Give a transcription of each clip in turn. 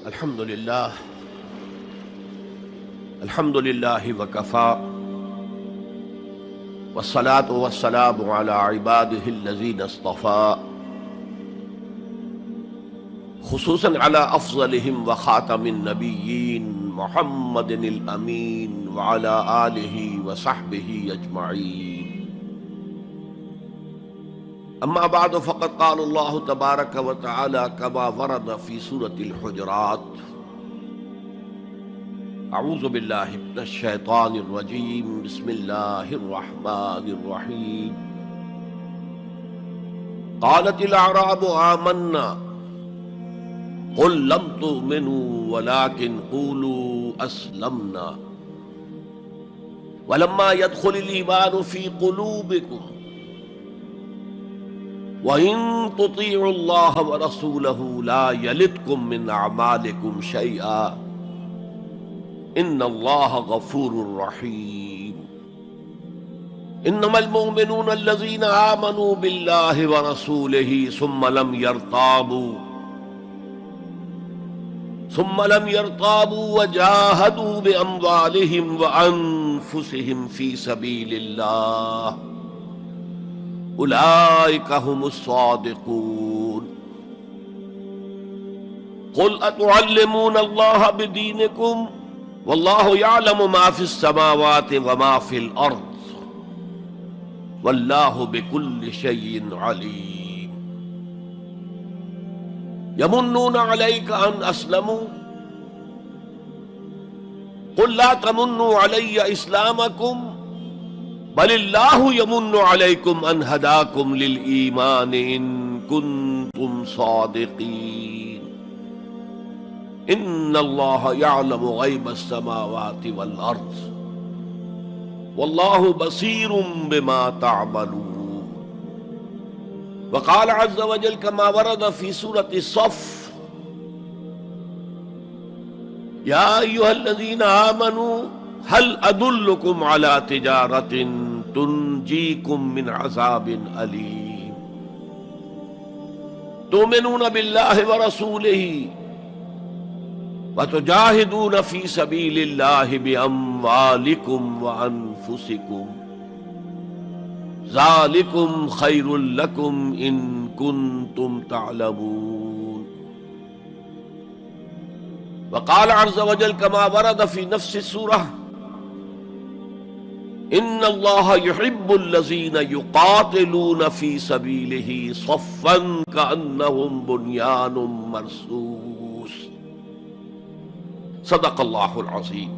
الحمد لله وكفى والصلاة والسلام على عباده الذين اصطفى خصوصا على أفضلهم وخاتم النبيين محمد الأمين وعلى آله وصحبه أجمعين. أما بعد فقد قال الله تبارك وتعالى كما ورد في سورة الحجرات: أعوذ بالله من الشيطان الرجيم بسم الله الرحمن الرحيم. قالت الأعراب آمنا قل لم تؤمنوا ولكن قولوا أسلمنا ولما يدخل الإيمان في قلوبكم وَإِن تُطِيعُوا اللَّهَ وَرَسُولَهُ لَا يَلِتْكُم مِّنْ أَعْمَالِكُمْ شَيْئًا إِنَّ اللَّهَ غَفُورٌ رَّحِيمٌ. إِنَّمَا الْمُؤْمِنُونَ الَّذِينَ آمَنُوا بِاللَّهِ وَرَسُولِهِ ثُمَّ لَمْ يَرْتَابُوا وَجَاهَدُوا بِأَمْوَالِهِمْ وَأَنفُسِهِمْ فِي سَبِيلِ اللَّهِ أولئك هم الصادقون. قل أتعلمون الله بدينكم والله يعلم ما في السماوات وما في الأرض والله بكل شيء عليم. يمنون عليك أن أسلموا قل لا تمنوا علي إسلامكم بل اللہ یمن علیکم ان ہداکم للایمان ان کنتم صادقین ان اللہ یعلم غیب السماوات والارض واللہ بصیر بما تعملون. وقال عز وجل كما ورد في سورة الصف: یا ایھا الذین آمنوا هل ادلکم علی تجارۃ تنجیکم من عذاب علیم تؤمنون باللہ ورسولہ وتجاہدون فی سبیل اللہ باموالکم وانفسکم ذالکم خیر لکم ان کنتم تعلمون. وقال عز وجل كما ورد في نفس السورة: ان اللہ یحب الذین یقاتلون فی سبیلہ صفا کأنہم بنیان مرصوص. صدق اللہ العظیم.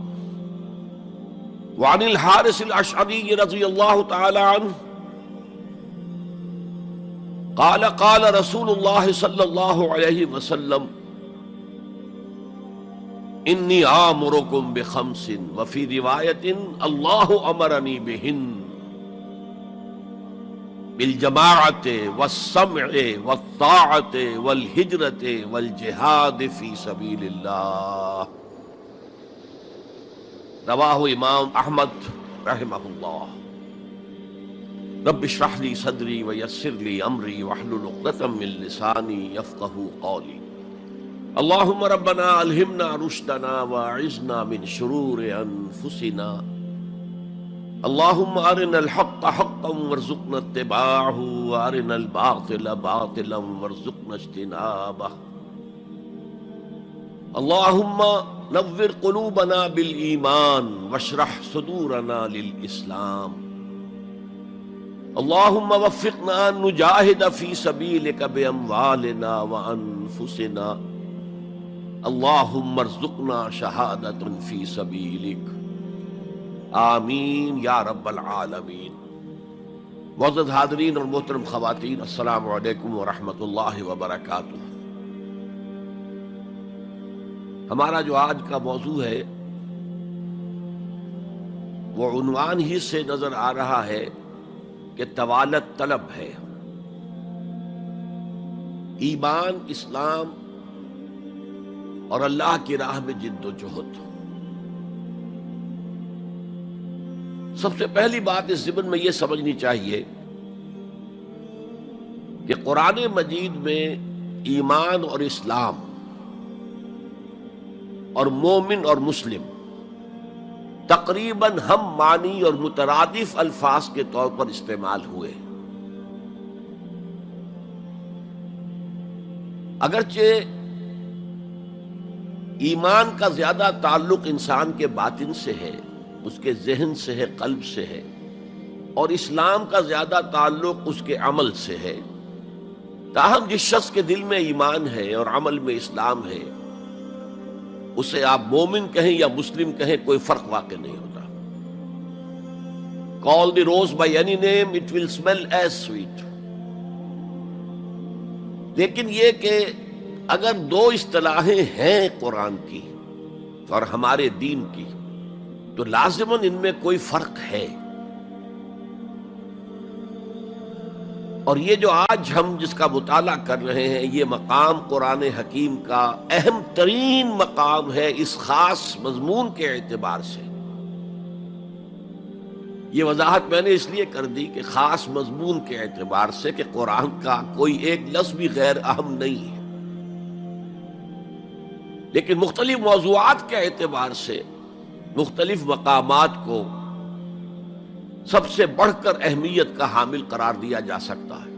وعن الحارث الاشعری رضی اللہ تعالی عنہ قال قال رسول اللہ صلی اللہ علیہ وسلم: انی آمرکم بخمس وفی روایت اللہ امرنی بہن بالجماعت والسمع والطاعت والہجرت والجہاد فی سبیل اللہ. رواہ امام احمد رحمہ اللہ. رب اشرح لی صدری ویسر لی امری واحلل عقدۃ من لسانی یفقہوا قولی. اللہم ربنا الہمنا رشدنا واعذنا من شرور انفسنا. اللہم ارنا الحق حقا وارزقنا اتباعہ وارنا الباطل باطلا وارزقنا اجتنابہ. اللہم نور قلوبنا بالایمان واشرح صدورنا للاسلام. اللہم وفقنا ان نجاہد فی سبیلک باموالنا وانفسنا. اللہم ارزقنا شہادۃ فی سبیلک. آمین یا رب العالمین. معزز حاضرین اور محترم خواتین، السلام علیکم ورحمۃ اللہ وبرکاتہ. ہمارا جو آج کا موضوع ہے وہ عنوان ہی سے نظر آ رہا ہے کہ طوالت طلب ہے. ایمان، اسلام اور اللہ کی راہ میں جد و جہد. سب سے پہلی بات اس ضمن میں یہ سمجھنی چاہیے کہ قرآن مجید میں ایمان اور اسلام اور مومن اور مسلم تقریباً ہم معنی اور مترادف الفاظ کے طور پر استعمال ہوئے، اگرچہ ایمان کا زیادہ تعلق انسان کے باطن سے ہے، اس کے ذہن سے ہے، قلب سے ہے، اور اسلام کا زیادہ تعلق اس کے عمل سے ہے، تاہم جس شخص کے دل میں ایمان ہے اور عمل میں اسلام ہے، اسے آپ مومن کہیں یا مسلم کہیں، کوئی فرق واقع نہیں ہوتا۔ Call the rose by any name, it will smell as sweet۔ لیکن یہ کہ اگر دو اصطلاحیں ہیں قرآن کی اور ہمارے دین کی، تو لازماً ان میں کوئی فرق ہے، اور یہ جو آج ہم جس کا مطالعہ کر رہے ہیں، یہ مقام قرآن حکیم کا اہم ترین مقام ہے اس خاص مضمون کے اعتبار سے۔ یہ وضاحت میں نے اس لیے کر دی کہ خاص مضمون کے اعتبار سے کہ قرآن کا کوئی ایک لفظ بھی غیر اہم نہیں ہے، لیکن مختلف موضوعات کے اعتبار سے مختلف مقامات کو سب سے بڑھ کر اہمیت کا حامل قرار دیا جا سکتا ہے۔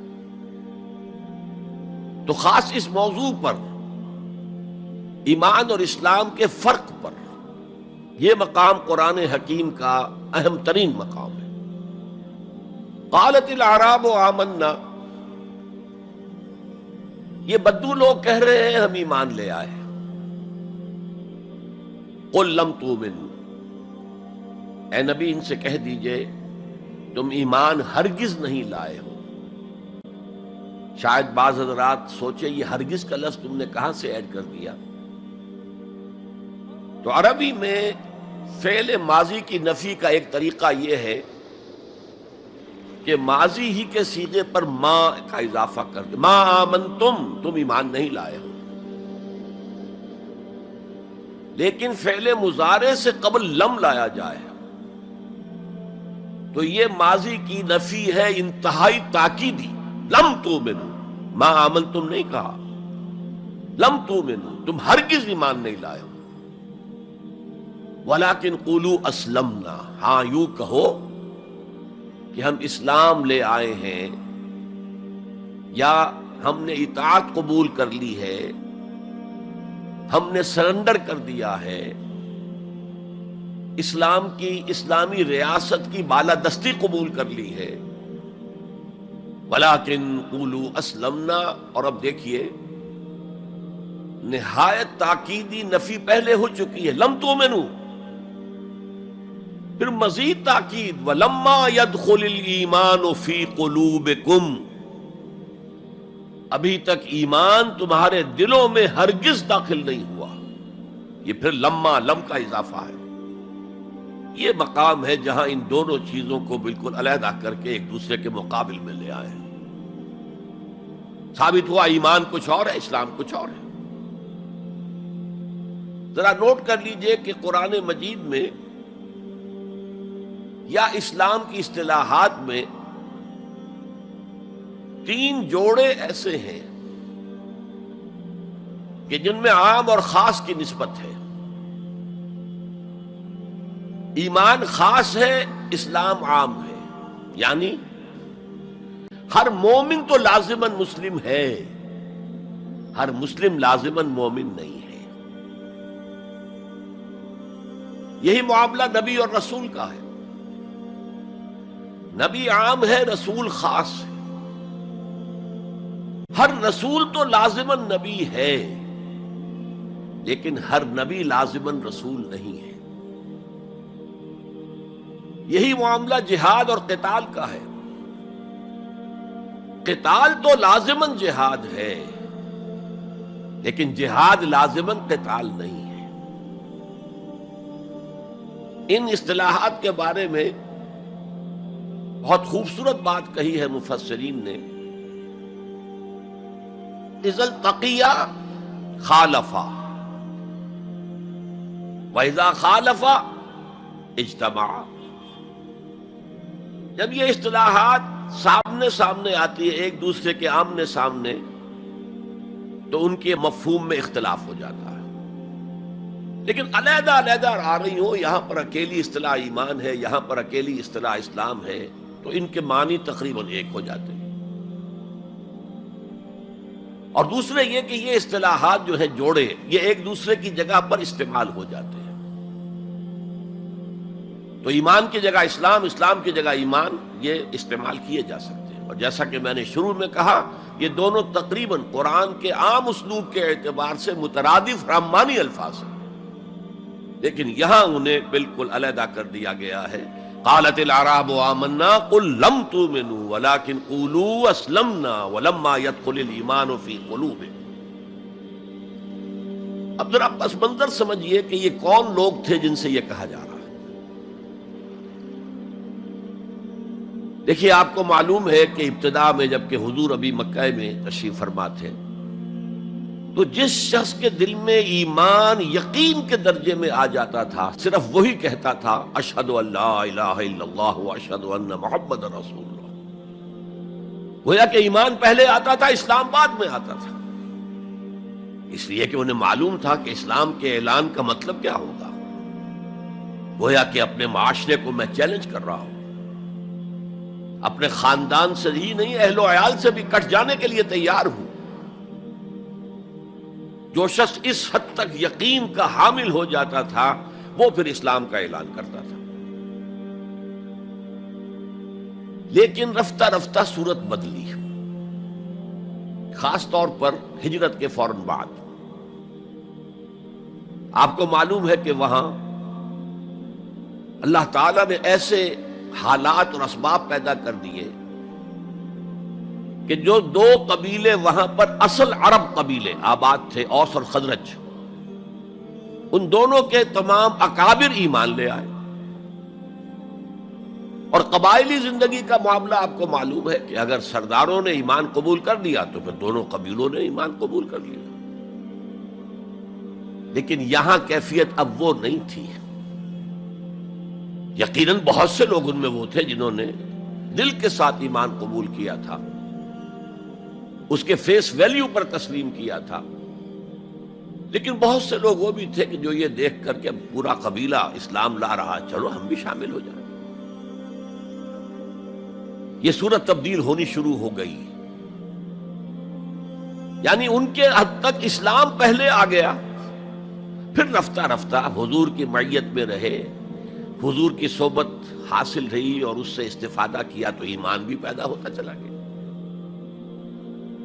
تو خاص اس موضوع پر، ایمان اور اسلام کے فرق پر، یہ مقام قرآن حکیم کا اہم ترین مقام ہے۔ قالت الاعراب آمنا، یہ بدو لوگ کہہ رہے ہیں ہم ایمان لے آئے۔ قل لم تؤمنوا، اے نبی ان سے کہہ دیجئے تم ایمان ہرگز نہیں لائے ہو۔ شاید بعض حضرات سوچے یہ ہرگز کا لفظ تم نے کہاں سے ایڈ کر دیا؟ تو عربی میں فعل ماضی کی نفی کا ایک طریقہ یہ ہے کہ ماضی ہی کے صیغے پر ما کا اضافہ کر دے، ما آمنتم، تم ایمان نہیں لائے ہو۔ لیکن فعل مضارع سے قبل لم لایا جائے تو یہ ماضی کی نفی ہے انتہائی تاکیدی۔ لم تؤمنوا، ما آمنتم نہیں کہا، لم تؤمنوا، تم ہرگز ایمان نہیں لائے ہو۔ ولیکن قولوا اسلمنا، ہاں یوں کہو کہ ہم اسلام لے آئے ہیں، یا ہم نے اطاعت قبول کر لی ہے، ہم نے سرنڈر کر دیا ہے، اسلام کی، اسلامی ریاست کی بالادستی قبول کر لی ہے۔ ولیکن قولوا اسلمنا، اور اب دیکھیے نہایت تاکیدی نفی پہلے ہو چکی ہے، لم تؤمنوا، پھر مزید تاکید ولما يدخل الایمان فی قلوبکم، ابھی تک ایمان تمہارے دلوں میں ہرگز داخل نہیں ہوا۔ یہ پھر لما، لم کا اضافہ ہے۔ یہ مقام ہے جہاں ان دونوں چیزوں کو بالکل علیحدہ کر کے ایک دوسرے کے مقابل میں لے آئے ہیں۔ ثابت ہوا ایمان کچھ اور ہے، اسلام کچھ اور ہے۔ ذرا نوٹ کر لیجئے کہ قرآن مجید میں یا اسلام کی اصطلاحات میں تین جوڑے ایسے ہیں کہ جن میں عام اور خاص کی نسبت ہے۔ ایمان خاص ہے، اسلام عام ہے، یعنی ہر مومن تو لازماً مسلم ہے، ہر مسلم لازماً مومن نہیں ہے۔ یہی معاملہ نبی اور رسول کا ہے۔ نبی عام ہے، رسول خاص ہے۔ ہر رسول تو لازماً نبی ہے، لیکن ہر نبی لازماً رسول نہیں ہے۔ یہی معاملہ جہاد اور قتال کا ہے۔ قتال تو لازماً جہاد ہے، لیکن جہاد لازماً قتال نہیں ہے۔ ان اصطلاحات کے بارے میں بہت خوبصورت بات کہی ہے مفسرین نے، اذا التقیا خالفا واذا خالفا اجتمعا۔ جب یہ اصطلاحات سامنے سامنے آتی ہے، ایک دوسرے کے آمنے سامنے، تو ان کے مفہوم میں اختلاف ہو جاتا ہے۔ لیکن علیحدہ علیحدہ آ رہی ہوں، یہاں پر اکیلی اصطلاح ایمان ہے، یہاں پر اکیلی اصطلاح اسلام ہے، تو ان کے معنی تقریباً ایک ہو جاتے ہیں۔ اور دوسرے یہ کہ یہ اصطلاحات جو ہے جوڑے، یہ ایک دوسرے کی جگہ پر استعمال ہو جاتے ہیں۔ تو ایمان کی جگہ اسلام، اسلام کی جگہ ایمان، یہ استعمال کیے جا سکتے ہیں۔ اور جیسا کہ میں نے شروع میں کہا، یہ دونوں تقریباً قرآن کے عام اسلوب کے اعتبار سے مترادف رحمانی الفاظ ہیں، لیکن یہاں انہیں بالکل علیحدہ کر دیا گیا ہے۔ قالت الاعراب آمنا قل لم تؤمنوا ولكن قولوا اسلمنا ولما يدخل الايمان في قلوبكم۔ اب ذرا پس منظر سمجھیے کہ یہ کون لوگ تھے جن سے یہ کہا جا رہا ہے۔ دیکھیے، آپ کو معلوم ہے کہ ابتدا میں جب کہ حضور ابھی مکہ میں تشریف فرما تھے، تو جس شخص کے دل میں ایمان یقین کے درجے میں آ جاتا تھا، صرف وہی کہتا تھا اشہد ان لا الہ الا اللہ واشہد ان محمد رسول اللہ۔ گویا کہ ایمان پہلے آتا تھا، اسلام بعد میں آتا تھا، اس لیے کہ انہیں معلوم تھا کہ اسلام کے اعلان کا مطلب کیا ہوگا۔ گویا کہ اپنے معاشرے کو میں چیلنج کر رہا ہوں، اپنے خاندان سے ہی نہیں، اہل و عیال سے بھی کٹ جانے کے لیے تیار ہوں۔ جو شخص اس حد تک یقین کا حامل ہو جاتا تھا، وہ پھر اسلام کا اعلان کرتا تھا۔ لیکن رفتہ رفتہ صورت بدلی، خاص طور پر ہجرت کے فوراً بعد۔ آپ کو معلوم ہے کہ وہاں اللہ تعالیٰ نے ایسے حالات اور اسباب پیدا کر دیے کہ جو دو قبیلے وہاں پر اصل عرب قبیلے آباد تھے، اوس اور خزرج، ان دونوں کے تمام اکابر ایمان لے آئے۔ اور قبائلی زندگی کا معاملہ آپ کو معلوم ہے کہ اگر سرداروں نے ایمان قبول کر لیا تو پھر دونوں قبیلوں نے ایمان قبول کر لیا۔ لیکن یہاں کیفیت اب وہ نہیں تھی۔ یقیناً بہت سے لوگ ان میں وہ تھے جنہوں نے دل کے ساتھ ایمان قبول کیا تھا، اس کے فیس ویلیو پر تسلیم کیا تھا، لیکن بہت سے لوگ وہ بھی تھے کہ جو یہ دیکھ کر کے پورا قبیلہ اسلام لا رہا، چلو ہم بھی شامل ہو جائیں۔ یہ صورت تبدیل ہونی شروع ہو گئی، یعنی ان کے حد تک اسلام پہلے آ گیا، پھر رفتہ رفتہ حضور کی معیت میں رہے، حضور کی صحبت حاصل رہی اور اس سے استفادہ کیا تو ایمان بھی پیدا ہوتا چلا گیا۔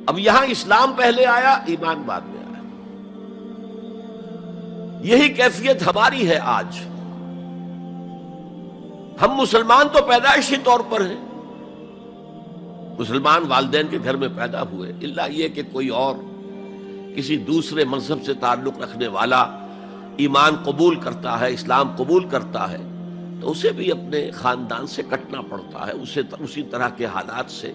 اب یہاں اسلام پہلے آیا، ایمان بعد میں آیا۔ یہی کیفیت ہماری ہے آج۔ ہم مسلمان تو پیدائشی طور پر ہیں، مسلمان والدین کے گھر میں پیدا ہوئے، الا یہ کہ کوئی اور کسی دوسرے مذہب سے تعلق رکھنے والا ایمان قبول کرتا ہے، اسلام قبول کرتا ہے، تو اسے بھی اپنے خاندان سے کٹنا پڑتا ہے، اسے اسی طرح کے حالات سے،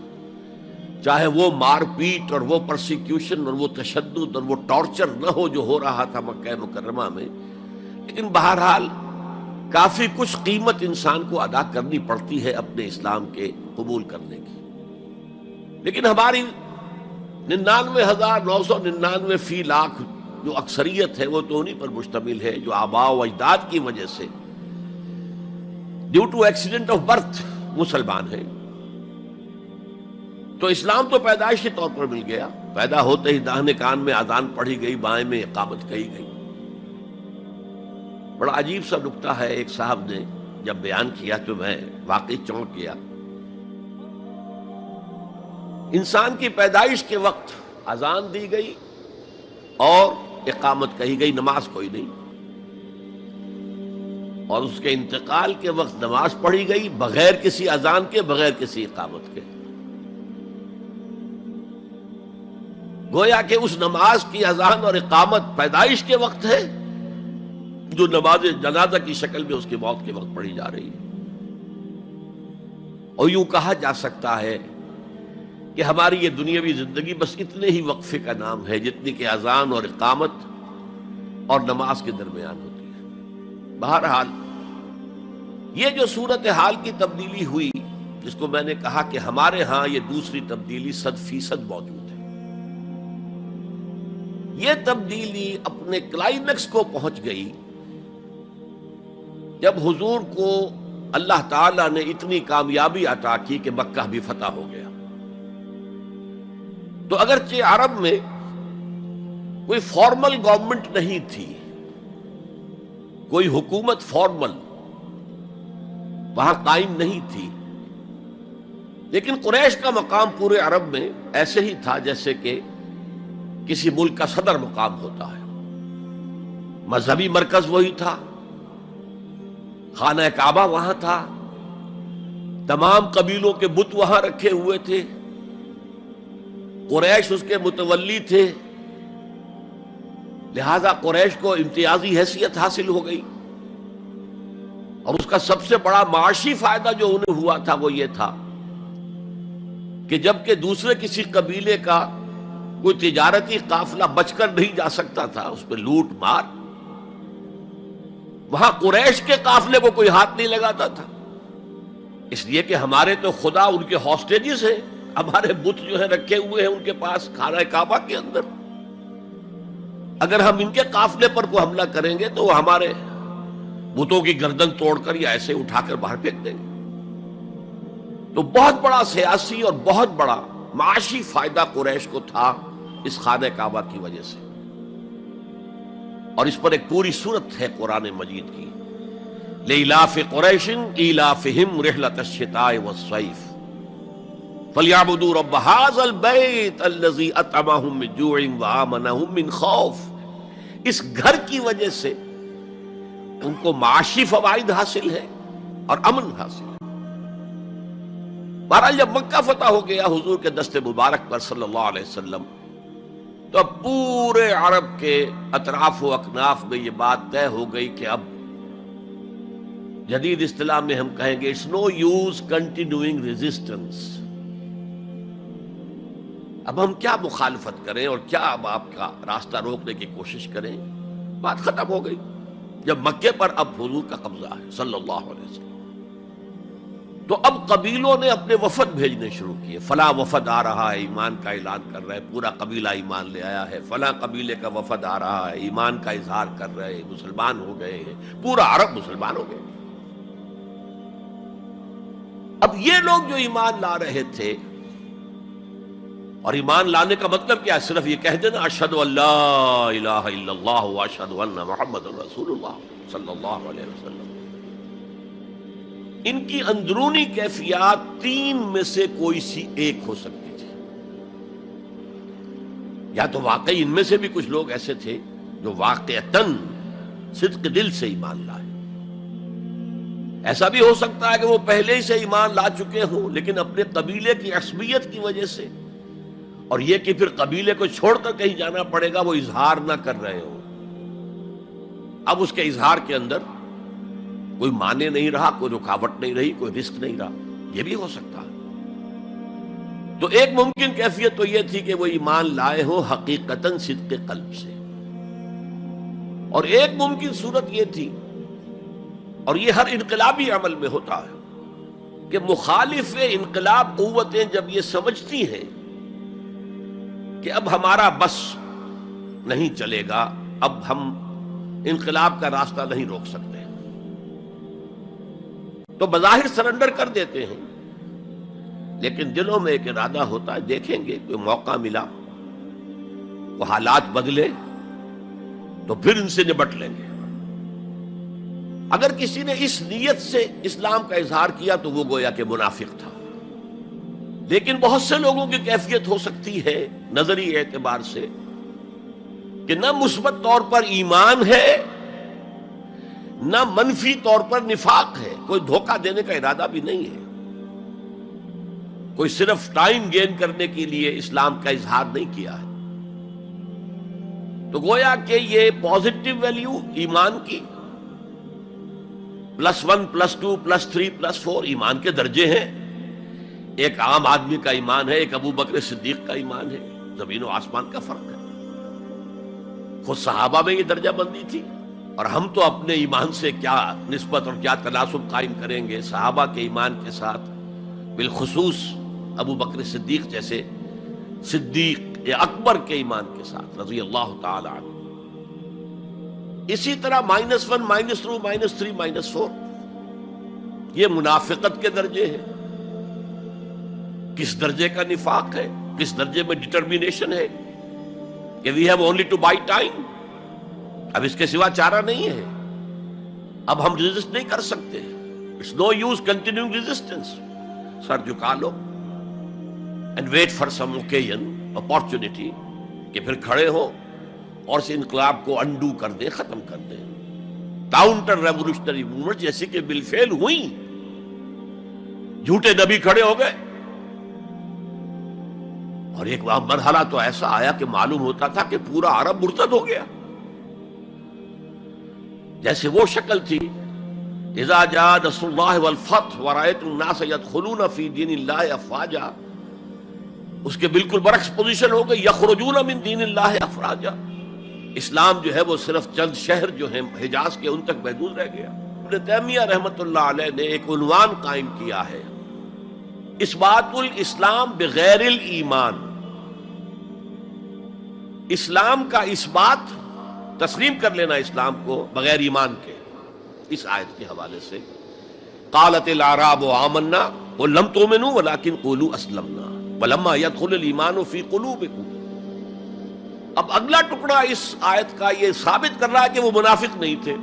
چاہے وہ مار پیٹ اور وہ پرسیکیوشن اور وہ تشدد اور وہ ٹارچر نہ ہو جو ہو رہا تھا مکہ مکرمہ میں، لیکن بہرحال کافی کچھ قیمت انسان کو ادا کرنی پڑتی ہے اپنے اسلام کے قبول کرنے کی۔ لیکن ہماری 99,999 فی لاکھ جو اکثریت ہے وہ تو انہی پر مشتمل ہے جو آباء و اجداد کی وجہ سے due to accident of birth مسلمان ہیں۔ تو اسلام تو پیدائشی طور پر مل گیا، پیدا ہوتے ہی داہنے کان میں اذان پڑھی گئی، بائیں میں اقامت کہی گئی۔ بڑا عجیب سا نکتہ ہے، ایک صاحب نے جب بیان کیا تو میں واقعی چونک گیا۔ انسان کی پیدائش کے وقت اذان دی گئی اور اقامت کہی گئی، نماز کوئی نہیں، اور اس کے انتقال کے وقت نماز پڑھی گئی بغیر کسی اذان کے، بغیر کسی اقامت کے۔ گویا کہ اس نماز کی اذان اور اقامت پیدائش کے وقت ہے جو نماز جنازہ کی شکل میں اس کی موت کے وقت پڑھی جا رہی ہے۔ اور یوں کہا جا سکتا ہے کہ ہماری یہ دنیاوی زندگی بس اتنے ہی وقفے کا نام ہے جتنی کہ اذان اور اقامت اور نماز کے درمیان ہوتی ہے۔ بہرحال یہ جو صورتحال کی تبدیلی ہوئی، جس کو میں نے کہا کہ ہمارے ہاں یہ دوسری تبدیلی 100% موجود ہے، یہ تبدیلی اپنے کلائمیکس کو پہنچ گئی جب حضور کو اللہ تعالیٰ نے اتنی کامیابی عطا کی کہ مکہ بھی فتح ہو گیا، تو اگرچہ عرب میں کوئی فارمل گورنمنٹ نہیں تھی، کوئی حکومت فارمل وہاں قائم نہیں تھی، لیکن قریش کا مقام پورے عرب میں ایسے ہی تھا جیسے کہ کسی ملک کا صدر مقام ہوتا ہے۔ مذہبی مرکز وہی تھا، خانہ کعبہ وہاں تھا، تمام قبیلوں کے بت وہاں رکھے ہوئے تھے، قریش اس کے متولی تھے، لہذا قریش کو امتیازی حیثیت حاصل ہو گئی، اور اس کا سب سے بڑا معاشی فائدہ جو انہیں ہوا تھا وہ یہ تھا کہ جبکہ دوسرے کسی قبیلے کا کوئی تجارتی قافلہ بچ کر نہیں جا سکتا تھا، اس پہ لوٹ مار، وہاں قریش کے قافلے کو کوئی ہاتھ نہیں لگاتا تھا، اس لیے کہ ہمارے تو خدا ان کے ہاسٹیجز ہیں، ہمارے بت جو ہیں رکھے ہوئے ہیں ان کے پاس خانہ کعبہ کے اندر، اگر ہم ان کے قافلے پر کوئی حملہ کریں گے تو وہ ہمارے بتوں کی گردن توڑ کر یا ایسے اٹھا کر باہر پھینک دیں گے۔ تو بہت بڑا سیاسی اور بہت بڑا معاشی فائدہ قریش کو تھا اس خانہ کعبہ کی وجہ سے، اور اس پر ایک پوری سورت ہے قرآن مجید کی، لإلاف قریش ایلافہم رحلۃ الشتاء والصیف فلیعبدوا رب ھذا البیت الذی اطعمہم من جوع وآمنہم من خوف۔ اس گھر کی وجہ سے ان کو معاشی فوائد حاصل ہے اور امن حاصل ہے۔ بہرحال جب مکہ فتح ہو گیا حضور کے دست مبارک پر صلی اللہ علیہ وسلم، تو اب پورے عرب کے اطراف و اکناف میں یہ بات طے ہو گئی کہ اب جدید اصطلاح میں ہم کہیں گے it's no use continuing resistance, اب ہم کیا مخالفت کریں اور کیا اب آپ کا راستہ روکنے کی کوشش کریں، بات ختم ہو گئی جب مکے پر اب حضور کا قبضہ ہے صلی اللہ علیہ وسلم۔ تو اب قبیلوں نے اپنے وفد بھیجنے شروع کیے، فلاں وفد آ رہا ہے ایمان کا اعلان کر رہا ہے، پورا قبیلہ ایمان لے آیا ہے، فلاں قبیلے کا وفد آ رہا ہے ایمان کا اظہار کر رہے ہیں، مسلمان ہو گئے ہیں، پورا عرب مسلمان ہو گئے۔ اب یہ لوگ جو ایمان لا رہے تھے، اور ایمان لانے کا مطلب کیا ہے؟ صرف یہ کہہ دینا اشہد ان لا الہ الا اللہ واشہد ان محمد رسول اللہ صلی اللہ علیہ وسلم، ان کی اندرونی کیفیات تین میں سے کوئی سی ایک ہو سکتی تھی، یا تو واقعی ان میں سے بھی کچھ لوگ ایسے تھے جو واقعتاً صدق دل سے ایمان لائے، ایسا بھی ہو سکتا ہے کہ وہ پہلے ہی سے ایمان لا چکے ہوں لیکن اپنے قبیلے کی عصبیت کی وجہ سے، اور یہ کہ پھر قبیلے کو چھوڑ کر کہیں جانا پڑے گا وہ اظہار نہ کر رہے ہوں، اب اس کے اظہار کے اندر کوئی معنی نہیں رہا، کوئی رکاوٹ نہیں رہی، کوئی رسک نہیں رہا، یہ بھی ہو سکتا ہے۔ تو ایک ممکن کیفیت تو یہ تھی کہ وہ ایمان لائے ہوں حقیقتاً صدق قلب سے، اور ایک ممکن صورت یہ تھی، اور یہ ہر انقلابی عمل میں ہوتا ہے، کہ مخالف انقلاب قوتیں جب یہ سمجھتی ہیں کہ اب ہمارا بس نہیں چلے گا، اب ہم انقلاب کا راستہ نہیں روک سکتے، تو بظاہر سرنڈر کر دیتے ہیں، لیکن دلوں میں ایک ارادہ ہوتا ہے دیکھیں گے کوئی موقع ملا، وہ حالات بدلے تو پھر ان سے نبٹ لیں گے۔ اگر کسی نے اس نیت سے اسلام کا اظہار کیا تو وہ گویا کہ منافق تھا، لیکن بہت سے لوگوں کی کیفیت ہو سکتی ہے نظری اعتبار سے کہ نہ مثبت طور پر ایمان ہے نہ منفی طور پر نفاق ہے، کوئی دھوکہ دینے کا ارادہ بھی نہیں ہے، کوئی صرف ٹائم گین کرنے کے لیے اسلام کا اظہار نہیں کیا ہے، تو گویا کہ یہ پازیٹو ویلیو ایمان کی +1 +2 +3 +4 ایمان کے درجے ہیں، ایک عام آدمی کا ایمان ہے، ایک ابو بکر صدیق کا ایمان ہے، زمین و آسمان کا فرق ہے۔ خود صحابہ میں یہ درجہ بندی تھی، اور ہم تو اپنے ایمان سے کیا نسبت اور کیا تناسب قائم کریں گے صحابہ کے ایمان کے ساتھ، بالخصوص ابو بکر صدیق جیسے صدیق اکبر کے ایمان کے ساتھ رضی اللہ تعالی عنہ۔ اسی طرح -1 -2 -3 -4 یہ منافقت کے درجے ہیں. کس درجے کا نفاق ہے، کس درجے میں ڈٹرمینیشن ہے کہ we have only to buy time, اب اس کے سوا چارہ نہیں ہے، اب ہم ریزسٹ نہیں کر سکتے. It's no use continuing resistance. سر جھکا لو and wait for some occasion, opportunity, کہ پھر کھڑے ہو اور اس انقلاب کو انڈو کر دیں، ختم کر دیں. کاؤنٹر ریولوشنری موومنٹ جیسے کہ بالفعل ہوئی. جھوٹے نبی کھڑے ہو گئے اور ایک مرحلہ تو ایسا آیا کہ معلوم ہوتا تھا کہ پورا عرب مرتد ہو گیا. جیسے وہ شکل تھی اذا جاء نصر اللہ والفتح ورأیت الناس يدخلون فی دین اللہ افواجا، اس کے بالکل برعکس پوزیشن ہو گئی یخرجون من دین اللہ افواجا. اسلام جو ہے وہ صرف چند شہر جو ہیں حجاز کے ان تک محدود رہ گیا. ابن تیمیہ رحمۃ اللہ علیہ نے ایک عنوان قائم کیا ہے، اثبات الاسلام بغیر الایمان. اسلام کا اثبات، تسلیم کر لینا اسلام کو بغیر ایمان کے. اس آیت کے حوالے سے قالت الاعراب آمنا قل لم تؤمنوا ولكن قولوا اسلمنا ولما يدخل الايمان في قلوبكم. اب اگلا ٹکڑا اس آیت کا یہ ثابت کر رہا ہے کہ وہ منافق نہیں تھے.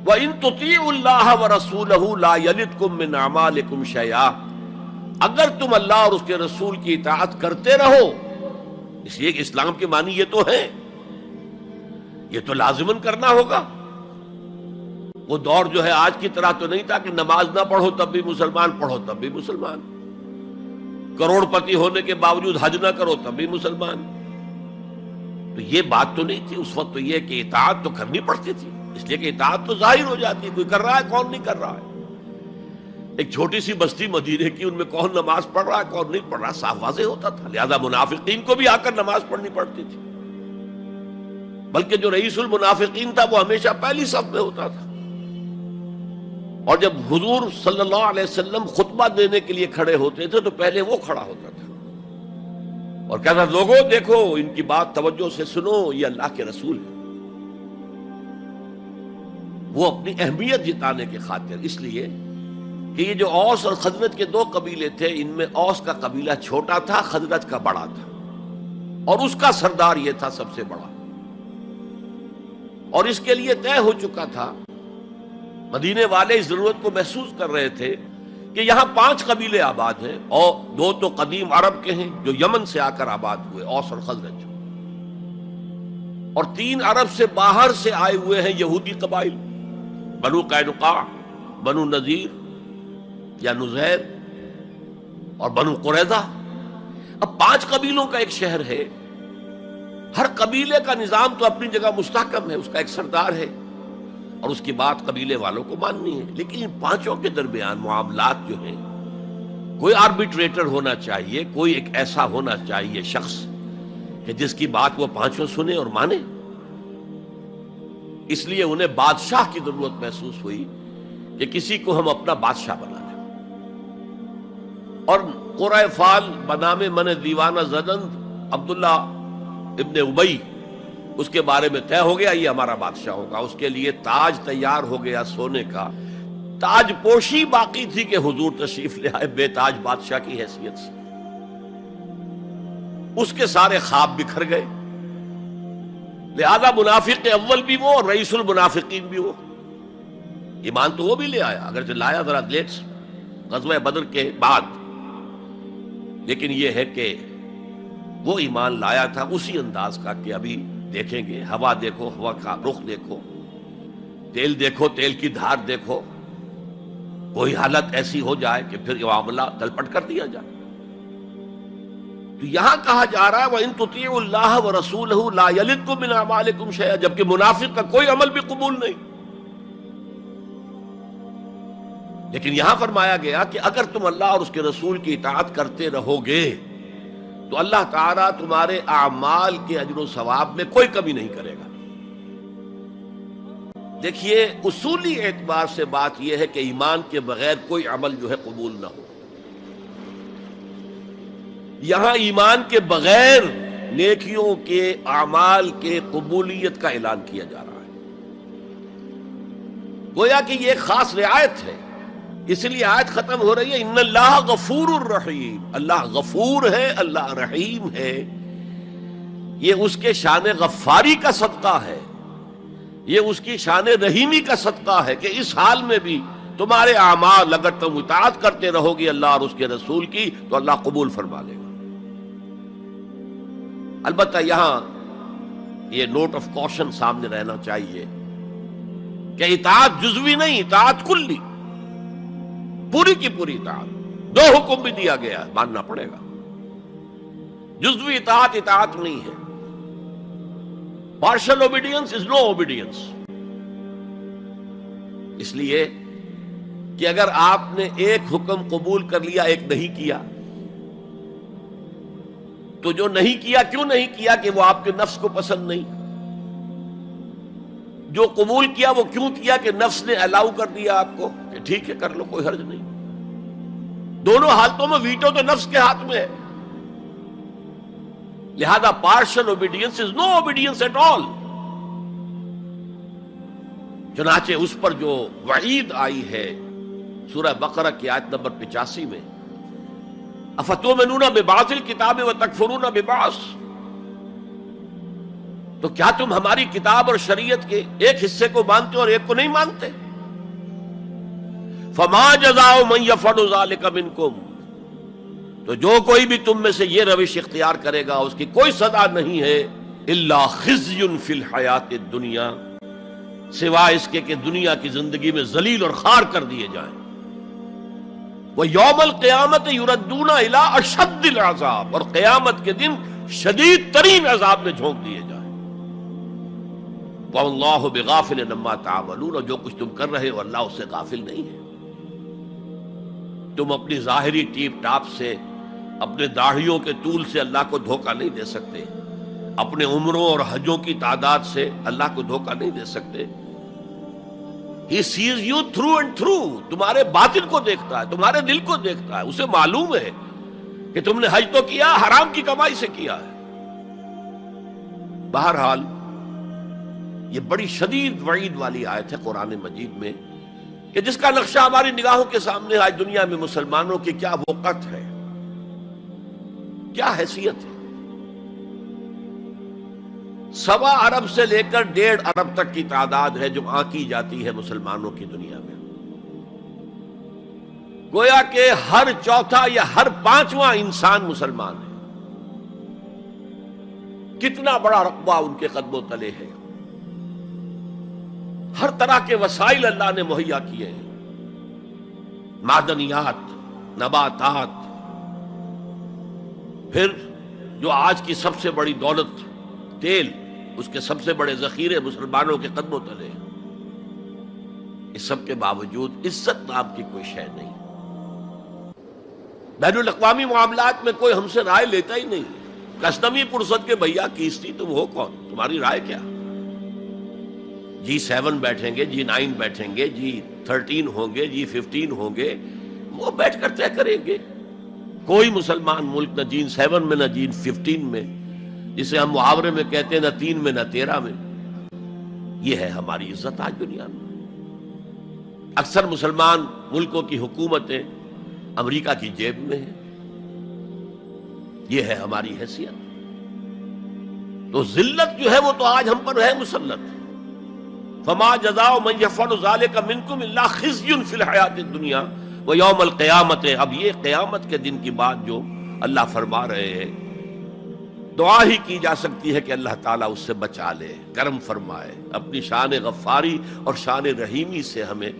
وَإِن تُطِيعُوا اللَّهَ وَرَسُولَهُ لَا يَلِدْكُم مِّنْ أَعْمَالِكُمْ شَيْئًا. اگر تم اللہ اور اس کے رسول کی اطاعت کرتے رہو، اس لیے کہ اسلام کے معنی یہ تو ہے، یہ تو لازماً کرنا ہوگا. وہ دور جو ہے آج کی طرح تو نہیں تھا کہ نماز نہ پڑھو تب بھی مسلمان، پڑھو تب بھی مسلمان، کروڑ پتی ہونے کے باوجود حج نہ کرو تب بھی مسلمان. تو یہ بات تو نہیں تھی اس وقت. تو یہ کہ اطاعت تو کرنی پڑتی تھی، اس لیے کہ اطاعت تو ظاہر ہو جاتی ہے، کوئی کر رہا ہے کون نہیں کر رہا ہے. ایک چھوٹی سی بستی مدینے کی، ان میں کون نماز پڑھ رہا ہے کون نہیں پڑھ رہا صاف واضح ہوتا تھا. لہذا منافقین کو بھی آ کر نماز پڑھنی پڑتی تھی، بلکہ جو رئیس المنافقین تھا وہ ہمیشہ پہلی صف میں ہوتا تھا. اور جب حضور صلی اللہ علیہ وسلم خطبہ دینے کے لیے کھڑے ہوتے تھے تو پہلے وہ کھڑا ہوتا تھا اور کہتا، لوگوں دیکھو ان کی بات توجہ سے سنو، یہ اللہ کے رسول ہے. وہ اپنی اہمیت جتانے کی خاطر، اس لیے کہ یہ جو اوس اور خزرج کے دو قبیلے تھے، ان میں اوس کا قبیلہ چھوٹا تھا، خزرج کا بڑا تھا، اور اس کا سردار یہ تھا سب سے بڑا. اور اس کے لیے طے ہو چکا تھا، مدینے والے اس ضرورت کو محسوس کر رہے تھے کہ یہاں 5 قبیلے آباد ہیں، اور 2 تو قدیم عرب کے ہیں جو یمن سے آ کر آباد ہوئے، اوس اور خزرج، اور 3 عرب سے باہر سے آئے ہوئے ہیں یہودی قبائل، بنو قینقاع، بنو نذیر یا نزیر اور بنو قریظہ. اب 5 قبیلوں کا ایک شہر ہے. ہر قبیلے کا نظام تو اپنی جگہ مستحکم ہے، اس کا ایک سردار ہے اور اس کی بات قبیلے والوں کو ماننی ہے. لیکن ان 5 کے درمیان معاملات جو ہیں، کوئی آربیٹریٹر ہونا چاہیے، کوئی ایک ایسا ہونا چاہیے شخص کہ جس کی بات وہ 5 سنیں اور مانے. اس لیے انہیں بادشاہ کی ضرورت محسوس ہوئی کہ کسی کو ہم اپنا بادشاہ بنا لیں. اور قرۂ فال بنام من دیوانہ زدند عبداللہ ابن ابی، اس کے بارے میں طے ہو گیا یہ ہمارا بادشاہ ہوگا. اس کے لیے تاج تیار ہو گیا سونے کا. تاج پوشی باقی تھی کہ حضور تشریف لے آئے بے تاج بادشاہ کی حیثیت سے. اس کے سارے خواب بکھر گئے. لہذا منافق اول بھی وہ اور رئیس المنافقین بھی وہ. ایمان تو وہ بھی لے آیا، اگرچہ لایا ذرا لیٹ غزوہ بدر کے بعد، لیکن یہ ہے کہ وہ ایمان لایا تھا اسی انداز کا کہ ابھی دیکھیں گے، ہوا دیکھو، ہوا کا رخ دیکھو، تیل دیکھو، تیل کی دھار دیکھو، کوئی حالت ایسی ہو جائے کہ پھر یہ معاملہ تلپٹ کر دیا جائے. تو یہاں کہا جا رہا ہے وَإِن تُطِيعُوا اللَّهَ وَرَسُولَهُ لَا يَلِدْكُم مِّنْ أَعْمَالِكُمْ شَيْئًا، جبکہ منافق کا کوئی عمل بھی قبول نہیں. لیکن یہاں فرمایا گیا کہ اگر تم اللہ اور اس کے رسول کی اطاعت کرتے رہو گے تو اللہ تعالیٰ تمہارے اعمال کے اجر و ثواب میں کوئی کمی نہیں کرے گا. دیکھیے اصولی اعتبار سے بات یہ ہے کہ ایمان کے بغیر کوئی عمل جو ہے قبول نہ ہو. یہاں ایمان کے بغیر نیکیوں کے اعمال کے قبولیت کا اعلان کیا جا رہا ہے. گویا کہ یہ ایک خاص رعایت ہے، اس لیے آیت ختم ہو رہی ہے ان اللہ غفور الرحیم، اللہ غفور ہے، اللہ رحیم ہے۔ یہ اس کے شان غفاری کا صدقہ ہے، یہ اس کی شان رحیمی کا صدقہ ہے کہ اس حال میں بھی تمہارے اعمال اگر تم اطاعت کرتے رہو گے اللہ اور اس کے رسول کی تو اللہ قبول فرما لے گا۔ البتہ یہاں یہ نوٹ آف کوشن سامنے رہنا چاہیے کہ اطاعت جزوی نہیں، اطاعت کلی، پوری کی پوری اطاعت۔ دو حکم بھی دیا گیا ہے، ماننا پڑے گا۔ جزوی اطاعت اطاعت نہیں ہے۔ Partial obedience is no obedience. اس لیے کہ اگر آپ نے ایک حکم قبول کر لیا، ایک نہیں کیا، تو جو نہیں کیا کیوں نہیں کیا؟ کہ وہ آپ کے نفس کو پسند نہیں۔ جو قبول کیا وہ کیوں کیا؟ کہ نفس نے الاؤ کر دیا آپ کو کہ ٹھیک ہے کر لو، کوئی حرج نہیں۔ دونوں حالتوں میں ویٹو تو نفس کے ہاتھ میں ہے، لہذا partial obedience is no obedience at all. چنانچہ اس پر جو وعید آئی ہے سورہ بقرہ کی آیت نمبر 85 میں، افتؤمنون ببعض الکتاب وتکفرون ببعض، تو کیا تم ہماری کتاب اور شریعت کے ایک حصے کو مانتے اور ایک کو نہیں مانتے؟ فما جزاء من يفعل ذلك منکم، تو جو کوئی بھی تم میں سے یہ روش اختیار کرے گا اس کی کوئی سزا نہیں ہے الا خزي فی الحیات الدنیا، سوائے اس کے کہ دنیا کی زندگی میں ذلیل اور خوار کر دیے جائیں۔ وَيَوْمَ الْقِيَامَةِ يُرَدُّونَ إِلَىٰ أَشَدِّ الْعَذَابِ، اور قیامت کے دن شدید ترین عذاب میں جھونک دیے جائیں۔ وَاللَّهُ بِغَافِلٍ عَمَّا تَعْمَلُونَ، اور جو کچھ تم کر رہے ہو اللہ اس سے غافل نہیں ہے۔ تم اپنی ظاہری ٹیپ ٹاپ سے، اپنے داڑھیوں کے طول سے اللہ کو دھوکہ نہیں دے سکتے، اپنے عمروں اور حجوں کی تعداد سے اللہ کو دھوکہ نہیں دے سکتے۔ He sees you through and through، تمہارے باطن کو دیکھتا ہے، تمہارے دل کو دیکھتا ہے، اسے معلوم ہے کہ تم نے حج تو کیا، حرام کی کمائی سے کیا ہے۔ بہرحال یہ بڑی شدید وعید والی آیت ہے قرآن مجید میں کہ جس کا نقشہ ہماری نگاہوں کے سامنے آج دنیا میں مسلمانوں کی کیا وقت ہے، کیا حیثیت ہے۔ 1.25 ارب سے لے کر 1.5 ارب تک کی تعداد ہے جو آنکی جاتی ہے مسلمانوں کی دنیا میں۔ گویا کہ ہر چوتھا یا ہر 5واں انسان مسلمان ہے۔ کتنا بڑا رقبہ ان کے قدموں تلے ہے۔ ہر طرح کے وسائل اللہ نے مہیا کیے ہیں، معدنیات، نباتات، پھر جو آج کی سب سے بڑی دولت تیل، اس کے سب سے بڑے ذخیرے مسلمانوں کے قدموں تلے ہیں۔ اس سب کے باوجود عزت نام کی کوئی شے نہیں۔ بین الاقوامی معاملات میں کوئی ہم سے رائے لیتا ہی نہیں۔ کسٹمی پرسد کے بھیا کیستی تم ہو کون، تمہاری رائے کیا؟ G7 بیٹھیں گے، G9 بیٹھیں گے، G13 ہوں گے، G15 ہوں گے، وہ بیٹھ کر طے کریں گے۔ کوئی مسلمان ملک نہ G7 میں نہ G15 میں، جسے ہم محاورے میں کہتے ہیں نہ 3 میں نہ 13 میں۔ یہ ہے ہماری عزت آج دنیا میں۔ اکثر مسلمان ملکوں کی حکومتیں امریکہ کی جیب میں ہیں۔ یہ ہے ہماری حیثیت۔ تو ذلت جو ہے وہ تو آج ہم پر ہے مسلط۔ فما جزاء من يفعل ذلك منكم الا خزي في الحیات الدنیا ويوم القیامت۔ اب یہ قیامت کے دن کی بات جو اللہ فرما رہے ہیں، دعا ہی کی جا سکتی ہے کہ اللہ تعالیٰ اس سے بچا لے، کرم فرمائے، اپنی شان غفاری اور شان رحیمی سے ہمیں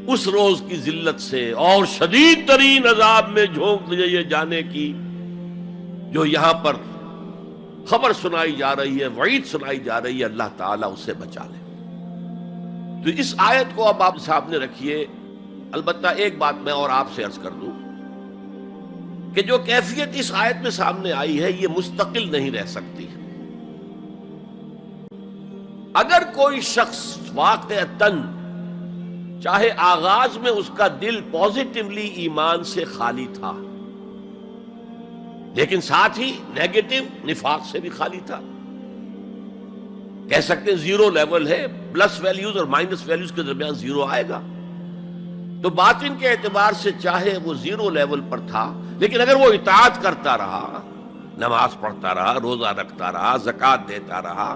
اس روز کی ذلت سے اور شدید ترین عذاب میں جھونک دیے جانے کی جو یہاں پر خبر سنائی جا رہی ہے، وعید سنائی جا رہی ہے، اللہ تعالیٰ اس سے بچا لے۔ تو اس آیت کو اب آپ سامنے رکھیے۔ البتہ ایک بات میں اور آپ سے عرض کر دوں کہ جو کیفیت اس آیت میں سامنے آئی ہے یہ مستقل نہیں رہ سکتی۔ اگر کوئی شخص واقعتاً چاہے آغاز میں اس کا دل پازیٹیولی ایمان سے خالی تھا، لیکن ساتھ ہی نیگیٹو نفاق سے بھی خالی تھا، کہہ سکتے ہیں زیرو لیول ہے، پلس ویلیوز اور مائنس ویلیوز کے درمیان زیرو آئے گا. تو باطن کے اعتبار سے چاہے وہ زیرو لیول پر تھا، لیکن اگر وہ اطاعت کرتا رہا، نماز پڑھتا رہا، روزہ رکھتا رہا، زکوٰۃ دیتا رہا،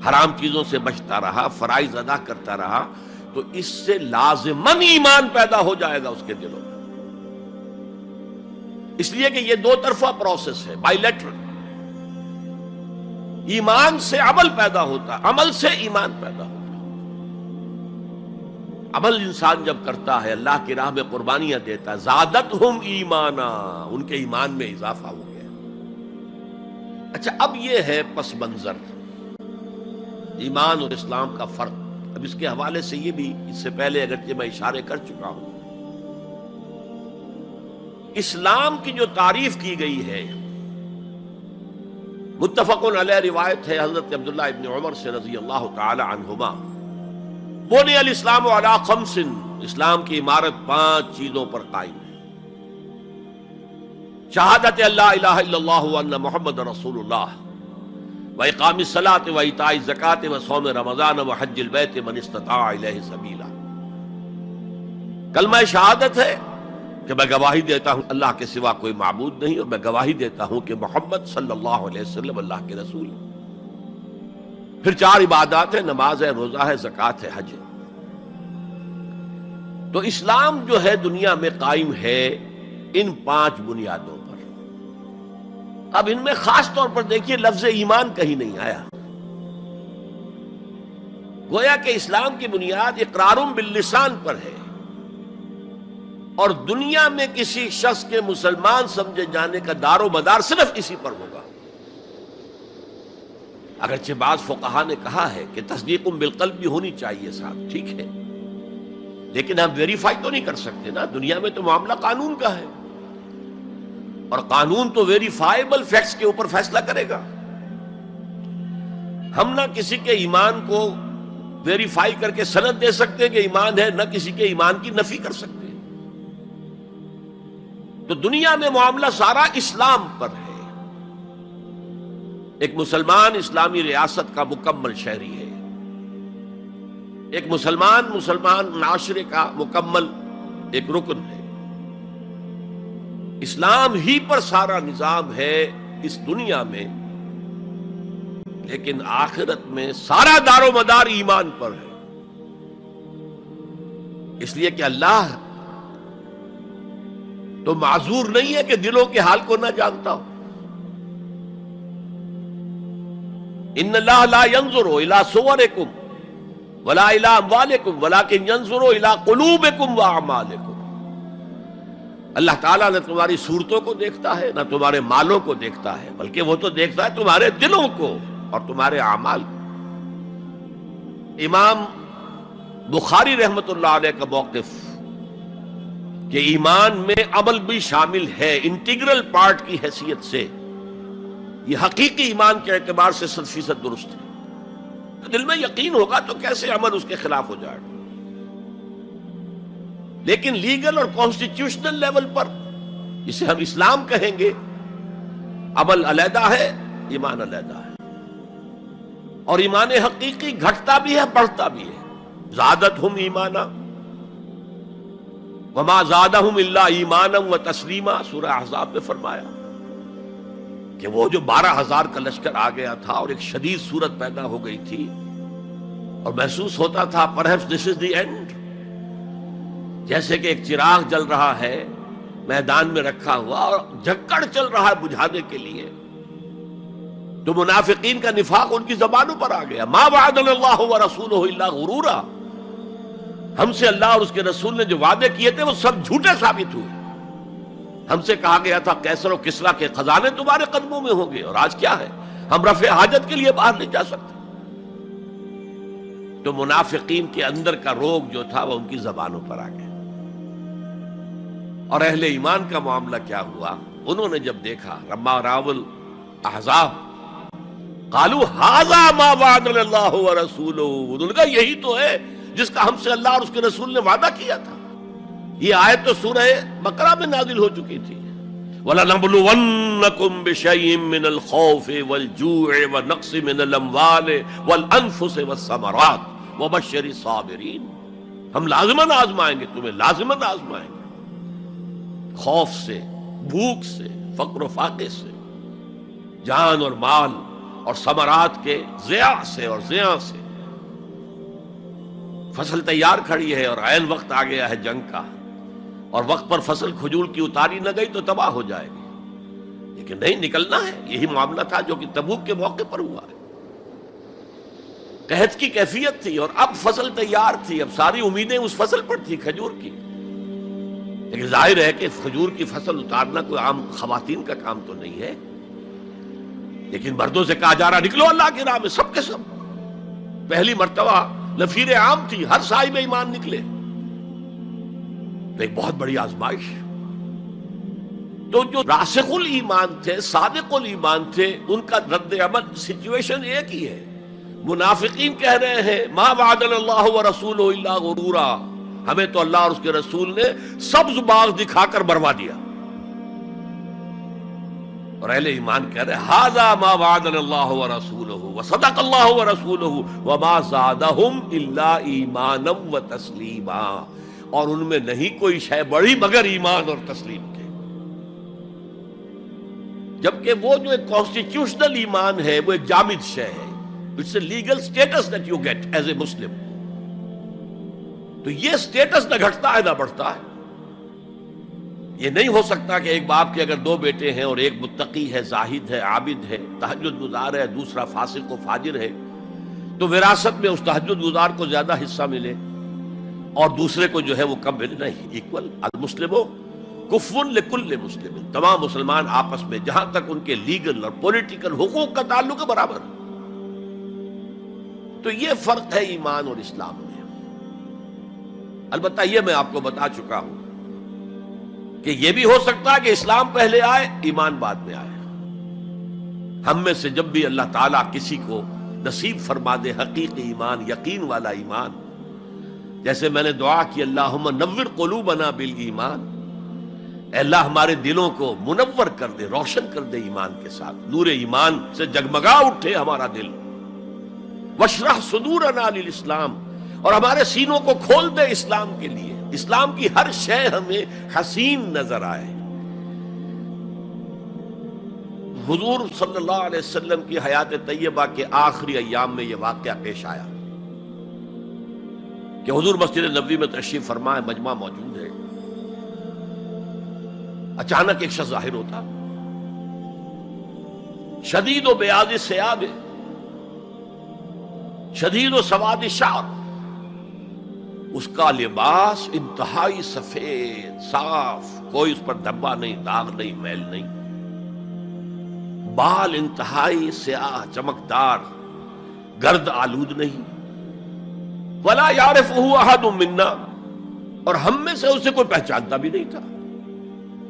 حرام چیزوں سے بچتا رہا، فرائض ادا کرتا رہا، تو اس سے لازماً ایمان پیدا ہو جائے گا اس کے دلوں میں. اس لیے کہ یہ دو طرفہ پروسیس ہے، بائی لیٹرل. ایمان سے عمل پیدا ہوتا، عمل سے ایمان پیدا ہوتا. عمل انسان جب کرتا ہے، اللہ کی راہ میں قربانیاں دیتا، زادتہم ایمانا، ان کے ایمان میں اضافہ ہو گیا. اچھا، اب یہ ہے پس منظر ایمان اور اسلام کا فرق. اب اس کے حوالے سے یہ بھی، اس سے پہلے اگرچہ میں اشارے کر چکا ہوں، اسلام کی جو تعریف کی گئی ہے، متفق علیہ روایت ہے حضرت عبداللہ ابن عمر سے رضی اللہ تعالی عنہما، بنی الاسلام علی خمس، اسلام کی عمارت 5 چیزوں پر قائم ہے. شہادت اللہ الہ الا اللہ وان محمد رسول اللہ، وإقام الصلاۃ وإیتاء الزکاۃ وصوم رمضان وحج البیت من استطاع الیہ سبیلا. کلمہ شہادت ہے کہ میں گواہی دیتا ہوں اللہ کے سوا کوئی معبود نہیں، اور میں گواہی دیتا ہوں کہ محمد صلی اللہ علیہ وسلم اللہ کے رسول ہیں. پھر 4 عبادات ہیں، نماز ہے، روزہ ہے، زکوٰۃ ہے، حج ہے. تو اسلام جو ہے دنیا میں قائم ہے ان 5 بنیادوں پر. اب ان میں خاص طور پر دیکھیے لفظ ایمان کہیں نہیں آیا. گویا کہ اسلام کی بنیاد اقرار باللسان پر ہے، اور دنیا میں کسی شخص کے مسلمان سمجھے جانے کا دار و مدار صرف اسی پر ہوگا. اگرچہ بعض فقہا نے کہا ہے کہ تصدیق بالقلب بھی ہونی چاہیے ساتھ، ٹھیک ہے، لیکن ہم ویریفائی تو نہیں کر سکتے نا. دنیا میں تو معاملہ قانون کا ہے، اور قانون تو ویریفائیبل فیکٹس کے اوپر فیصلہ کرے گا. ہم نہ کسی کے ایمان کو ویریفائی کر کے سند دے سکتے کہ ایمان ہے، نہ کسی کے ایمان کی نفی کر سکتے. تو دنیا میں معاملہ سارا اسلام پر ہے. ایک مسلمان اسلامی ریاست کا مکمل شہری ہے، ایک مسلمان معاشرے کا مکمل ایک رکن ہے. اسلام ہی پر سارا نظام ہے اس دنیا میں، لیکن آخرت میں سارا دار و مدار ایمان پر ہے. اس لیے کہ اللہ تو معذور نہیں ہے کہ دلوں کے حال کو نہ جانتا ہو. ان اللہ لا ينظر الى صورکم ولا الى اموالکم ولکن ينظر الى قلوبکم واعمالکم. اللہ تعالیٰ نہ تمہاری صورتوں کو دیکھتا ہے، نہ تمہارے مالوں کو دیکھتا ہے، بلکہ وہ تو دیکھتا ہے تمہارے دلوں کو اور تمہارے اعمال کو. امام بخاری رحمت اللہ علیہ کا موقف کہ ایمان میں عمل بھی شامل ہے انٹیگرل پارٹ کی حیثیت سے، یہ حقیقی ایمان کے اعتبار سے 100% درست ہے. تو دل میں یقین ہوگا تو کیسے عمل اس کے خلاف ہو جائے گا. لیکن لیگل اور کانسٹیٹیوشنل لیول پر، جسے ہم اسلام کہیں گے، عمل علیحدہ ہے، ایمان علیحدہ ہے. اور ایمان حقیقی گھٹتا بھی ہے، بڑھتا بھی ہے. زادتہم ایمانا وما زادہم الا ایمانا وتسلیما، سورہ احزاب میں فرمایا کہ وہ جو 12,000 کا لشکر آ گیا تھا اور ایک شدید صورت پیدا ہو گئی تھی، اور محسوس ہوتا تھا perhaps this is the end، جیسے کہ ایک چراغ جل رہا ہے میدان میں رکھا ہوا اور جھکڑ چل رہا ہے بجھانے کے لیے. تو منافقین کا نفاق ان کی زبانوں پر آ گیا. ما وعدنا اللہ ورسولہ الا غرورا، ہم سے اللہ اور اس کے رسول نے جو وعدے کیے تھے وہ سب جھوٹے ثابت ہوئے. ہم سے کہا گیا تھا کیسر و کسریٰ کے خزانے تمہارے قدموں میں ہوں گے، اور آج کیا ہے، ہم رفع حاجت کے لیے باہر نہیں جا سکتے. تو منافقین کے اندر کا روگ جو تھا وہ ان کی زبانوں پر آ گیا. اور اہل ایمان کا معاملہ کیا ہوا؟ انہوں نے جب دیکھا لما راؤ الاحزاب قالوا ھذا ما وعدنا اللہ ورسولہ، انہوں نے کہا یہی تو ہے جس کا ہم سے اللہ اور اس کے رسول نے وعدہ کیا تھا. یہ آیت تو سورہ بقرہ میں نازل ہو چکی تھی. وَلَنَبْلُوَنَّكُمْ بِشَيْءٍ مِّنَ الْخَوْفِ وَالْجُوعِ وَنَقْصٍ مِّنَ الْأَمْوَالِ وَالْأَنفُسِ وَالثَّمَرَاتِ وَبَشِّرِ الصَّابِرِينَ، ہم لازماً آزمائیں گے تمہیں، لازماً آزمائیں گے، خوف سے، بھوک سے، فقر و فاقے سے، جان اور مال اور ثمرات کے ضیاع سے اور زیاں سے۔ فصل تیار کھڑی ہے اور عین وقت آ گیا ہے جنگ کا، اور وقت پر فصل کھجور کی اتاری نہ گئی تو تباہ ہو جائے گی، لیکن نہیں، نکلنا ہے۔ یہی معاملہ تھا جو کہ تبوک کے موقع پر ہوا ہے۔ قحط کی کیفیت تھی اور اب فصل تیار تھی، اب ساری امیدیں اس فصل پر تھی، کھجور کی، لیکن ظاہر ہے کہ کھجور کی فصل اتارنا کوئی عام خواتین کا کام تو نہیں ہے، لیکن مردوں سے کہا جا رہا نکلو اللہ کی راہ میں، سب کے سب۔ پہلی مرتبہ نفیر عام تھی، ہر صاحب ایمان نکلے، تو ایک بہت بڑی آزمائش۔ تو جو راسخ الایمان تھے، صادق الایمان تھے، ان کا رد عمل سچویشن ایک ہی ہے۔ منافقین کہہ رہے ہیں ما وعدنا اللہ ورسولہ الا غرورا، ہمیں تو اللہ اور اس کے رسول نے سبز باغ دکھا کر بروا دیا، اور اہل ایمان کہہ رہے ھذا ما وعدنا اللہ ورسولہ وصدق اللہ ورسولہ وما زادہم الا ایمانا وتسلیما، اور ان میں نہیں کوئی شے بڑی مگر ایمان اور تسلیم کے۔ جبکہ وہ جو ایک کانسٹیٹیوشنل ایمان ہے وہ ایک جامد شے ہے، it's a legal status that you get as a Muslim, تو یہ اسٹیٹس نہ گھٹتا ہے نہ بڑھتا ہے۔ یہ نہیں ہو سکتا کہ ایک باپ کے اگر دو بیٹے ہیں اور ایک متقی ہے، زاہد ہے، عابد ہے، تہجد گزار ہے، دوسرا فاسق و فاجر ہے، تو وراثت میں اس تہجد گزار کو زیادہ حصہ ملے اور دوسرے کو جو ہے وہ کم ملے، نہیں، ایکول۔ المسلم کفو لکل مسلم، تمام مسلمان آپس میں جہاں تک ان کے لیگل اور پولیٹیکل حقوق کا تعلق ہے برابر۔ تو یہ فرق ہے ایمان اور اسلام میں۔ البتہ یہ میں آپ کو بتا چکا ہوں کہ یہ بھی ہو سکتا ہے کہ اسلام پہلے آئے، ایمان بعد میں آئے۔ ہم میں سے جب بھی اللہ تعالیٰ کسی کو نصیب فرما دے حقیقی ایمان، یقین والا ایمان، جیسے میں نے دعا کی اللہم نور قلوبنا بالایمان، اے اللہ ہمارے دلوں کو منور کر دے، روشن کر دے ایمان کے ساتھ، نور ایمان سے جگمگا اٹھے ہمارا دل، واشرح صدورنا للاسلام، اور ہمارے سینوں کو کھول دے اسلام کے لیے، اسلام کی ہر شے ہمیں حسین نظر آئے۔ حضور صلی اللہ علیہ وسلم کی حیات طیبہ کے آخری ایام میں یہ واقعہ پیش آیا کہ حضور مسجد نبوی میں تشریف فرما ہے، مجمع موجود ہے، اچانک ایک شخص ظاہر ہوتا، شدید و بیاض الثیاب، شدید و سواد الشعر، اس کا لباس انتہائی سفید صاف، کوئی اس پر دھبا نہیں، داغ نہیں، میل نہیں، بال انتہائی سیاہ چمکدار، گرد آلود نہیں، ولا یعرفہ احد منا، اور ہم میں سے اسے کوئی پہچانتا بھی نہیں تھا،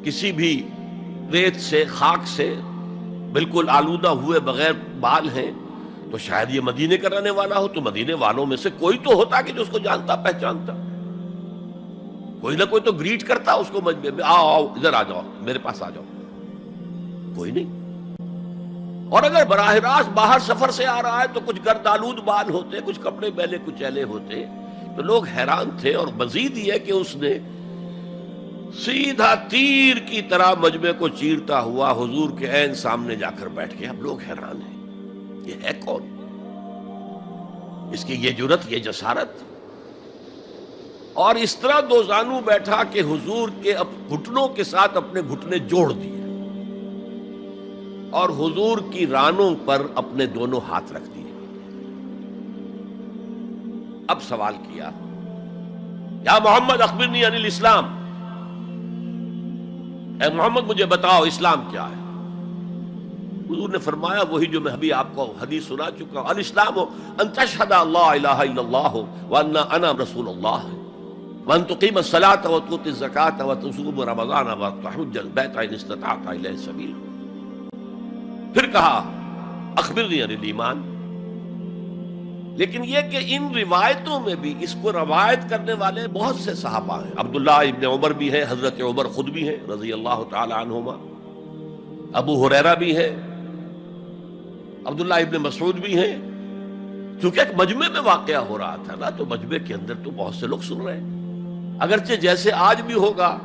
کسی بھی ریت سے، خاک سے بالکل آلودہ ہوئے بغیر بال ہیں، تو شاید یہ مدینے کا رہنے والا ہو، تو مدینے والوں میں سے کوئی تو ہوتا کہ جو اس کو جانتا پہچانتا، کوئی نہ کوئی تو گریٹ کرتا اس کو مجمع میں، آؤ آؤ ادھر آ جاؤ، میرے پاس آ جاؤ، کوئی نہیں۔ اور اگر براہ راست باہر سفر سے آ رہا ہے تو کچھ گرد آلود بال ہوتے، کچھ کپڑے میلے کچیلے ہوتے، تو لوگ حیران تھے، اور مزید یہ کہ اس نے سیدھا تیر کی طرح مجمع کو چیرتا ہوا حضور کے عین سامنے جا کر بیٹھ گیا۔ اب لوگ حیران ہیں، یہ ہے کون؟ اس کی یہ جرت، یہ جسارت، اور اس طرح دو زانو بیٹھا کہ حضور کے گھٹنوں کے ساتھ اپنے گھٹنے جوڑ دیے اور حضور کی رانوں پر اپنے دونوں ہاتھ رکھ دیے۔ اب سوال کیا، یا محمد اخبرنی عن الاسلام، اے محمد مجھے بتاؤ اسلام کیا ہے؟ حضور نے فرمایا وہی جو میں ابھی آپ کو حدیث سنا چکا ہوں، الاسلام ان تشہد اللہ الہ الا اللہ وان انا رسول اللہ وان تقیم الصلاۃ وتؤتی الزکاۃ وتصوم رمضان وتحج البیت ان استطعت الیہ سبیلا۔ پھر کہا اخبرنی عن الایمان، لیکن یہ کہ ان روایتوں میں بھی اس کو روایت کرنے والے بہت سے صحابہ ہیں، عبداللہ ابن عمر بھی ہیں، حضرت عمر خود بھی ہیں رضی اللہ تعالی عنہما، ابو ہریرہ بھی ہے، عبداللہ ابن مسعود بھی ہیں. چونکہ ایک مجمع میں واقعہ ہو رہا تھا نا، تو مجمع کے اندر تو بہت سے لوگ سن رہے ہیں. اگرچہ جیسے آج بھی ہوگا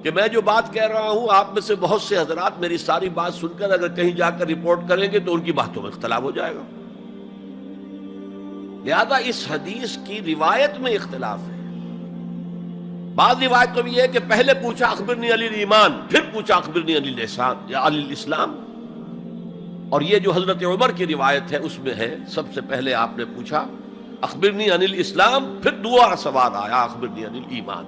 کہ میں جو بات کہہ رہا ہوں، آپ میں سے بہت سے حضرات میری ساری بات سن کر اگر کہیں جا کر رپورٹ کریں گے تو ان کی باتوں میں اختلاف ہو جائے گا. لہذا اس حدیث کی روایت میں اختلاف ہے. بعض روایت تو یہ ہے کہ پہلے پوچھا اخبرنی علی الایمان، پھر پوچھا اخبرنی علی الاحسان یا علی الاسلام. اور یہ جو حضرت عمر کی روایت ہے اس میں ہے سب سے پہلے آپ نے پوچھا اخبرنی عن الاسلام، پھر دوسرا سوال آیا اخبرنی عن الایمان.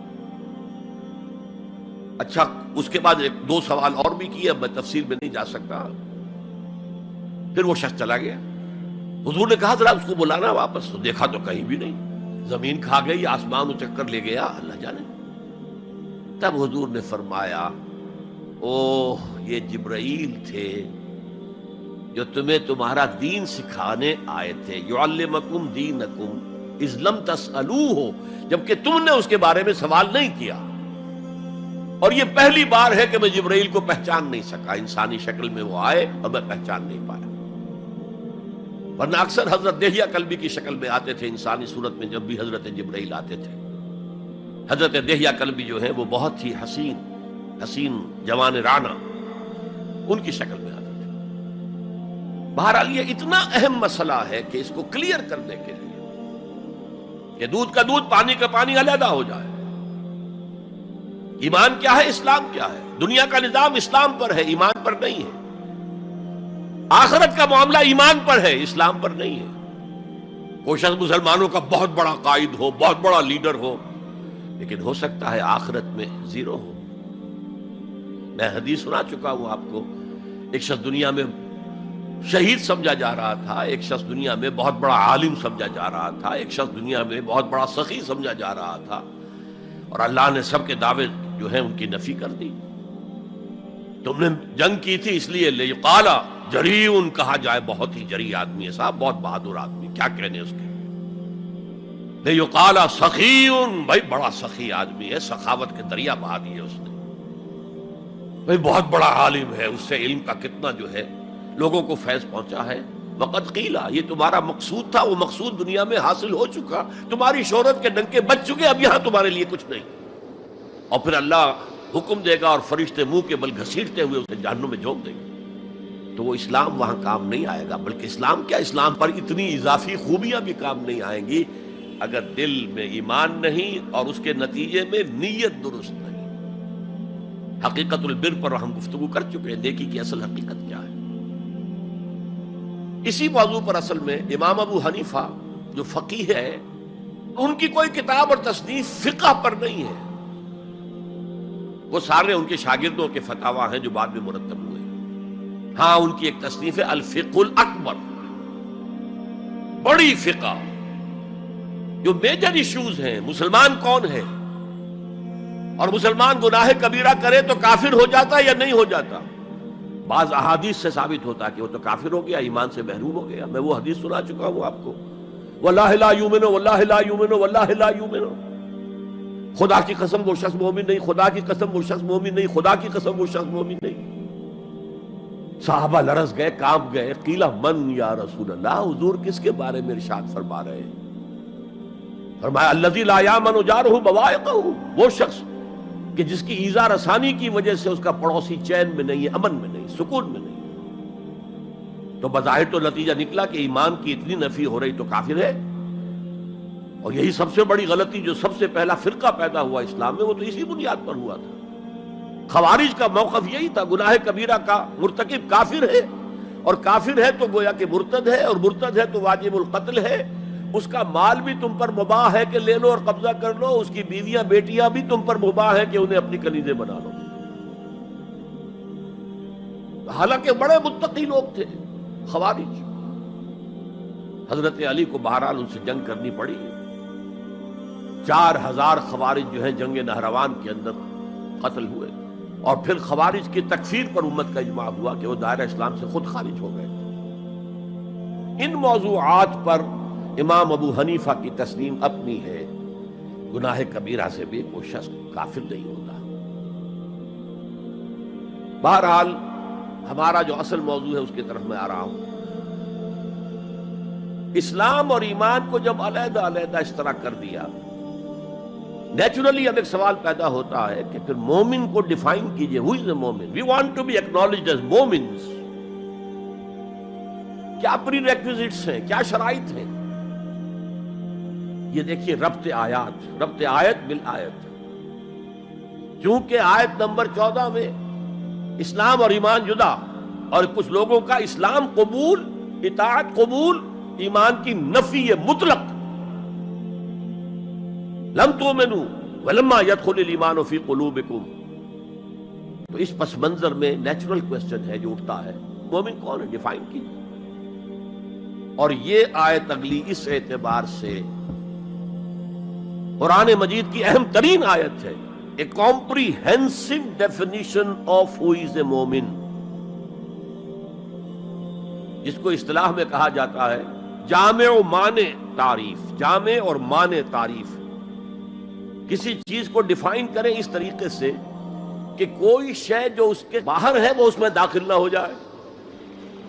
اچھا، اس کے بعد ایک دو سوال اور بھی کیے، اب میں تفصیل میں نہیں جا سکتا. پھر وہ شخص چلا گیا. حضور نے کہا ذرا اس کو بلانا واپس، تو دیکھا تو کہیں بھی نہیں، زمین کھا گئی، آسمان اچک کر لے گیا، اللہ جانے. تب حضور نے فرمایا اوہ یہ جبرائیل تھے جو تمہیں تمہارا دین سکھانے آئے تھے. یعلمکم دینکم اذ لم تسألوہ، جبکہ تم نے اس کے بارے میں سوال نہیں کیا. اور یہ پہلی بار ہے کہ میں جبرائیل کو پہچان نہیں سکا، انسانی شکل میں وہ آئے اور میں پہچان نہیں پایا. ورنہ اکثر حضرت دہیہ کلبی کی شکل میں آتے تھے انسانی صورت میں. جب بھی حضرت جبرائیل آتے تھے، حضرت دہیہ کلبی جو ہیں وہ بہت ہی حسین جوان رانا، ان کی شکل میں آتے تھے. بہرحال یہ اتنا اہم مسئلہ ہے کہ اس کو کلیئر کرنے کے لیے کہ دودھ کا دودھ پانی کا پانی علیحدہ ہو جائے. ایمان کیا ہے، اسلام کیا ہے. دنیا کا نظام اسلام پر ہے، ایمان پر نہیں ہے. آخرت کا معاملہ ایمان پر ہے، اسلام پر نہیں ہے. کوئی شخص مسلمانوں کا بہت بڑا قائد ہو، بہت بڑا لیڈر ہو، لیکن ہو سکتا ہے آخرت میں زیرو ہو. میں حدیث سنا چکا ہوں آپ کو. ایک شخص دنیا میں شہید سمجھا جا رہا تھا، ایک شخص دنیا میں بہت بڑا عالم سمجھا جا رہا تھا، ایک شخص دنیا میں بہت بڑا سخی سمجھا جا رہا تھا، اور اللہ نے سب کے دعوے جو ہیں ان کی نفی کر دی. تم نے جنگ کی تھی اس لیے لیقال جریء کہا جائے، بہت ہی جری آدمی ہے صاحب، بہت بہادر آدمی، کیا کہنے اس کے. لیقال سخی، بھائی بڑا سخی آدمی ہے، سخاوت کے دریا بہا دیے اس نے. بھائی بہت بڑا عالم ہے، اس سے علم کا کتنا جو ہے لوگوں کو فیض پہنچا ہے. وقت قیلا، یہ تمہارا مقصود تھا، وہ مقصود دنیا میں حاصل ہو چکا، تمہاری شہرت کے ڈنکے بج چکے، اب یہاں تمہارے لیے کچھ نہیں. اور پھر اللہ حکم دے گا اور فرشتے منہ کے بل گھسیٹتے ہوئے اسے جہنم میں جھونک دیں گے. تو وہ اسلام وہاں کام نہیں آئے گا. بلکہ اسلام کیا، اسلام پر اتنی اضافی خوبیاں بھی کام نہیں آئیں گی اگر دل میں ایمان نہیں اور اس کے نتیجے میں نیت درست نہیں. حقیقت البر پر ہم گفتگو کر چکے ہیں، نیکی کی اصل حقیقت کیا ہے. اسی موضوع پر اصل میں امام ابو حنیفہ جو فقیہ ہے، ان کی کوئی کتاب اور تصنیف فقہ پر نہیں ہے. وہ سارے ان کے شاگردوں کے فتاوی ہیں جو بعد میں مرتب ہوئے. ہاں ان کی ایک تصنیف ہے الفقہ الاکبر، بڑی فقہ جو میجر ایشوز ہیں. مسلمان کون ہے، اور مسلمان گناہ کبیرہ کرے تو کافر ہو جاتا ہے یا نہیں ہو جاتا. بعض احادیث سے ثابت ہوتا ہے کہ وہ تو کافر ہو گیا، ایمان سے محروم ہو گیا. میں وہ حدیث سنا چکا ہوں آپ کو، واللہ لا یؤمن واللہ لا یؤمن واللہ لا یؤمن. خدا کی قسم وہ شخص مومن نہیں، خدا کی قسم وہ شخص مومن نہیں، خدا کی قسم وہ شخص مومن نہیں. صحابہ لرز گئے، کانپ گئے. قیل من یا رسول اللہ، حضور کس کے بارے میں ارشاد فرما رہے ہیں؟ فرمایا الذی لا یامن جارہ بوائقہ، وہ شخص کہ جس کی ایذا رسانی کی وجہ سے اس کا پڑوسی چین میں نہیں ہے، امن میں نہیں، سکون میں نہیں. تو بظاہر تو نتیجہ نکلا کہ ایمان کی اتنی نفی ہو رہی تو کافر ہے. اور یہی سب سے بڑی غلطی جو سب سے پہلا فرقہ پیدا ہوا اسلام میں، وہ تو اسی بنیاد پر ہوا تھا. خوارج کا موقف یہی تھا، گناہ کبیرہ کا مرتکب کافر ہے، اور کافر ہے تو گویا کہ مرتد ہے، اور مرتد ہے تو واجب القتل ہے. اس کا مال بھی تم پر مباح ہے کہ لے لو اور قبضہ کر لو، اس کی بیویاں بیٹیاں بھی تم پر مباح ہے کہ انہیں اپنی کنیزیں بنا لو. حالانکہ بڑے متقی لوگ تھے خوارج. حضرت علی کو بہرحال ان سے جنگ کرنی پڑی. 4000 خوارج جو ہیں جنگ نہروان کے اندر قتل ہوئے، اور پھر خوارج کی تکفیر پر امت کا اجماع ہوا کہ وہ دائرہ اسلام سے خود خارج ہو گئے. ان موضوعات پر امام ابو حنیفہ کی تسلیم اپنی ہے، گناہ کبیرہ سے بھی کوئی شخص کافر نہیں ہوتا. بہرحال ہمارا جو اصل موضوع ہے اس کی طرف میں آ رہا ہوں. اسلام اور ایمان کو جب علیحدہ علیحدہ اس طرح کر دیا، نیچرلی اب ایک سوال پیدا ہوتا ہے کہ پھر مومن کو ڈیفائن کیجئے. ہو از اے مومن؟ We want to be acknowledged as مومنز. کیا پری ریکویزٹس ہیں، کیا شرائط ہیں؟ یہ دیکھیے ربط آیت بالآیت. چونکہ آیت نمبر 14 میں اسلام اور ایمان جدا، اور کچھ لوگوں کا اسلام قبول، اطاعت قبول، ایمان کی نفی مطلق. لم تؤمنوا ولما يدخل الایمان فی قلوبکم. تو اس پس منظر میں نیچرل کوسچن ہے جو اٹھتا ہے، مومن کون ہے؟ ڈیفائن کیجیے. اور یہ آیت اگلی اس اعتبار سے قرآن مجید کی اہم ترین آیت ہے. A comprehensive definition of who is a مومن، جس کو اصطلاح میں کہا جاتا ہے جامع و مانع تعریف. جامع اور مانع تعریف، کسی چیز کو ڈیفائن کریں اس طریقے سے کہ کوئی شے جو اس کے باہر ہے وہ اس میں داخل نہ ہو جائے،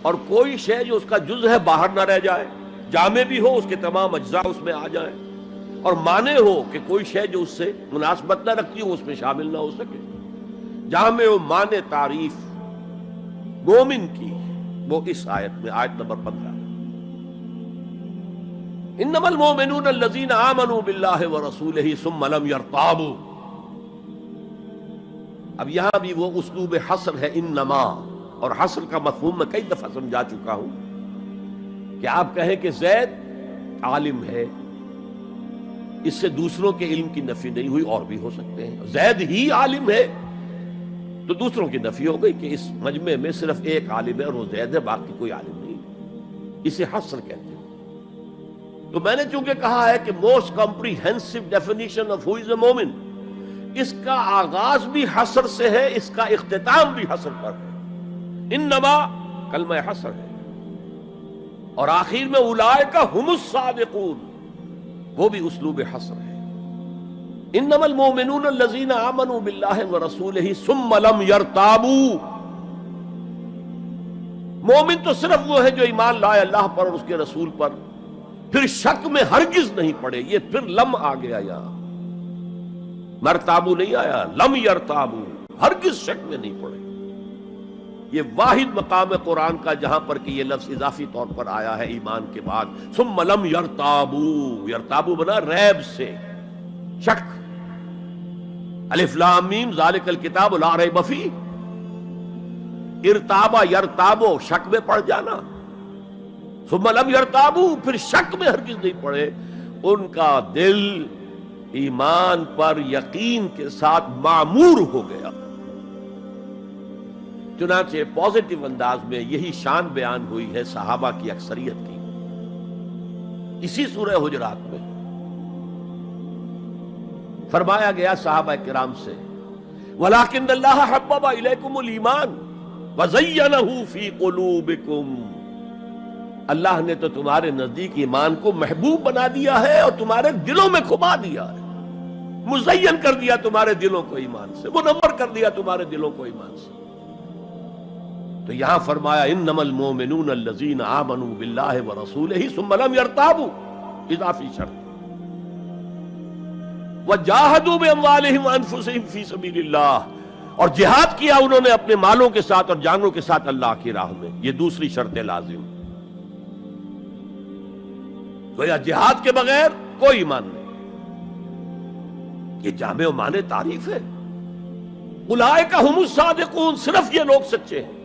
اور کوئی شے جو اس کا جز ہے باہر نہ رہ جائے. جامع بھی ہو، اس کے تمام اجزاء اس میں آ جائیں، اور مانع ہو کہ کوئی شے جو اس سے مناسبت نہ رکھتی ہو اس میں شامل نہ ہو سکے. جامع و مانع تعریف مومن کی وہ اس آیت میں، آیت نمبر 15. انما المؤمنون الذين آمنوا بالله ورسوله ثم لم يرتابوا. اب یہاں بھی وہ اسلوب حصر ہے انما، اور حصر کا مفہوم میں کئی دفعہ سمجھا چکا ہوں کہ آپ کہیں کہ زید عالم ہے، اس سے دوسروں کے علم کی نفی نہیں ہوئی، اور بھی ہو سکتے ہیں. زید ہی عالم ہے تو دوسروں کی نفی ہو گئی کہ اس مجمع میں صرف ایک عالم ہے اور وہ زید ہے، باقی کوئی عالم نہیں. اسے حصر کہتے ہیں. تو میں نے چونکہ کہا ہے کہ most comprehensive definition of who is a مومن، اس کا آغاز بھی حصر سے ہے، اس کا اختتام بھی حصر پر ہے. انما کلمہ حصر ہے، اور آخر میں اولئک ھم الصادقون، وہ بھی اسلوب حصر ہے. انما المؤمنون الذين آمنوا بالله ورسوله ثم لم يرتابوا. مومن تو صرف وہ ہے جو ایمان لائے اللہ پر اور اس کے رسول پر، پھر شک میں ہرگز نہیں پڑے. یہ پھر لم آ گیا، یہاں مرتابو نہیں آیا، لم یرتابو، ہرگز شک میں نہیں پڑے. یہ واحد مقام قرآن کا جہاں پر کہ یہ لفظ اضافی طور پر آیا ہے ایمان کے بعد. ثم لم یرتابو، یرتابو بنا ریب سے، شک. الف لام میم ذالک الکتاب لا ریب فیہ. ارتابا یرتابو، شک میں پڑ جانا. ثم لم یرتابو، پھر شک میں ہرگز نہیں پڑے. ان کا دل ایمان پر یقین کے ساتھ معمور ہو گیا. چنانچہ پازیٹیو انداز میں یہی شان بیان ہوئی ہے صحابہ کی اکثریت کی اسی سورہ حجرات میں. فرمایا گیا صحابہ کرام سے وَلَٰكِنَّ اللَّهَ حَبَّبَ إِلَيْكُمُ الْإِيمَانَ وَزَيَّنَهُ فِي قُلُوبِكُمْ. اللہ نے تو تمہارے نزدیک ایمان کو محبوب بنا دیا ہے اور تمہارے دلوں میں کھبا دیا ہے، مزین کر دیا تمہارے دلوں کو ایمان سے، منور کر دیا تمہارے دلوں کو ایمان سے. تو یہاں فرمایا انما المؤمنون الذین آمنوا باللہ ورسولہ ثم لم یرتابوا، اضافی شرط. وجاہدوا باموالہم وانفسہم فی سبیل اللہ، اور جہاد کیا انہوں نے اپنے مالوں کے ساتھ اور جانوں کے ساتھ اللہ کی راہ میں. یہ دوسری شرط لازم. گویا جہاد کے بغیر کوئی ایمان نہیں. یہ جامع و مانع تعریف ہے. اولئک ھم الصادقون، صرف یہ لوگ سچے ہیں.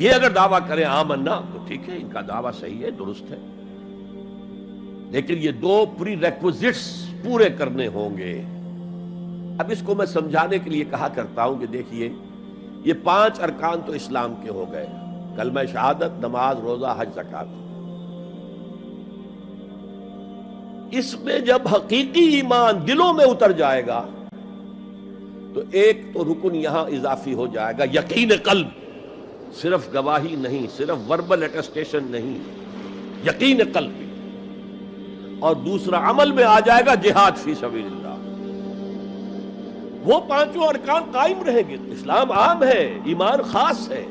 یہ اگر دعویٰ کریں آمنا تو ٹھیک ہے، ان کا دعویٰ صحیح ہے، درست ہے، لیکن یہ دو پری ریکوزٹس پورے کرنے ہوں گے. اب اس کو میں سمجھانے کے لیے کہا کرتا ہوں کہ دیکھیے یہ 5 ارکان تو اسلام کے ہو گئے، کلمہ شہادت، نماز، روزہ، حج، زکوٰۃ. اس میں جب حقیقی ایمان دلوں میں اتر جائے گا تو ایک تو رکن یہاں اضافی ہو جائے گا، یقین قلب. صرف گواہی نہیں، صرف وربل اٹیسٹیشن نہیں، یقین قلب بھی. اور دوسرا عمل میں آ جائے گا جہاد فی سبیل اللہ. وہ پانچوں ارکان قائم رہیں گے. اسلام عام ہے، ایمان خاص ہے،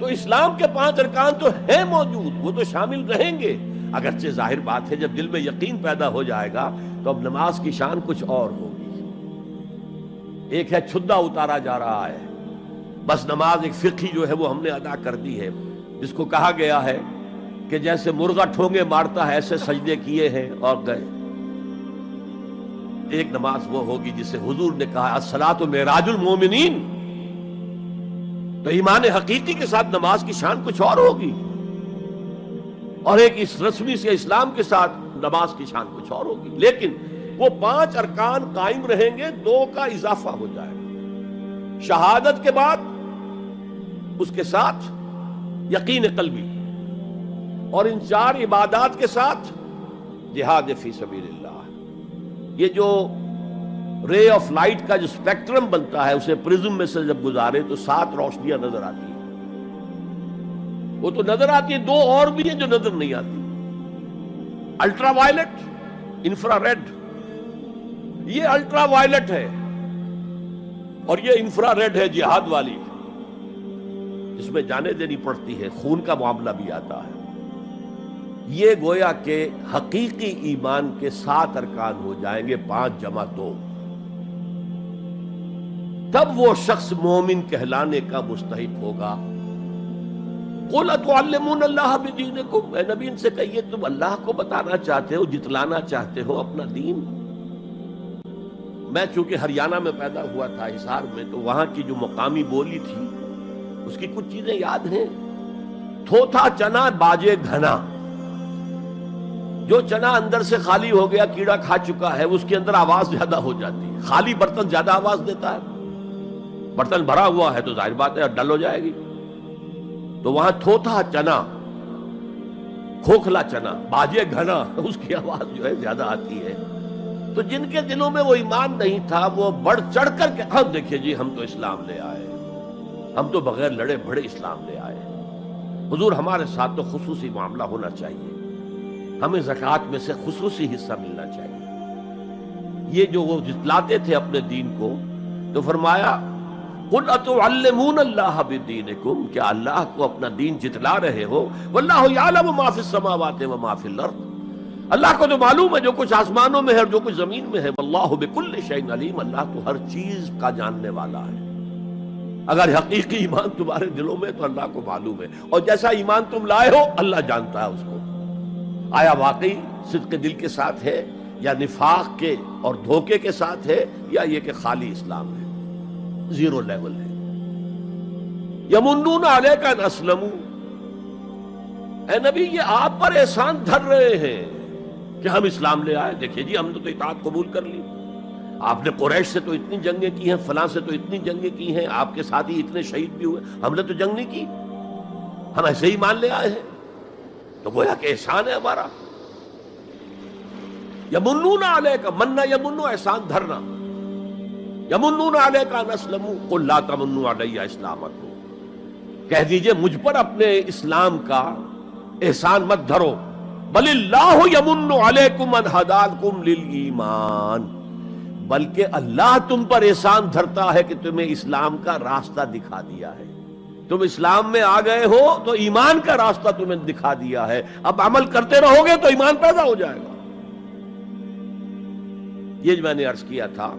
تو اسلام کے 5 ارکان تو ہیں موجود، وہ تو شامل رہیں گے. اگرچہ ظاہر بات ہے جب دل میں یقین پیدا ہو جائے گا تو اب نماز کی شان کچھ اور ہوگی. ایک ہے چھدا اتارا جا رہا ہے، بس نماز ایک فقہی جو ہے وہ ہم نے ادا کر دی ہے، جس کو کہا گیا ہے کہ جیسے مرغا ٹھونگے مارتا ہے ایسے سجدے کیے ہیں اور گئے. ایک نماز وہ ہوگی جسے حضور نے کہا الصلاۃ معراج المومنین. تو ایمان حقیقی کے ساتھ نماز کی شان کچھ اور ہوگی، اور ایک اس رسمی سے اسلام کے ساتھ نماز کی شان کچھ اور ہوگی. لیکن وہ 5 ارکان قائم رہیں گے، 2 کا اضافہ ہو جائے گا. شہادت کے بعد اس کے ساتھ یقین قلبی، اور ان 4 عبادات کے ساتھ جہاد فی سبیل اللہ. یہ جو رے آف لائٹ کا جو اسپیکٹرم بنتا ہے اسے پرزم میں سے جب گزارے تو 7 روشنیاں نظر آتی ہیں. وہ تو نظر آتی ہیں، 2 اور بھی ہیں جو نظر نہیں آتی. Ultraviolet, infrared. یہ الٹرا وائلٹ ہے اور یہ انفرا ریڈ ہے، جہاد والی، جس میں جانیں دینی پڑتی ہے، خون کا معاملہ بھی آتا ہے. یہ گویا کہ حقیقی ایمان کے 7 ارکان ہو جائیں گے، 5 جمع 2. تب وہ شخص مومن کہلانے کا مستحق ہوگا. قُلْ أَتُعَلِّمُونَ اللَّهَ بِدِينِكُمْ. اے نبی ان سے کہیے تم اللہ کو بتانا چاہتے ہو، جتلانا چاہتے ہو اپنا دین. میں چونکہ ہریانہ میں پیدا ہوا تھا، حصار میں، تو وہاں کی جو مقامی بولی تھی اس کی کچھ چیزیں یاد ہیں. تھوتھا چنا باجے گھنا. جو چنا اندر سے خالی ہو گیا، کیڑا کھا چکا ہے، اس کے اندر آواز زیادہ ہو جاتی ہے. خالی برتن زیادہ آواز دیتا ہے، برتن بھرا ہوا ہے تو ظاہر بات ہے ڈل ہو جائے گی. تو وہاں تھوتھا چنا، کھوکھلا چنا، باجے گھنا، اس کی آواز جو ہے زیادہ آتی ہے. تو جن کے دلوں میں وہ ایمان نہیں تھا وہ بڑھ چڑھ کر کے ہم دیکھیے جی ہم تو اسلام لے آئے، ہم تو بغیر لڑے بڑے اسلام لے آئے. حضور ہمارے ساتھ تو خصوصی معاملہ ہونا چاہیے، ہمیں زکوٰۃ میں سے خصوصی حصہ ملنا چاہیے. یہ جو وہ جتلاتے تھے اپنے دین کو، تو فرمایا قُلْ أَتُعَلِّمُونَ اللَّهَ بِدِينِكُمْ. کیا اللہ کو اپنا دین جتلا رہے ہو؟ وَاللَّهُ يَعْلَمُ مَا فِي السَّمَاوَاتِ وَمَا فِي الْأَرْضِ. اللہ کو تو معلوم ہے جو کچھ آسمانوں میں ہے اور جو کچھ زمین میں ہے. وَاللَّهُ بِكُلِّ شَيْءٍ عَلِيمٌ. اللہ تو ہر چیز کا جاننے والا ہے. اگر حقیقی ایمان تمہارے دلوں میں تو اللہ کو معلوم ہے، اور جیسا ایمان تم لائے ہو اللہ جانتا ہے اس کو. آیا واقعی صدق دل کے ساتھ ہے، یا نفاق کے اور دھوکے کے ساتھ ہے، یا یہ کہ خالی اسلام ہے، 0 لیول ہے. یمنون علیک ان اسلموا. اے نبی یہ آپ پر احسان دھر رہے ہیں کہ ہم اسلام لے آئے. دیکھیے جی ہم نے تو اطاعت قبول کر لی. آپ نے قریش سے تو اتنی جنگیں کی ہیں، فلاں سے تو اتنی جنگیں کی ہیں، آپ کے ساتھی اتنے شہید بھی ہوئے، ہم نے تو جنگ نہیں کی، ہم ایسے ہی مان لے آئے ہیں. تو گویا کہ احسان ہے ہمارا. یمنون علیک، مننا یمنو احسان دھرنا. یمنون علیک ان اسلموا قل لا تمنوا علی اسلامکم. کہہ دیجئے مجھ پر اپنے اسلام کا احسان مت دھرو. بل اللہ یمن علیکم ان ہداکم للایمان. بلکہ اللہ تم پر احسان دھرتا ہے کہ تمہیں اسلام کا راستہ دکھا دیا ہے. تم اسلام میں آ گئے ہو تو ایمان کا راستہ تمہیں دکھا دیا ہے. اب عمل کرتے رہو گے تو ایمان پیدا ہو جائے گا. یہ جو میں نے عرض کیا تھا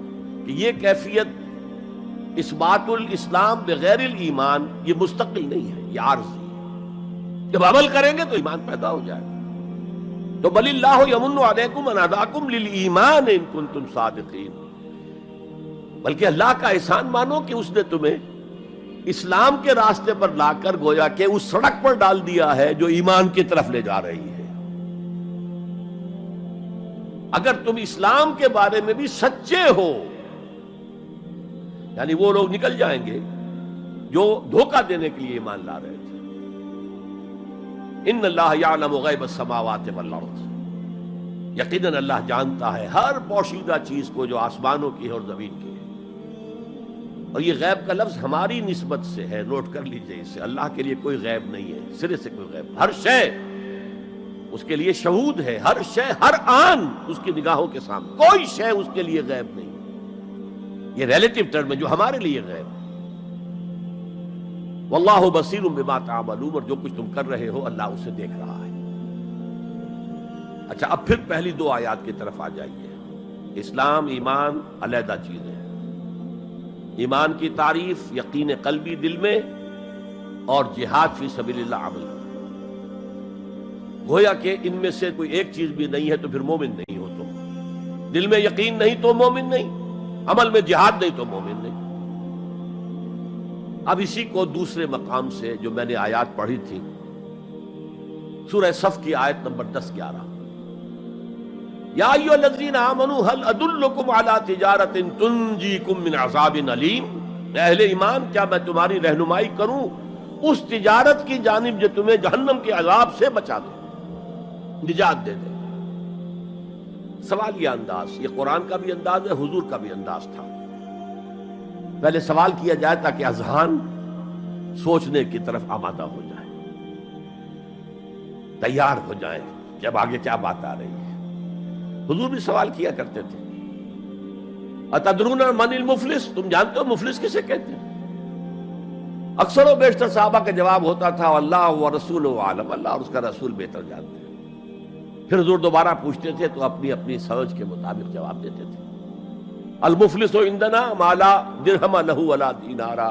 کہ یہ کیفیت اثبات الاسلام بغیر الایمان یہ مستقل نہیں ہے، یہ عارضی ہے. جب عمل کریں گے تو ایمان پیدا ہو جائے گا. تو بل اللہ یمن علیکم ان ہداکم للایمان ان کنتم صادقین. بلکہ اللہ کا احسان مانو کہ اس نے تمہیں اسلام کے راستے پر لا کر گویا کہ اس سڑک پر ڈال دیا ہے جو ایمان کی طرف لے جا رہی ہے. اگر تم اسلام کے بارے میں بھی سچے ہو، یعنی وہ لوگ نکل جائیں گے جو دھوکہ دینے کے لیے ایمان لا رہے تھے. ان اللہ یعلم غیب السماوات والارض. یقیناً اللہ جانتا ہے ہر پوشیدہ چیز کو جو آسمانوں کی ہے اور زمین کی ہے. اور یہ غیب کا لفظ ہماری نسبت سے ہے، نوٹ کر لیجئے اسے. اللہ کے لیے کوئی غیب نہیں ہے، سرے سے کوئی غیب. ہر شے اس کے لیے شہود ہے، ہر شے ہر آن اس کی نگاہوں کے سامنے. کوئی شے اس کے لیے غیب نہیں. یہ ریلیٹو ٹرم ہے جو ہمارے لیے غیب ہے۔ واللہ بصیر بما تعملون، اور جو کچھ تم کر رہے ہو اللہ اسے دیکھ رہا ہے۔ اچھا، اب پھر پہلی دو آیات کی طرف آ جائیے۔ اسلام ایمان علیحدہ چیز ہے۔ ایمان کی تعریف یقین قلبی دل میں، اور جہاد فی سبیل اللہ عمل۔ گویا کہ ان میں سے کوئی ایک چیز بھی نہیں ہے تو پھر مومن نہیں ہو تم۔ دل میں یقین نہیں تو مومن نہیں، عمل میں جہاد نہیں تو مومن نہیں۔ اب اسی کو دوسرے مقام سے جو میں نے آیات پڑھی تھی، سورہ صف کی آیت نمبر 10-11، یا ایھا الذین آمنوا هل ادلکم علی تجارۃ تنجیکم من عذاب علیم، اہل ایمان کیا میں تمہاری رہنمائی کروں اس تجارت کی جانب جو تمہیں جہنم کے عذاب سے بچا دے، نجات دے دے۔ سوال یہ انداز، یہ قرآن کا بھی انداز ہے، حضور کا بھی انداز تھا۔ پہلے سوال کیا جائے تاکہ اذہان سوچنے کی طرف آمادہ ہو جائے، تیار ہو جائیں کہ اب آگے کیا بات آ رہی ہے۔ حضور بھی سوال کیا کرتے تھے، اتدرون من المفلس، تم جانتے ہو مفلس کسے کہتے ہیں؟ اکثر و بیشتر صحابہ کا جواب ہوتا تھا اللہ و رسول عالم، اللہ اور اس کا رسول بہتر جانتے ہیں۔ پھر حضور دوبارہ پوچھتے تھے تو اپنی اپنی سمجھ کے مطابق جواب دیتے تھے۔ المفلس عندنا ما لا درہم لہ ولا دینارا،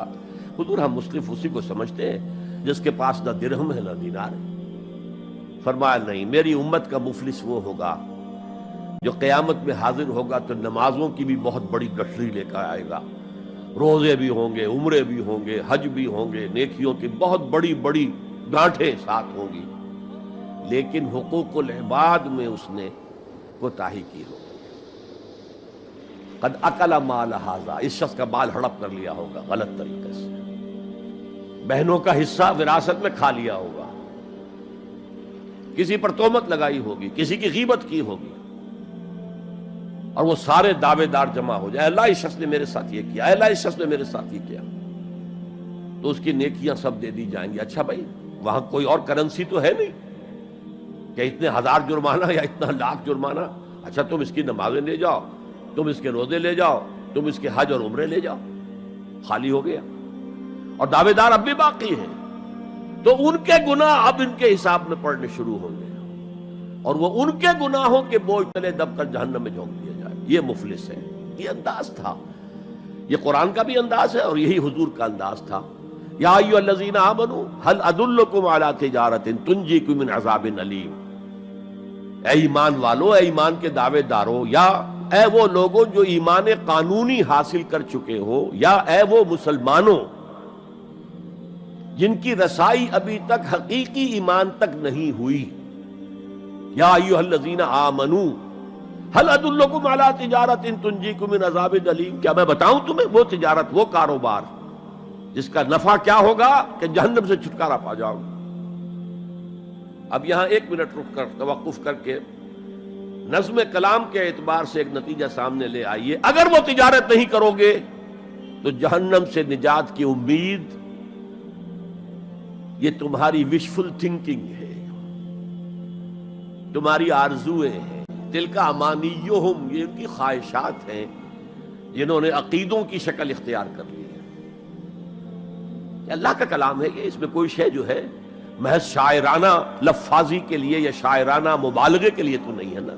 حضور ہم مصرف اسی کو سمجھتے ہیں جس کے پاس نہ درہم ہے نہ دینار ہے۔ فرمایا نہیں، میری امت کا مفلس وہ ہوگا جو قیامت میں حاضر ہوگا تو نمازوں کی بھی بہت بڑی گٹھری لے کر آئے گا، روزے بھی ہوں گے، عمرے بھی ہوں گے، حج بھی ہوں گے، نیکیوں کی بہت بڑی بڑی گانٹھیں ساتھ ہوں گی، لیکن حقوق العباد میں اس نے کوتاہی کی ہوگی۔ قد اکل مال ھذا، اس شخص کا مال ہڑپ کر لیا ہوگا غلط طریقے سے، بہنوں کا حصہ وراثت میں کھا لیا ہوگا، کسی پر تہمت لگائی ہوگی، کسی کی غیبت کی ہوگی، اور وہ سارے دعوے دار جمع ہو جائے، اللہ اس شخص نے میرے ساتھ یہ کیا، اللہ اس شخص نے میرے ساتھ یہ کیا، تو اس کی نیکیاں سب دے دی جائیں گی۔ اچھا بھائی، وہاں کوئی اور کرنسی تو ہے نہیں کہ اتنے ہزار جرمانہ یا اتنا لاکھ جرمانہ، اچھا تم اس کی نمازیں لے جاؤ، تم اس کے روزے لے جاؤ، تم اس کے حج اور عمرے لے جاؤ، خالی ہو گیا، اور دعوے دار اب بھی باقی ہیں، تو ان کے گناہ اب ان کے حساب میں پڑنے شروع ہوں گے، اور وہ ان کے گناہوں کے بوجھ تلے دب کر جہنم میں جھونک دیا جائے۔ یہ مفلس ہے، یہ انداز تھا، یہ قرآن کا بھی انداز ہے اور یہی حضور کا انداز تھا۔ یا ایھا الذین آمنوا هل ادلکم علی تجارۃ تنجیکم من عذاب علیم، اے ایمان والو، اے ایمان کے دعوے دارو، یا اے وہ لوگوں جو ایمان قانونی حاصل کر چکے ہو، یا اے وہ مسلمانوں جن کی رسائی ابھی تک حقیقی ایمان تک نہیں ہوئی، یا ایھا الذین آمنوا هل ادلکم علی تجارۃ تنجیکم من عذاب علیم، کیا میں بتاؤں تمہیں وہ تجارت، وہ کاروبار جس کا نفع کیا ہوگا کہ جہنم سے چھٹکارا پا جاؤ۔ اب یہاں ایک منٹ رک کر توقف کر کے نظم کلام کے اعتبار سے ایک نتیجہ سامنے لے آئیے، اگر وہ تجارت نہیں کرو گے تو جہنم سے نجات کی امید یہ تمہاری وشفل تھنکنگ ہے، تمہاری آرزویں ہیں، تلک امانیہم، یہ ان کی خواہشات ہیں جنہوں نے عقیدوں کی شکل اختیار کر لی ہے۔ اللہ کا کلام ہے، یہ اس میں کوئی شے جو ہے محض شاعرانہ لفاظی کے لیے یا شاعرانہ مبالغے کے لیے تو نہیں ہے نا۔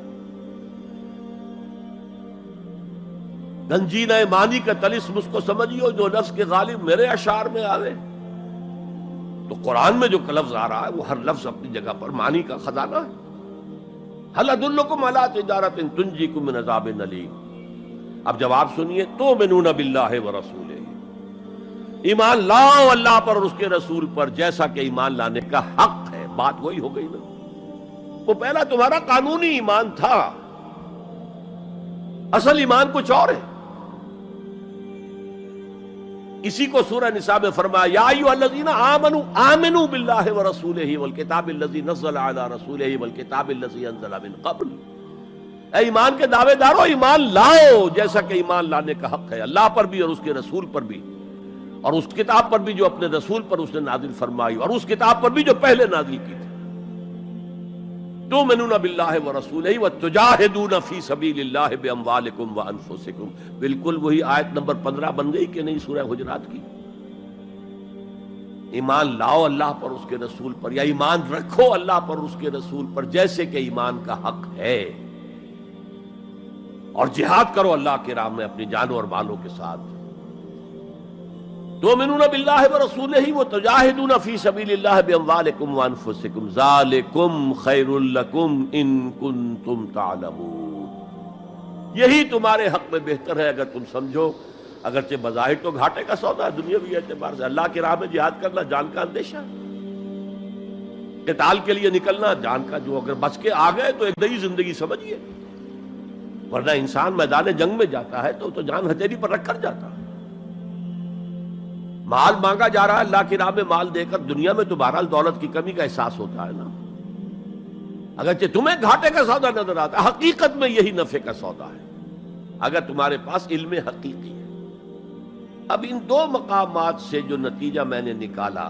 گنجینہ معنی کا طلسم اس کو سمجھیو جو لفظ کے غالب میرے اشعار میں آوے، تو قرآن میں جو لفظ آ رہا ہے وہ ہر لفظ اپنی جگہ پر معنی کا خزانہ ہے۔ هل ادلکم علی تجارۃ تنجیکم من عذاب علیم۔ اب جواب سنیے، تؤمنون باللہ ورسولہ، ایمان لاؤ اللہ پر اور اس کے رسول پر جیسا کہ ایمان لانے کا حق ہے۔ بات وہی ہو گئی نا، وہ پہلا تمہارا قانونی ایمان تھا، اصل ایمان کچھ اور ہے۔ اسی کو سورہ نساء میں فرمایا، یا ایھا الذین آمنوا آمنوا باللہ ورسولہ والکتاب الذی نزل علی رسولہ والکتاب الذی انزل من قبل، اے ایمان کے دعوے دارو ایمان لاؤ جیسا کہ ایمان لانے کا حق ہے، اللہ پر بھی اور اس کے رسول پر بھی، اور اس کتاب پر بھی جو اپنے رسول پر اس نے نازل فرمائی، اور اس کتاب پر بھی جو پہلے نازل کی تھی۔ تؤمنون باللہ ورسولہ وتجاہدون فی سبیل اللہ باموالکم وانفسکم. بالکل وہی آیت نمبر 15 بن گئی کہ نہیں سورہ حجرات کی؟ ایمان لاؤ اللہ پر اس کے رسول پر، یا ایمان رکھو اللہ پر اس کے رسول پر جیسے کہ ایمان کا حق ہے، اور جہاد کرو اللہ کی راہ میں اپنی جانوں اور مالوں کے ساتھ. تؤمنون باللہ ورسولہ وتجاہدون فی سبیل اللہ باموالکم وانفسکم ذالکم خیر لکم ان کنتم تعلمون. یہی تمہارے حق میں بہتر ہے اگر تم سمجھو. اگرچہ بظاہر تو گھاٹے کا سودا ہے دنیاوی اعتبار سے، اللہ کی راہ میں جہاد کرنا جان کا اندیشہ، قتال کے لیے نکلنا جان کا، جو اگر بچ کے آ گئے تو ایک نئی زندگی سمجھیے، ورنہ انسان میدان جنگ میں جاتا ہے تو جان ہتھیلی پر رکھ کر جاتا ہے. مال مانگا جا رہا ہے اللہ کی راہ میں، مال دے کر دنیا میں تو بہرحال دولت کی کمی کا احساس ہوتا ہے نا. اگرچہ تمہیں گھاٹے کا سودا نظر آتا ہے، حقیقت میں یہی نفع کا سودا ہے اگر تمہارے پاس علم حقیقی ہے. اب ان دو مقامات سے جو نتیجہ میں نے نکالا،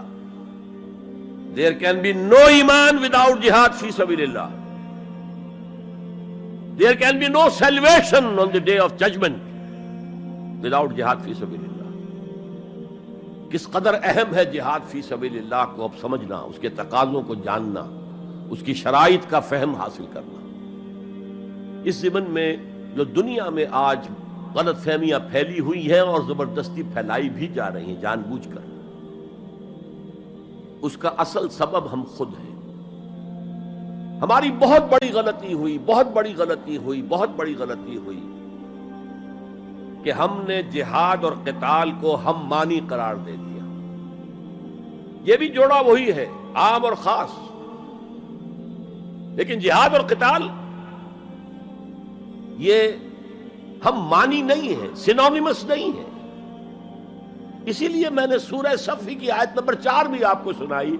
there can be no ایمان without jihad فی سبیل اللہ. There can be no salvation on the day of judgment without jihad فی سبیل اللہ. کس قدر اہم ہے جہاد فی سبیل اللہ کو اب سمجھنا، اس کے تقاضوں کو جاننا، اس کی شرائط کا فہم حاصل کرنا. اس ضمن میں جو دنیا میں آج غلط فہمیاں پھیلی ہوئی ہیں اور زبردستی پھیلائی بھی جا رہی ہیں جان بوجھ کر، اس کا اصل سبب ہم خود ہیں. ہماری بہت بڑی غلطی ہوئی کہ ہم نے جہاد اور قتال کو ہم مانی قرار دے دیا. یہ بھی جوڑا وہی ہے، عام اور خاص، لیکن جہاد اور قتال یہ ہم مانی نہیں ہے، سینونیمس نہیں ہے. اسی لیے میں نے سورہ صف کی آیت نمبر 4 بھی آپ کو سنائی.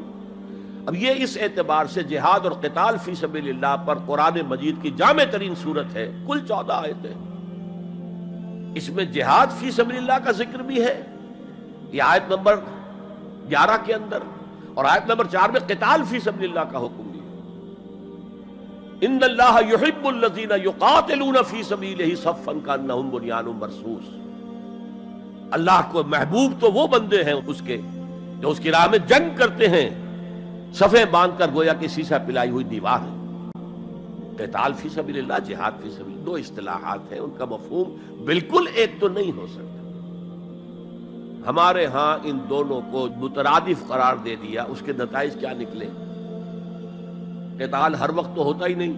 اب یہ اس اعتبار سے جہاد اور قتال فی سبیل اللہ پر قرآن مجید کی جامع ترین صورت ہے. کل 14 آیتیں، اس میں جہاد فی سبیل اللہ کا ذکر بھی ہے، یہ آیت نمبر 11 کے اندر، اور آیت نمبر 4 میں قتال فی سبیل اللہ کا حکم بھی ہے. ان اللہ یحب الذین یقاتلون فی سبیلہ صفا کانہم بنیان مرصوص. اللہ کو محبوب تو وہ بندے ہیں اس کے جو اس کی راہ میں جنگ کرتے ہیں صفیں باندھ کر گویا کہ سیسا پلائی ہوئی دیوار ہے. قتال فی سبیل اللہ، جہاد فی سبیل، دو اصطلاحات ہیں، ان کا مفہوم بالکل ایک تو نہیں ہو سکتا. ہمارے ہاں ان دونوں کو مترادف قرار دے دیا. اس کے نتائج کیا نکلے؟ قتال ہر وقت تو ہوتا ہی نہیں،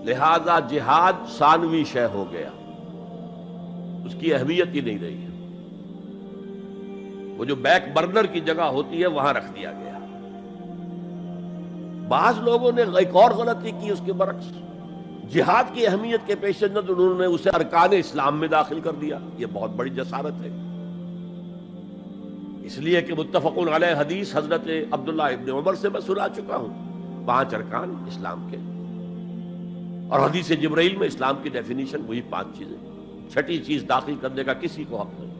لہذا جہاد ثانوی شے ہو گیا، اس کی اہمیت ہی نہیں رہی. وہ جو بیک برنر کی جگہ ہوتی ہے وہاں رکھ دیا گیا. بعض لوگوں نے ایک اور غلطی کی اس کے برعکس، جہاد کی اہمیت کے پیش نظر انہوں نے اسے ارکان اسلام میں داخل کر دیا. یہ بہت بڑی جسارت ہے، اس لیے کہ متفقون علیہ حدیث حضرت عبداللہ ابن عمر سے میں سنا چکا ہوں 5 ارکان اسلام کے، اور حدیث جبرائیل میں اسلام کی ڈیفینیشن وہی 5 چیزیں. 6ٹھی چیز داخل کرنے کا کسی کو حق نہیں.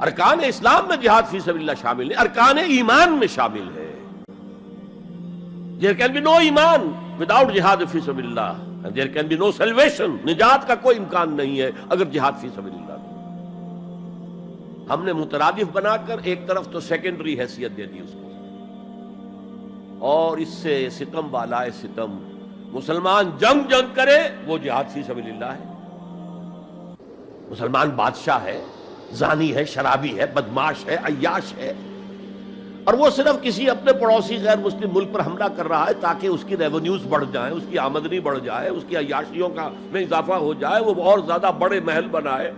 ارکان اسلام میں جہاد فی سبیل اللہ شامل ہے، ارکان ایمان میں شامل ہے. There can be no ایمان without جہاد فی سبیل اللہ، and there can be no salvation. نجات کا کوئی امکان نہیں ہے اگر جہاد فی سبیل اللہ نہیں. ہم نے مترادف بنا کر ایک طرف تو سیکنڈری حیثیت دے دی اس کو، اور اس سے ستم والا ستم، مسلمان جنگ کرے وہ جہاد فی سبیل اللہ ہے. مسلمان بادشاہ ہے، زانی ہے، شرابی ہے، بدماش ہے، عیاش ہے، اور وہ صرف کسی اپنے پڑوسی غیر مسلم ملک پر حملہ کر رہا ہے تاکہ اس کی ریونیوز بڑھ جائیں، اس کی آمدنی بڑھ جائے، اس کی عیاشیوں کا میں اضافہ ہو جائے، وہ اور زیادہ بڑے محل بنائے،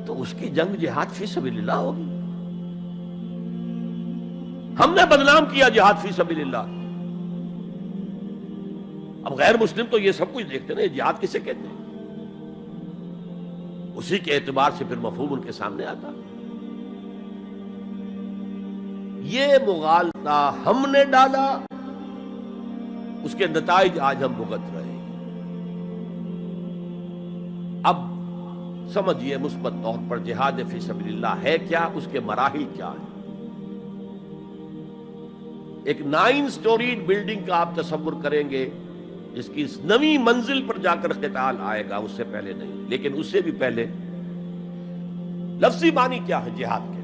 تو اس کی جنگ جہاد فی سبیل اللہ ہوگی. ہم نے بدنام کیا جہاد فی سبیل اللہ. اب غیر مسلم تو یہ سب کچھ دیکھتے ہیں، جہاد کسے کہتے ہیں، اسی کے اعتبار سے پھر مفہوم ان کے سامنے آتا. یہ مغالطہ ہم نے ڈالا، اس کے نتائج آج ہم بھگت رہے ہیں. اب سمجھیے مثبت طور پر جہاد فی سبیل اللہ ہے کیا، اس کے مراحل کیا ہیں. ایک 9 سٹوریڈ بلڈنگ کا آپ تصور کریں گے جس کی اس نویں منزل پر جا کر قتال آئے گا، اس سے پہلے نہیں. لیکن اس سے بھی پہلے لفظی معنی کیا ہے جہاد کے؟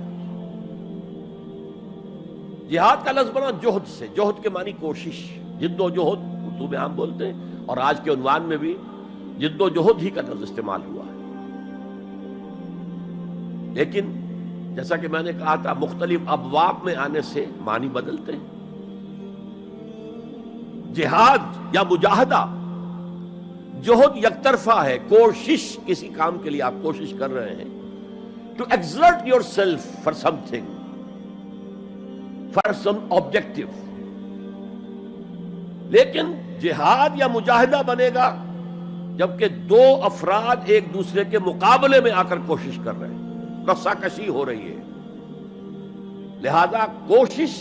جہاد کا لفظ بنا جوہد سے. جوہد کے معنی کوشش، جد و جہد اردو میں عام بولتے ہیں، اور آج کے عنوان میں بھی جد و جہد ہی کا لفظ استعمال ہوا ہے. لیکن جیسا کہ میں نے کہا تھا، مختلف ابواب میں آنے سے معنی بدلتے ہیں. جہاد یا مجاہدہ، جوہد یک طرفہ ہے، کوشش، کسی کام کے لیے آپ کوشش کر رہے ہیں. To exert yourself for something, for some objective. لیکن جہاد یا مجاہدہ بنے گا جبکہ دو افراد ایک دوسرے کے مقابلے میں آ کر کوشش کر رہے ہیں، رسا کشی ہو رہی ہے. لہذا کوشش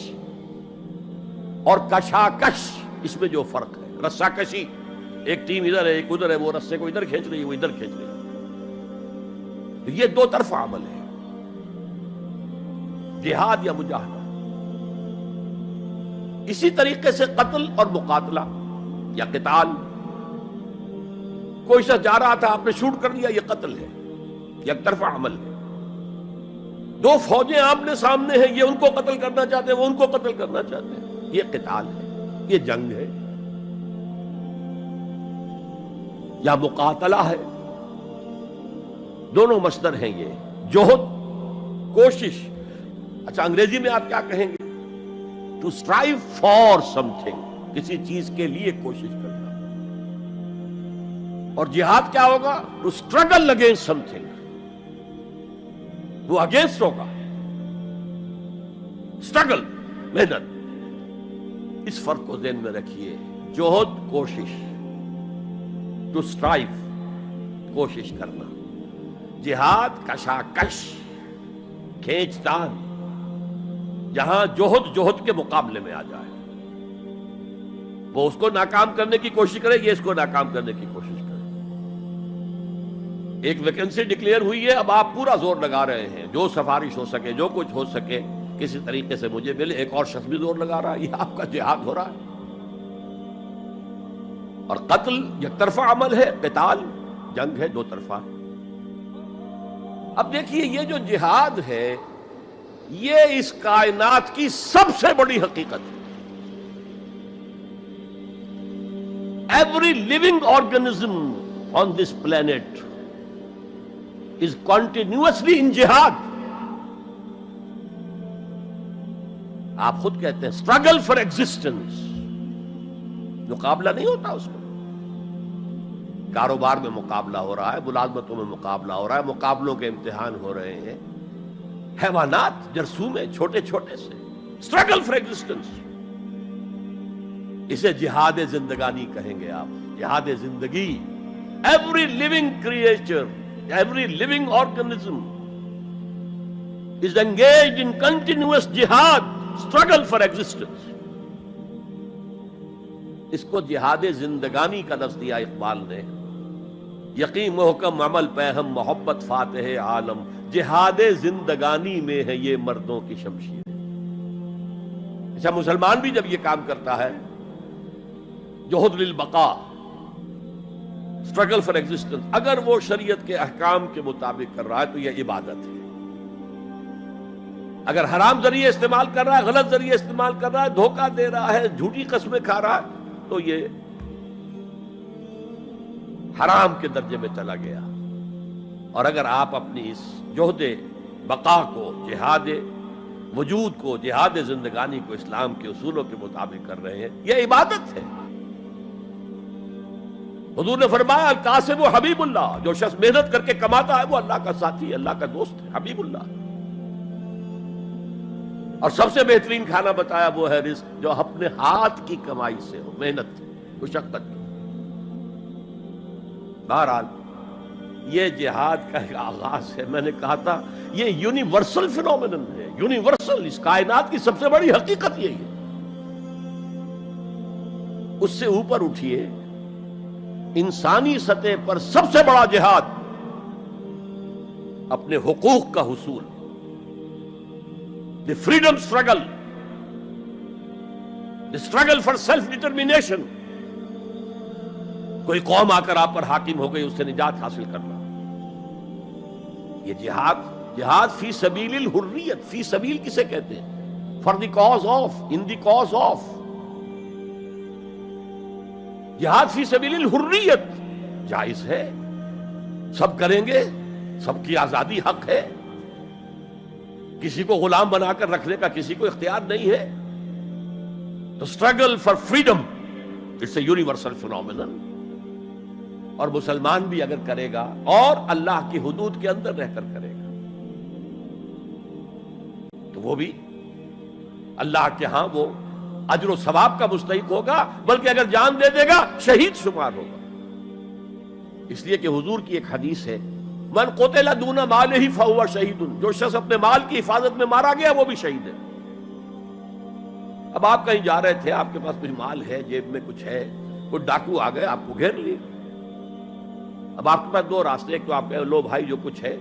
اور کشاکش، اس میں جو فرق ہے. رسا کشی، ایک ٹیم ادھر ہے ایک ادھر ہے، وہ رسے کو ادھر کھینچ رہی ہے وہ ادھر کھینچ رہی ہے. تو یہ دو طرفہ عمل ہے، جہاد یا مجاہدہ. اسی طریقے سے قتل اور مقاتلہ یا قتال. کوئی شخص جا رہا تھا، آپ نے شوٹ کر دیا، یہ قتل ہے، یک طرفہ عمل ہے. دو فوجیں آمنے سامنے ہیں، یہ ان کو قتل کرنا چاہتے ہیں وہ ان کو قتل کرنا چاہتے ہیں، یہ قتال ہے، یہ جنگ ہے. یا مقاتلہ ہے، دونوں مصدر ہیں یہ، جوہد، کوشش. اچھا انگریزی میں آپ کیا کہیں گے؟ To strive for something, کسی چیز کے لیے کوشش کرنا. اور جہاد کیا ہوگا؟ To struggle against something, وہ اگینسٹ ہوگا، اسٹرگل، محنت. اس فرق کو ذہن میں رکھیے. جوہد کوشش، ٹو اسٹرائیو کوشش کرنا. جہاد کشاکش، کھینچ تان، جہاں جوہد کے مقابلے میں آ جائے. وہ اس کو ناکام کرنے کی کوشش کرے، یہ اس کو ناکام کرنے کی کوشش کرے. ایک ویکنسی ڈکلیئر ہوئی ہے، اب آپ پورا زور لگا رہے ہیں، جو سفارش ہو سکے، جو کچھ ہو سکے کسی طریقے سے مجھے ملے. ایک اور شخص بھی زور لگا رہا ہے، یہ آپ کا جہاد ہو رہا ہے. اور قتل یک طرفہ عمل ہے، قتال جنگ ہے، دو طرفہ. اب دیکھیے یہ جو جہاد ہے یہ اس کائنات کی سب سے بڑی حقیقت ہے. Every living organism on this planet is continuously in جہاد. آپ خود کہتے ہیں اسٹرگل فار ایگزسٹنس، مقابلہ نہیں ہوتا اس میں. کاروبار میں مقابلہ ہو رہا ہے، ملازمتوں میں مقابلہ ہو رہا ہے، مقابلوں کے امتحان ہو رہے ہیں. حیوانات، جرثومے، چھوٹے چھوٹے سے، اسٹرگل فار ایگزسٹنس. اسے جہاد زندگانی کہیں گے آپ، جہاد زندگی. Every living creature, every living organism is engaged in continuous جہاد، اسٹرگل فار ایگزسٹنس. اس کو جہاد زندگانی کا لفظ دیا اقبال نے. یقین محکم عمل پہم محبت فاتح عالم، جہاد زندگانی میں ہے یہ مردوں کی شمشیر. اچھا مسلمان بھی جب یہ کام کرتا ہے، جوہد للبقاء، اسٹرگل فار ایگزسٹنس، اگر وہ شریعت کے احکام کے مطابق کر رہا ہے تو یہ عبادت ہے. اگر حرام ذریعے استعمال کر رہا ہے، غلط ذریعے استعمال کر رہا ہے، دھوکہ دے رہا ہے، جھوٹی قسمیں کھا رہا ہے، تو یہ حرام کے درجے میں چلا گیا. اور اگر آپ اپنی اس جوہد بقا کو، جہاد وجود کو، جہاد زندگانی کو اسلام کے اصولوں کے مطابق کر رہے ہیں، یہ عبادت ہے. حضور نے فرمایا القاسم و حبیب اللہ، جو شخص محنت کر کے کماتا ہے وہ اللہ کا ساتھی ہے، اللہ کا دوست ہے، حبیب اللہ. اور سب سے بہترین کھانا بتایا وہ ہے رزق جو اپنے ہاتھ کی کمائی سے ہو، محنت، مشقت. بہرحال یہ جہاد کا ایک آغاز ہے. میں نے کہا تھا یہ یونیورسل فینومینن ہے، یونیورسل، اس کائنات کی سب سے بڑی حقیقت یہی ہے. اس سے اوپر اٹھیے، انسانی سطح پر سب سے بڑا جہاد اپنے حقوق کا حصول، the freedom struggle. Struggle for self determination. کوئی قوم آ کر آپ پر حاکم ہو گئی، اس سے نجات حاصل کرنا. یہ جہاد فی سبیل الحریت. فی سبیل کسے کہتے ہیں؟ For the cause of, in the cause of. جہاد فی سبیل الحریت جائز ہے، سب کریں گے، سب کی آزادی حق ہے، کسی کو غلام بنا کر رکھنے کا کسی کو اختیار نہیں ہے. تو struggle for freedom it's a universal phenomenon. اور مسلمان بھی اگر کرے گا اور اللہ کی حدود کے اندر رہ کر کرے گا تو وہ بھی اللہ کے ہاں وہ اجر و ثواب کا مستحق ہوگا، بلکہ اگر جان دے دے گا شہید شمار ہوگا. اس لیے کہ حضور کی ایک حدیث ہے، من قتل دون مالہ فہو شہید. جو شخص اپنے مال کی حفاظت میں مارا گیا وہ بھی شہید ہے. اب آپ کہیں جا رہے تھے، آپ کے پاس کچھ مال ہے، جیب میں کچھ ہے، کوئی ڈاکو آ گئے، آپ کو گھیر لیے. اب آپ کے پاس دو راستے، ایک تو آپ کہے لو بھائی جو کچھ ہے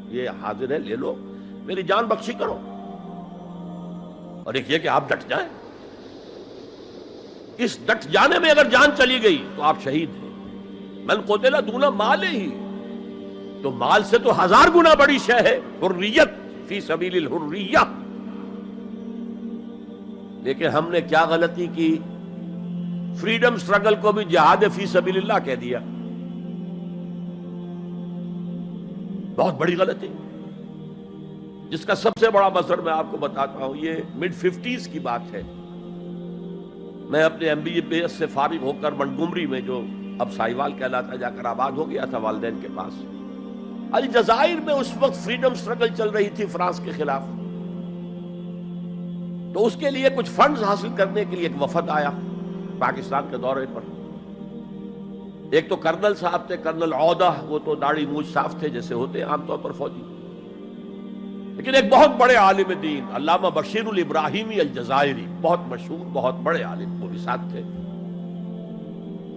یہ حاضر ہے، لے لو، میری جان بخشی کرو، اور ایک یہ کہ آپ ڈٹ جائیں. اس ڈٹ جانے میں اگر جان چلی گئی تو آپ شہید ہیں. من قتل دون مالہ، تو مال سے تو 1000 گنا بڑی شے ہے حریت فی سبیل الحریہ. لیکن ہم نے کیا غلطی کی؟ فریڈم سٹرگل کو بھی جہاد فی سبیل اللہ کہہ دیا. بہت بڑی غلطی، جس کا سب سے بڑا مظہر میں آپ کو بتاتا ہوں. یہ mid 50s کی بات ہے. میں اپنے MBA سے فارغ ہو کر منٹگومری میں، جو اب سائیوال کہلاتا، جا کر آباد ہو گیا تھا والدین کے پاس. الجزائر میں اس وقت فریڈم سٹرگل چل رہی تھی فرانس کے خلاف. تو اس کے لیے کچھ فنڈز حاصل کرنے کے لیے ایک وفد آیا پاکستان کے دورے پر. ایک تو کرنل صاحب تھے، کرنل عودہ، وہ تو داڑھی مونچھ صاف تھے جیسے ہوتے ہیں عام طور پر فوجی. لیکن ایک بہت بڑے عالم دین علامہ بشیر الابراہیمی الجزائری، بہت مشہور، بہت بڑے عالم، وہ بھی ساتھ تھے.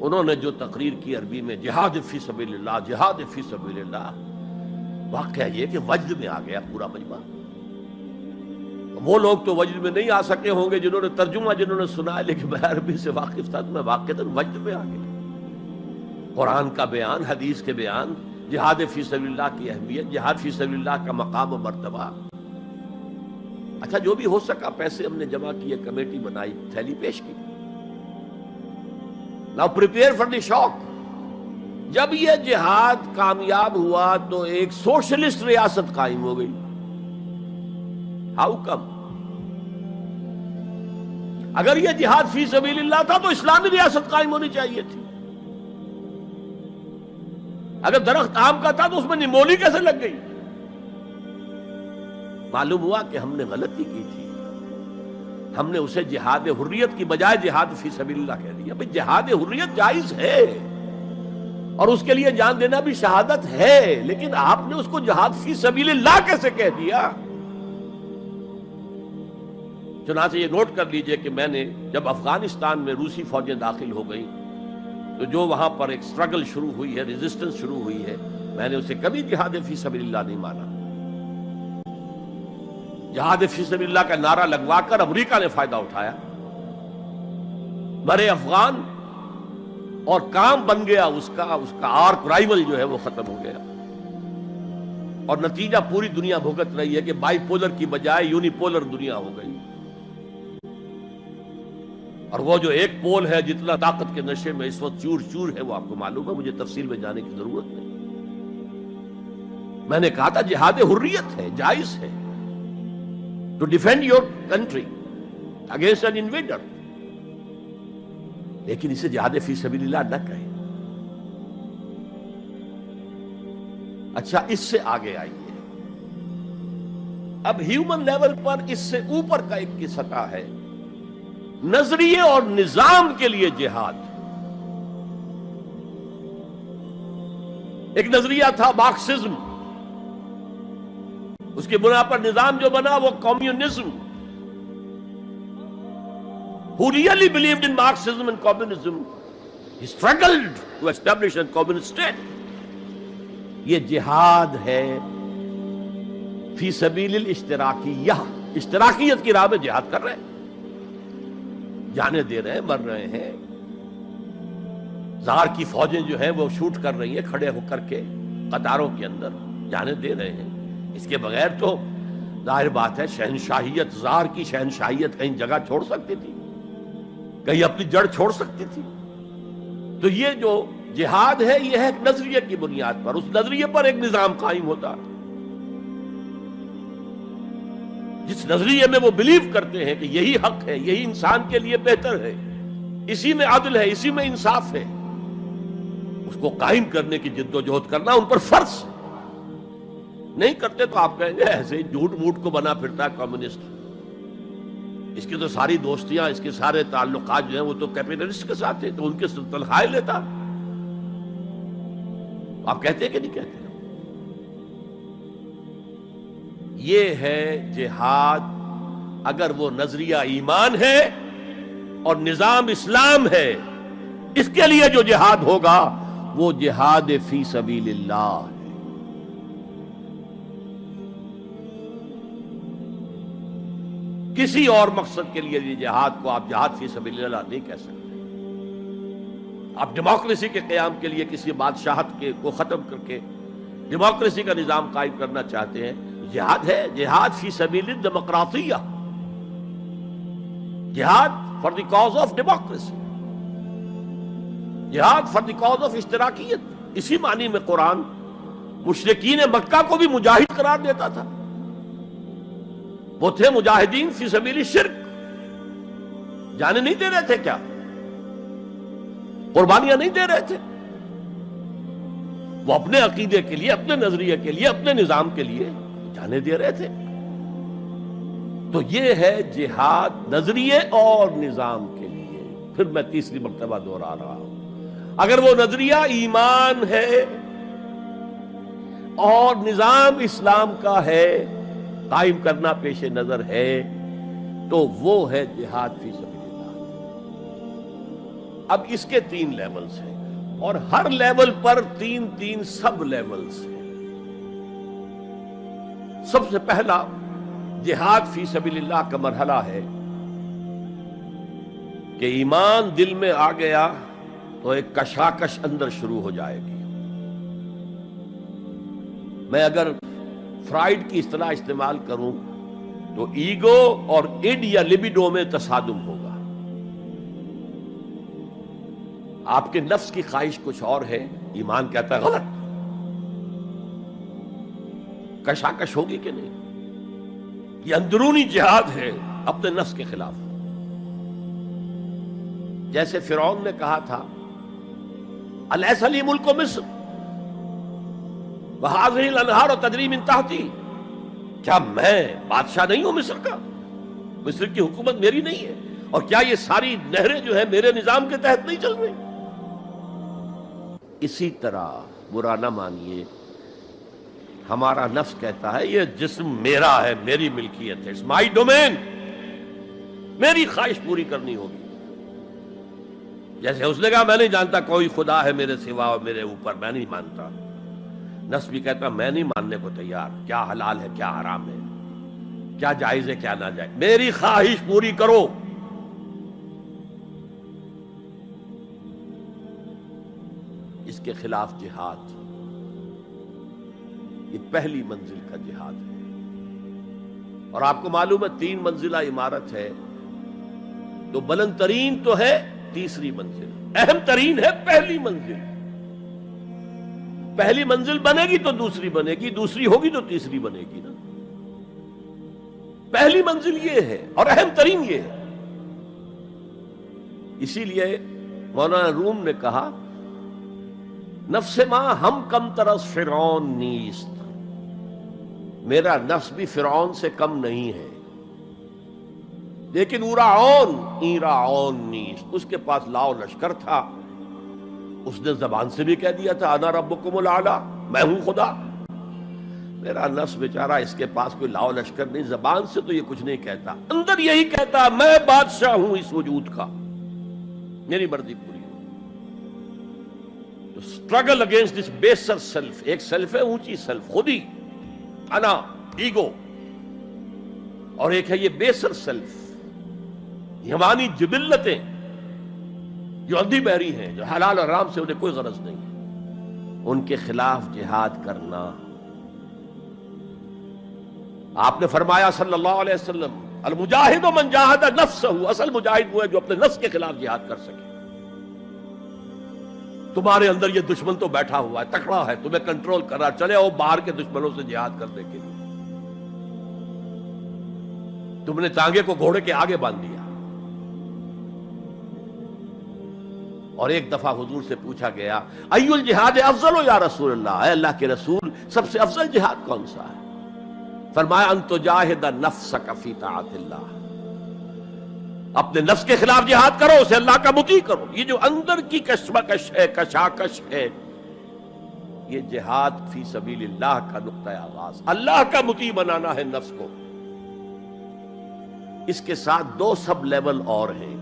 انہوں نے جو تقریر کی عربی میں، جہاد فی سبیل اللہ، جہاد فی سبیل اللہ. واقعہ یہ کہ وجد میں آ گیا پورا مجمع. وہ لوگ تو وجد میں نہیں آ سکے ہوں گے جنہوں نے ترجمہ، جنہوں نے سنا، لیکن میں عربی سے واقف تھا تو میں واقعتاً وجد میں آ گیا. قرآن کا بیان، حدیث کے بیان، جہاد فی سبیل اللہ کی اہمیت، جہاد فی سبیل اللہ کا مقام و مرتبہ. اچھا جو بھی ہو سکا پیسے ہم نے جمع کیے، کمیٹی بنائی، تھیلی پیش کی. Now prepare for the shock. جب یہ جہاد کامیاب ہوا تو ایک سوشلسٹ ریاست قائم ہو گئی. How come؟ اگر یہ جہاد فی سبیل اللہ تھا تو اسلامی ریاست قائم ہونی چاہیے تھی. اگر درخت آم کا تھا تو اس میں نمولی کیسے لگ گئی؟ معلوم ہوا کہ ہم نے غلطی کی تھی. ہم نے اسے جہاد حریت کی بجائے جہاد فی سبیل اللہ کہہ دیا. بھئی جہاد حریت جائز ہے اور اس کے لیے جان دینا بھی شہادت ہے، لیکن آپ نے اس کو جہاد فی سبیل اللہ کیسے کہہ دیا؟ چنانچہ یہ نوٹ کر لیجئے کہ میں نے جب افغانستان میں روسی فوجیں داخل ہو گئیں تو جو وہاں پر ایک سٹرگل شروع ہوئی ہے، ریزسٹنس شروع ہوئی ہے، میں نے اسے کبھی جہاد فی سبیل اللہ نہیں مانا. جہاد فی سبیل اللہ کا نعرہ لگوا کر امریکہ نے فائدہ اٹھایا، مرے افغان، اور کام بن گیا اس کا آرک رائیول جو ہے وہ ختم ہو گیا. اور نتیجہ پوری دنیا بھگت رہی ہے کہ بائی پولر کی بجائے یونی پولر دنیا ہو گئی. اور وہ جو ایک پول ہے جتنا طاقت کے نشے میں اس وقت چور چور ہے، وہ آپ کو معلوم ہے، مجھے تفصیل میں جانے کی ضرورت نہیں. میں نے کہا تھا جہاد حریت ہے، جائز ہے، to defend your country against an invader, لیکن اسے جہاد فی سبیل اللہ نہ کہیں. اچھا اس سے آگے آئیے. اب ہیومن لیول پر اس سے اوپر کا ایک کی سطح ہے، نظریے اور نظام کے لیے جہاد. ایک نظریہ تھا مارکسزم، اس کی بنا پر نظام جو بنا وہ communism. Who really believed in Marxism and communism, he struggled to establish a communist state. یہ جہاد ہے فی سبیل الاشتراکیہ، اشتراکیت کی راہ میں جہاد کر رہے ہیں. جانیں دے رہے ہیں، مر رہے ہیں، زار کی فوجیں جو ہیں وہ شوٹ کر رہی ہیں کھڑے ہو کر کے قطاروں کے اندر، جانیں دے رہے ہیں. اس کے بغیر تو ظاہر بات ہے شہنشاہیت، زار کی شہنشاہیت کہیں جگہ چھوڑ سکتی تھی، کہیں اپنی جڑ چھوڑ سکتی تھی؟ تو یہ جو جہاد ہے یہ ہے ایک نظریے کی بنیاد پر، اس نظریے پر ایک نظام قائم ہوتا ہے. جس نظریے میں وہ بلیو کرتے ہیں کہ یہی حق ہے، یہی انسان کے لیے بہتر ہے، اسی میں عدل ہے، اسی میں انصاف ہے، اس کو قائم کرنے کی جد و جہد کرنا ان پر فرض. نہیں کرتے تو آپ کہیں گے ایسے جھوٹ موٹ کو بنا پھرتا ہے کمیونسٹ، اس کی تو ساری دوستیاں، اس کے سارے تعلقات جو ہیں وہ تو کیپٹلسٹ کے ساتھ ہیں، تو ان کے تنخواہیں لیتا. آپ کہتے ہیں کہ نہیں کہتے؟ یہ ہے جہاد. اگر وہ نظریہ ایمان ہے اور نظام اسلام ہے، اس کے لیے جو جہاد ہوگا وہ جہاد فی سبیل اللہ ہے. کسی اور مقصد کے لیے یہ جہاد کو آپ جہاد فی سبیل اللہ نہیں کہہ سکتے. آپ ڈیموکریسی کے قیام کے لیے کسی بادشاہت کو ختم کر کے ڈیموکریسی کا نظام قائم کرنا چاہتے ہیں، جہاد ہے. جہاد فی سبیل الڈیموکراسیہ، جہاد for the cause of democracy, جہاد فار دی کاز آف اشتراکیت. اسی معنی میں قرآن مشرکین مکہ کو بھی مجاہد قرار دیتا تھا. وہ تھے مجاہدین فی سبیل الشرک. جانے نہیں دے رہے تھے کیا؟ قربانیاں نہیں دے رہے تھے؟ وہ اپنے عقیدے کے لیے، اپنے نظریے کے لیے، اپنے نظام کے لیے جانے دے رہے تھے. تو یہ ہے جہاد نظریے اور نظام کے لیے. پھر میں تیسری مرتبہ دوہرا رہا ہوں، اگر وہ نظریہ ایمان ہے اور نظام اسلام کا ہے، قائم کرنا پیش نظر ہے، تو وہ ہے جہاد فی سبیل اللہ. اب اس کے 3 لیولز ہیں اور ہر لیول پر 3 سب لیولز ہیں. سب سے پہلا جہاد فی سبیل اللہ کا مرحلہ ہے کہ ایمان دل میں آ گیا تو ایک کشاکش اندر شروع ہو جائے گی. میں اگر فرائیڈ کی اصطلاح استعمال کروں تو ایگو اور اڈ یا لبیڈو میں تصادم ہوگا. آپ کے نفس کی خواہش کچھ اور ہے، ایمان کہتا ہے غلط. کشاکش ہوگی کہ نہیں؟ یہ اندرونی جہاد ہے اپنے نفس کے خلاف. جیسے فرعون نے کہا تھا الیس لی ملک مصر وہذہ الانہار تجری من تحتی، کیا میں بادشاہ نہیں ہوں مصر کا؟ مصر کی حکومت میری نہیں ہے؟ اور کیا یہ ساری نہریں جو ہیں میرے نظام کے تحت نہیں چل رہی؟ اسی طرح برا نہ مانیے، ہمارا نفس کہتا ہے یہ جسم میرا ہے، میری ملکیت ہے، اٹس مائی ڈومین، میری خواہش پوری کرنی ہوگی. جیسے اس نے کہا میں نہیں جانتا کوئی خدا ہے میرے سوا اور میرے اوپر، میں نہیں مانتا. نفس بھی کہتا میں نہیں ماننے کو تیار، کیا حلال ہے کیا حرام ہے، کیا جائز ہے کیا ناجائز، میری خواہش پوری کرو. اس کے خلاف جہاد، یہ پہلی منزل کا جہاد ہے. اور آپ کو معلوم ہے 3 منزلہ عمارت ہے، تو بلند ترین تو ہے تیسری منزل، اہم ترین ہے پہلی منزل. پہلی منزل بنے گی تو دوسری بنے گی، دوسری ہوگی تو تیسری بنے گی نا. پہلی منزل یہ ہے اور اہم ترین یہ ہے. اسی لیے مولانا روم نے کہا نفس ماں ہم کم ترس فرعون نیست، میرا نفس بھی فرعون سے کم نہیں ہے، لیکن ایراعون نیست، اس کے پاس لاؤ لشکر تھا، اس نے زبان سے بھی کہہ دیا تھا انا ربکم الاعلی، میں ہوں خدا. میرا نفس بیچارہ اس کے پاس کوئی لاؤ لشکر نہیں، زبان سے تو یہ کچھ نہیں کہتا، اندر یہی کہتا میں بادشاہ ہوں اس وجود کا، میری مرضی پوری. تو اسٹرگل اگینسٹ دس بیسر سیلف، ایک سیلف ہے اونچی سیلف، خودی، انا، ایگو، اور ایک ہے یہ بیسر سیلف یہ ہماری جبلتیں جو اندھی بہری ہیں، جو حلال اور حرام سے انہیں کوئی غرض نہیں ہے، ان کے خلاف جہاد کرنا. آپ نے فرمایا صلی اللہ علیہ وسلم المجاہد من جاہد نفسہ، اصل مجاہد وہ ہے جو اپنے نفس کے خلاف جہاد کر سکے. تمہارے اندر یہ دشمن تو بیٹھا ہوا ہے، تکڑا ہے، تمہیں کنٹرول کر رہا، چلے آؤ باہر کے دشمنوں سے جہاد کرنے کے لیے. تم نے ٹانگے کو گھوڑے کے آگے باندھ دیا. اور ایک دفعہ حضور سے پوچھا گیا ای الجہاد افضل یا رسول اللہ، اے اللہ کے رسول سب سے افضل جہاد کون سا ہے؟ فرمایا ان تجاہد نفسک فی طاعت اللہ، اپنے نفس کے خلاف جہاد کرو، اسے اللہ کا مطیع کرو. یہ جو اندر کی کشمکش ہے، کشاکش ہے، یہ جہاد فی سبیل اللہ کا نقطہ آغاز، اللہ کا مطیع بنانا ہے نفس کو. اس کے ساتھ دو سب لیول اور ہیں.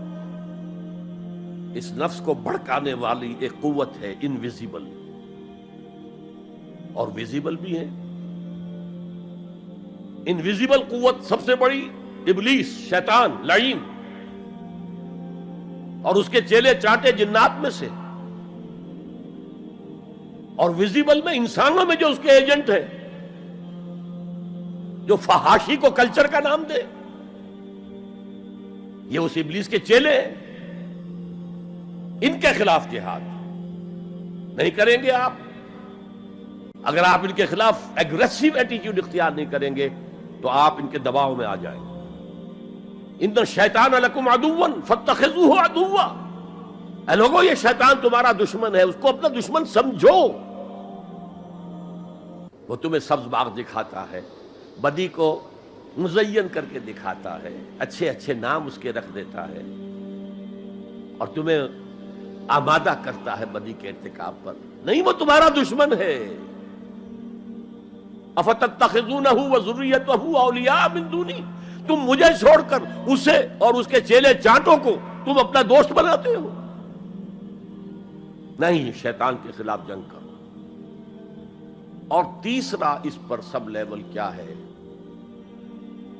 اس نفس کو بھڑکانے والی ایک قوت ہے انویزیبل، اور ویزیبل بھی ہے. انویزیبل قوت سب سے بڑی ابلیس، شیطان لعین، اور اس کے چیلے چاٹے جنات میں سے. اور ویزیبل میں انسانوں میں جو اس کے ایجنٹ ہیں، جو فحاشی کو کلچر کا نام دے، یہ اس ابلیس کے چیلے ہیں. ان کے خلاف جہاد نہیں کریں گے آپ. اگر آپ ان کے خلاف ایگریسو ایٹیٹیوڈ اختیار نہیں کریں گے تو آپ ان کے دباؤ میں آ جائیں گے. ان الشیطان لکم عدوا فاتخذوہ عدوا، اے لوگوں یہ شیطان تمہارا دشمن ہے، اس کو اپنا دشمن سمجھو. وہ تمہیں سبز باغ دکھاتا ہے، بدی کو مزین کر کے دکھاتا ہے، اچھے اچھے نام اس کے رکھ دیتا ہے، اور تمہیں آمادہ کرتا ہے بدی کے ارتکاب پر. نہیں، وہ تمہارا دشمن ہے. افتتخذونہ وذریتہ اولیاء من دونی، تم مجھے چھوڑ کر اسے اور اس کے چیلے چانٹوں کو تم اپنا دوست بناتے ہو. نہیں، شیطان کے خلاف جنگ کرو. اور تیسرا اس پر سب لیول کیا ہے؟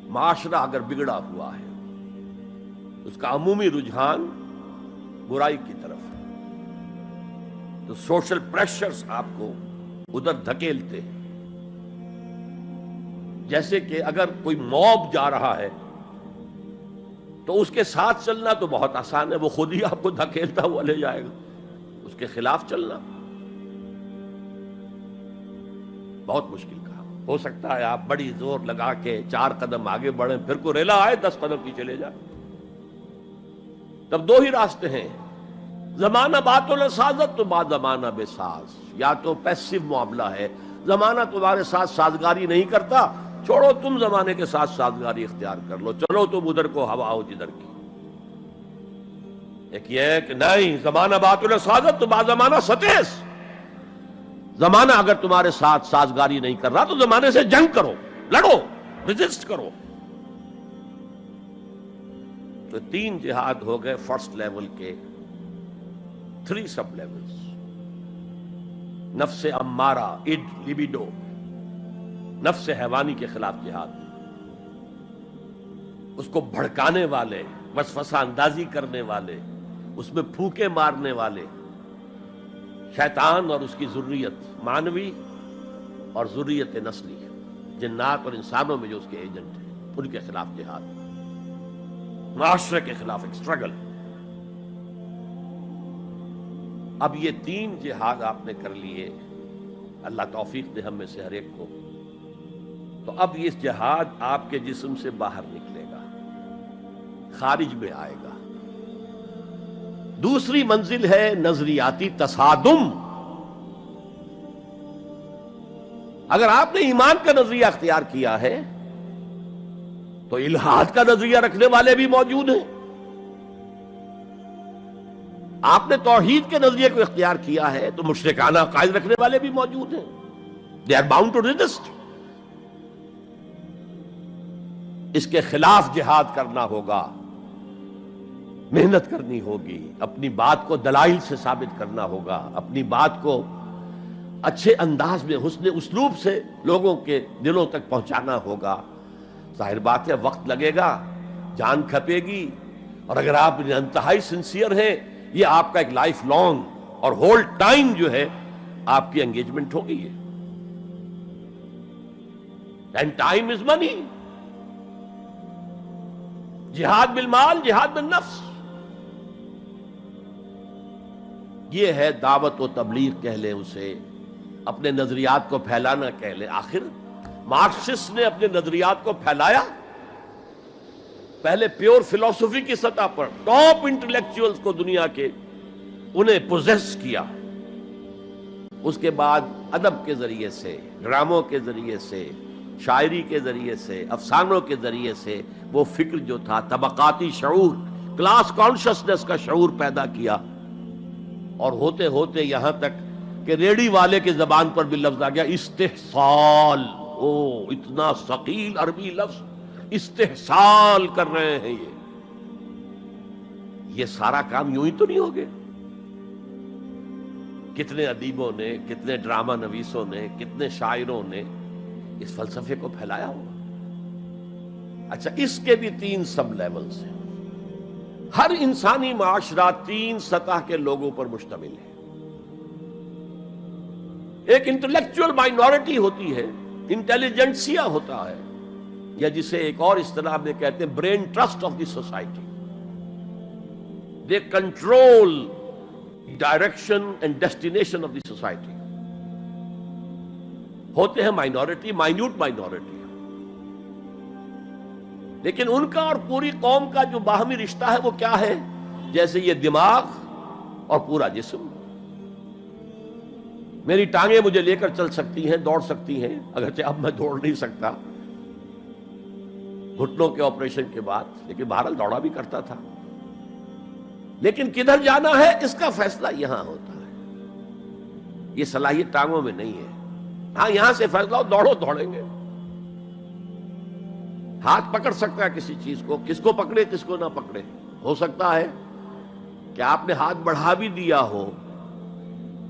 معاشرہ اگر بگڑا ہوا ہے، اس کا عمومی رجحان برائی کی طرف ہے، تو سوشل پریشرز آپ کو ادھر دھکیلتے ہیں. جیسے کہ اگر کوئی موب جا رہا ہے تو اس کے ساتھ چلنا تو بہت آسان ہے، وہ خود ہی آپ کو دھکیلتا ہوا لے جائے گا. اس کے خلاف چلنا بہت مشکل کام. ہو سکتا ہے آپ بڑی زور لگا کے 4 قدم آگے بڑھیں، پھر کوئی ریلا آئے 10 قدم پیچھے لے جائے. تب 2 ہی راستے ہیں، زمانہ بات و سازت تو بعد زمانہ بے ساز. یا تو پیسو معاملہ ہے، زمانہ تمہارے ساتھ سازگاری نہیں کرتا، چھوڑو تم زمانے کے ساتھ سازگاری اختیار کر لو، چلو تم ادھر کو ہوا ہو جدھر کی. ایک یہ ہے کہ نہیں، زمانہ بات و سازت تو بعد زمانہ ستیس. زمانہ اگر تمہارے ساتھ سازگاری نہیں کر رہا تو زمانے سے جنگ کرو، لڑو، ریزسٹ کرو. تو 3 جہاد ہو گئے فرسٹ لیول کے. 3 سب لیولز: نفس امارہ، اڈ، لیبیڈو، نفس حیوانی کے خلاف جہاد، اس کو بھڑکانے والے، وسوسہ اندازی کرنے والے، اس میں پھونکے مارنے والے، شیطان اور اس کی ذریت مانوی اور ذریت نسلی، جنات اور انسانوں میں جو اس کے ایجنٹ ہیں، ان کے خلاف جہاد. معاشرے کے خلاف ایک سٹرگل. اب یہ 3 جہاد آپ نے کر لیے، اللہ توفیق دے ہم میں سے ہر ایک کو. تو اب یہ جہاد آپ کے جسم سے باہر نکلے گا، خارج میں آئے گا. دوسری منزل ہے نظریاتی تصادم. اگر آپ نے ایمان کا نظریہ اختیار کیا ہے تو الحاد کا نظریہ رکھنے والے بھی موجود ہیں. آپ نے توحید کے نظریے کو اختیار کیا ہے تو مشرکانہ عقائد رکھنے والے بھی موجود ہیں. They are bound to resist. اس کے خلاف جہاد کرنا ہوگا، محنت کرنی ہوگی، اپنی بات کو دلائل سے ثابت کرنا ہوگا، اپنی بات کو اچھے انداز میں حسن اسلوب سے لوگوں کے دلوں تک پہنچانا ہوگا. ظاہر بات ہے وقت لگے گا، جان کھپے گی، اور اگر آپ انتہائی سنسیئر ہیں، یہ آپ کا ایک لائف لانگ اور ہول ٹائم جو ہے آپ کی انگیجمنٹ ہوگی ہے. اینڈ ٹائم از منی. جہاد بالمال، جہاد بالنفس. یہ ہے دعوت و تبلیغ کہہ لیں اسے، اپنے نظریات کو پھیلانا کہہ لیں. آخر مارکسسٹ نے اپنے نظریات کو پھیلایا پہلے پیور فلسفی کی سطح پر، ٹاپ انٹلیکچوئلز کو دنیا کے انہیں پوزیس کیا. اس کے بعد ادب کے ذریعے سے، ڈراموں کے ذریعے سے، شاعری کے ذریعے سے، افسانوں کے ذریعے سے وہ فکر جو تھا طبقاتی شعور، کلاس کانشسنس کا شعور پیدا کیا. اور ہوتے ہوتے یہاں تک کہ ریڑی والے کی زبان پر بھی لفظ آ گیا استحصال. او اتنا ثقیل عربی لفظ، استحصال کر رہے ہیں. یہ سارا کام یوں ہی تو نہیں ہو گیا. کتنے ادیبوں نے، کتنے ڈرامہ نویسوں نے، کتنے شاعروں نے اس فلسفے کو پھیلایا ہوگا. اچھا، اس کے بھی 3 سب لیولز ہیں. ہر انسانی معاشرہ 3 سطح کے لوگوں پر مشتمل ہے. ایک انٹلیکچوئل مائنورٹی ہوتی ہے، انٹیلیجنسیا ہوتا ہے، یا جسے ایک اور اصطلاح میں کہتے ہیں brain trust of the society. They control direction and destination of the society. ہوتے ہیں مائنورٹی، مائنیوٹ مائنورٹی، لیکن ان کا اور پوری قوم کا جو باہمی رشتہ ہے وہ کیا ہے؟ جیسے یہ دماغ اور پورا جسم. میری ٹانگیں مجھے لے کر چل سکتی ہیں، دوڑ سکتی ہیں، اگرچہ اب میں دوڑ نہیں سکتا گھٹنوں کے آپریشن کے بعد، لیکن بہرحال دوڑا بھی کرتا تھا. لیکن کدھر جانا ہے اس کا فیصلہ یہاں ہوتا ہے. یہ صلاحیت ٹانگوں میں نہیں ہے. ہاں، یہاں سے فیصلہ ہو دوڑو، دوڑیں گے. ہاتھ پکڑ سکتا ہے کسی چیز کو، کس کو پکڑے کس کو نہ پکڑے. ہو سکتا ہے کہ آپ نے ہاتھ بڑھا بھی دیا ہو،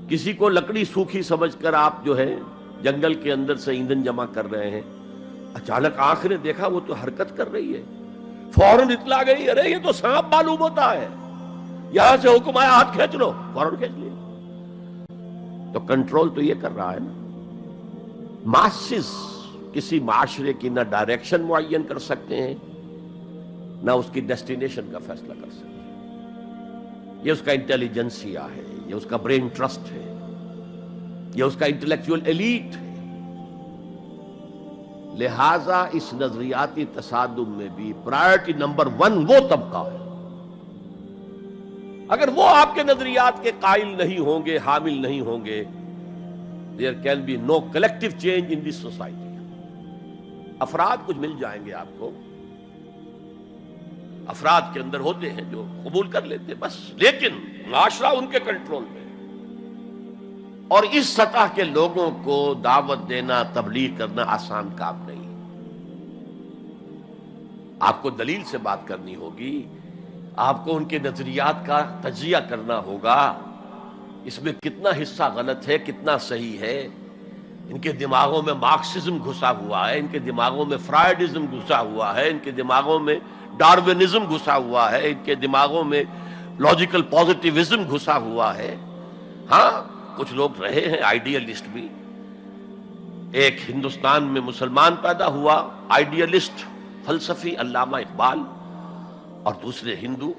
کسی کو لکڑی سوکھی سمجھ کر آپ جو ہے جنگل کے اندر سے ایندھن جمع کر رہے ہیں، اچانک آنکھ نے دیکھا وہ تو حرکت کر رہی ہے، فوراً اطلاع گئی، ارے یہ تو سانپ معلوم ہوتا ہے، یہاں سے حکم آیا ہاتھ کھینچ لو، فوراً کھینچ لیا. تو کنٹرول تو یہ کر رہا ہے نا. ماسز کسی معاشرے کی نہ ڈائریکشن معین کر سکتے ہیں، نہ اس کی ڈیسٹینیشن کا فیصلہ کر سکتے ہیں. یہ اس کا انٹیلیجنسیا ہے، یہ اس کا برین ٹرسٹ ہے، یہ اس کا انٹلیکچوئل ایلیٹ ہے. لہذا اس نظریاتی تصادم میں بھی پرائرٹی نمبر 1 وہ طبقہ ہے. اگر وہ آپ کے نظریات کے قائل نہیں ہوں گے، حامل نہیں ہوں گے، there can be no collective change in this society. افراد کچھ مل جائیں گے آپ کو، افراد کے اندر ہوتے ہیں جو قبول کر لیتے بس، لیکن معاشرہ ان کے کنٹرول میں. اور اس سطح کے لوگوں کو دعوت دینا، تبلیغ کرنا آسان کام نہیں. آپ کو دلیل سے بات کرنی ہوگی، آپ کو ان کے نظریات کا تجزیہ کرنا ہوگا، اس میں کتنا حصہ غلط ہے، کتنا صحیح ہے. ان کے دماغوں میں مارکسزم گھسا ہوا ہے، ان کے دماغوں میں فرائیڈزم گھسا ہوا ہے، ان کے دماغوں میں ڈارونزم گھسا ہوا ہے، ان کے دماغوں میں لاجیکل پازیٹیوزم گھسا ہوا ہے. ہاں، کچھ لوگ رہے ہیں آئیڈیلسٹ بھی. ایک ہندوستان میں مسلمان پیدا ہوا آئیڈیلسٹ فلسفی علامہ اقبال، اور دوسرے ہندو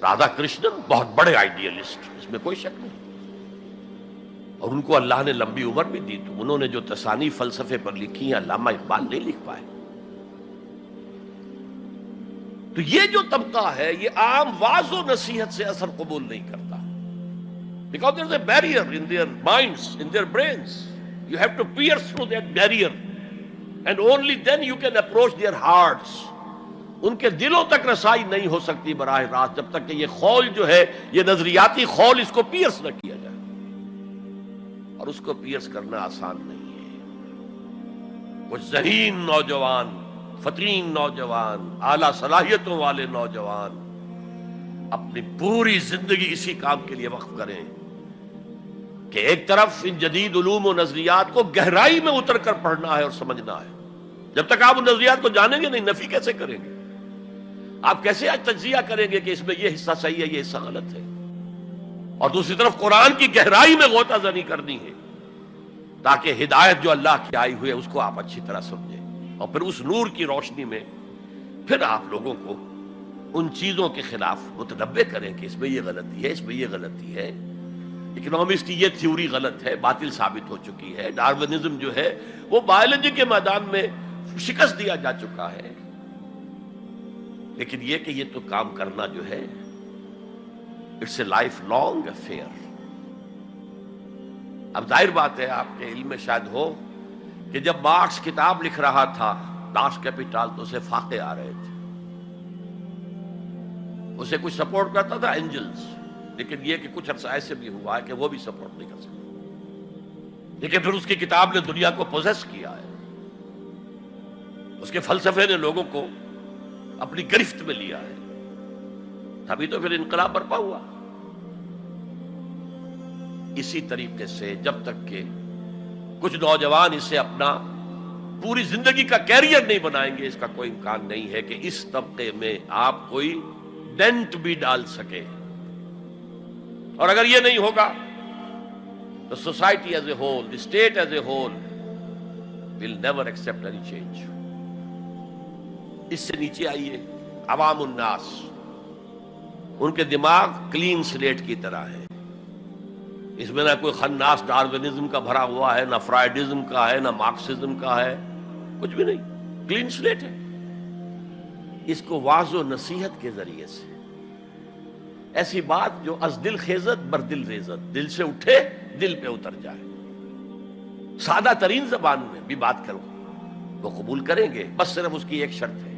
رادھا کرشنن، بہت بڑے آئیڈیلسٹ، اس میں کوئی شک نہیں. اور ان کو اللہ نے لمبی عمر بھی دی، تو انہوں نے جو تصانیف فلسفے پر لکھی ہیں علامہ اقبال نہیں لکھ پائے. تو یہ جو طبقہ ہے یہ عام واعظ و نصیحت سے اثر قبول نہیں کرتا. Because there is a barrier in their minds, in their brains. You have to pierce through that barrier, and only then you can approach their hearts. ان کے دلوں تک رسائی نہیں ہو سکتی براہ راست جب تک کہ یہ خول جو ہے، یہ نظریاتی خول، اس کو پیئرس نہ کیا جائے. اور اس کو پیئرس کرنا آسان نہیں ہے. کچھ ذہین نوجوان، فطین نوجوان، اعلیٰ صلاحیتوں والے نوجوان اپنی پوری زندگی اسی کام کے لیے وقف کریں کہ ایک طرف ان جدید علوم و نظریات کو گہرائی میں اتر کر پڑھنا ہے اور سمجھنا ہے. جب تک آپ ان نظریات کو جانیں گے نہیں، نفی کیسے کریں گے؟ آپ کیسے آج تجزیہ کریں گے کہ اس میں یہ حصہ صحیح ہے یہ حصہ غلط ہے؟ اور دوسری طرف قرآن کی گہرائی میں غوطہ زنی کرنی ہے تاکہ ہدایت جو اللہ کی آئی ہوئی ہے اس کو آپ اچھی طرح سمجھیں، اور پھر اس نور کی روشنی میں پھر آپ لوگوں کو ان چیزوں کے خلاف متنبع کریں کہ اس میں یہ غلطی ہے، اس میں یہ غلطی ہے، اکنامکس کی یہ تھیوری غلط ہے، باطل ثابت ہو چکی ہے، ڈارونزم جو ہے وہ بایولوجی کے میدان میں شکست دیا جا چکا ہے۔ لیکن یہ کہ یہ تو کام کرنا جو ہے it's a lifelong affair. اب ظاہر بات ہے آپ کے علم میں شاید ہو کہ جب مارکس کتاب لکھ رہا تھا داس کیپیٹال تو اسے فاقے آ رہے تھے، اسے کچھ سپورٹ کرتا تھا اینجلز، لیکن یہ کہ کچھ عرصہ ایسے بھی ہوا ہے کہ وہ بھی سپورٹ نہیں کر سکتا، لیکن پھر اس کی کتاب نے دنیا کو پوزیس کیا ہے، اس کے فلسفے نے لوگوں کو اپنی گرفت میں لیا ہے، تبھی تو پھر انقلاب برپا ہوا۔ اسی طریقے سے جب تک کہ کچھ نوجوان اسے اپنا پوری زندگی کا کیریئر نہیں بنائیں گے، اس کا کوئی امکان نہیں ہے کہ اس طبقے میں آپ کوئی ڈینٹ بھی ڈال سکے۔ اور اگر یہ نہیں ہوگا تو society as a whole, the state as a whole will never accept any change. اس سے نیچے آئیے، عوام الناس، ان کے دماغ کلین سلیٹ کی طرح ہے، اس میں نہ کوئی خناس ڈارونزم کا بھرا ہوا ہے، نہ فرائیڈزم کا ہے، نہ مارکسزم کا ہے، کچھ بھی نہیں، کلین سلیٹ ہے۔ اس کو واعظ و نصیحت کے ذریعے سے ایسی بات جو از دل خیزت بر دل ریزت، دل سے اٹھے دل پہ اتر جائے، سادہ ترین زبان میں بھی بات کرو وہ قبول کریں گے، بس صرف اس کی ایک شرط ہے،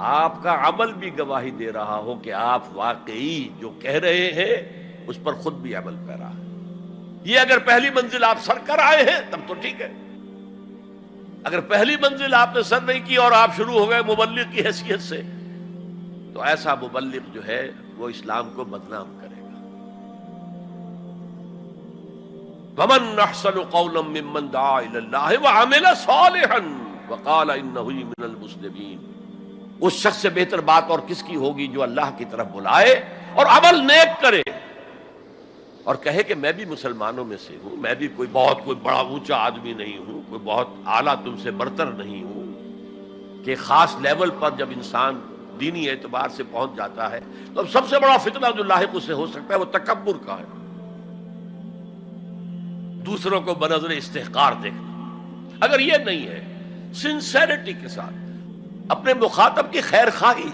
آپ کا عمل بھی گواہی دے رہا ہو کہ آپ واقعی جو کہہ رہے ہیں اس پر خود بھی عمل پیرا ہے۔ یہ اگر پہلی منزل آپ سر کر آئے ہیں تب تو ٹھیک ہے، اگر پہلی منزل آپ نے سر نہیں کی اور آپ شروع ہو گئے مبلغ کی حیثیت سے، تو ایسا مبلغ جو ہے وہ اسلام کو بدنام کرے گا۔ وَمَنْ أَحْسَنُ قَوْلًا مِّمَّنْ دَعَا إِلَى اللَّهِ وَعَمِلَ صَالِحًا وَقَالَ إِنَّهُ مِنَ الْمُسْلِمِينَ۔ اس شخص سے بہتر بات اور کس کی ہوگی جو اللہ کی طرف بلائے اور عمل نیک کرے اور کہے کہ میں بھی مسلمانوں میں سے ہوں، میں بھی کوئی بڑا اونچا آدمی نہیں ہوں، کوئی بہت اعلیٰ تم سے برتر نہیں ہوں، کہ خاص لیول پر جب انسان دینی اعتبار سے پہنچ جاتا ہے تو اب سب سے بڑا فتنہ جو لاحق اسے ہو سکتا ہے وہ تکبر کا ہے، دوسروں کو بنظر استحقار دیکھنا۔ اگر یہ نہیں ہے سنسیریٹی کے ساتھ اپنے مخاطب کی خیر خواہی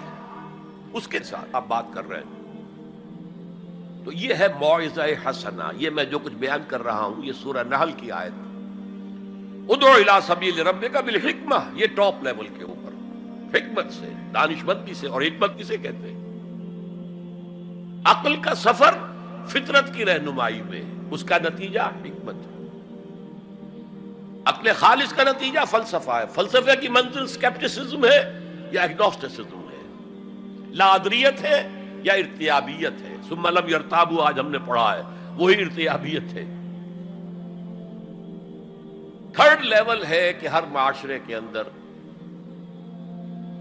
اس کے ساتھ آپ بات کر رہے ہیں، تو یہ ہے موعظہ حسنہ۔ یہ میں جو کچھ بیان کر رہا ہوں یہ سورہ نحل کی آیت، ادعو الی سبیل ربک بالحکمہ، یہ ٹاپ لیول کے اوپر حکمت سے، دانشمندی سے، اور حکمت کسے کہتے ہیں؟ عقل کا سفر فطرت کی رہنمائی میں، اس کا نتیجہ حکمت ہے۔ عقل خالص کا نتیجہ فلسفہ ہے، فلسفے کی منزل سکیپٹسزم ہے یا ایگنوسٹسزم ہے، لا ادریت ہے یا ارتیابیت ہے، ثم لم یرتابوا آج ہم نے پڑھا ہے، وہی ارتیابیت ہے۔ تھرڈ لیول ہے کہ ہر معاشرے کے اندر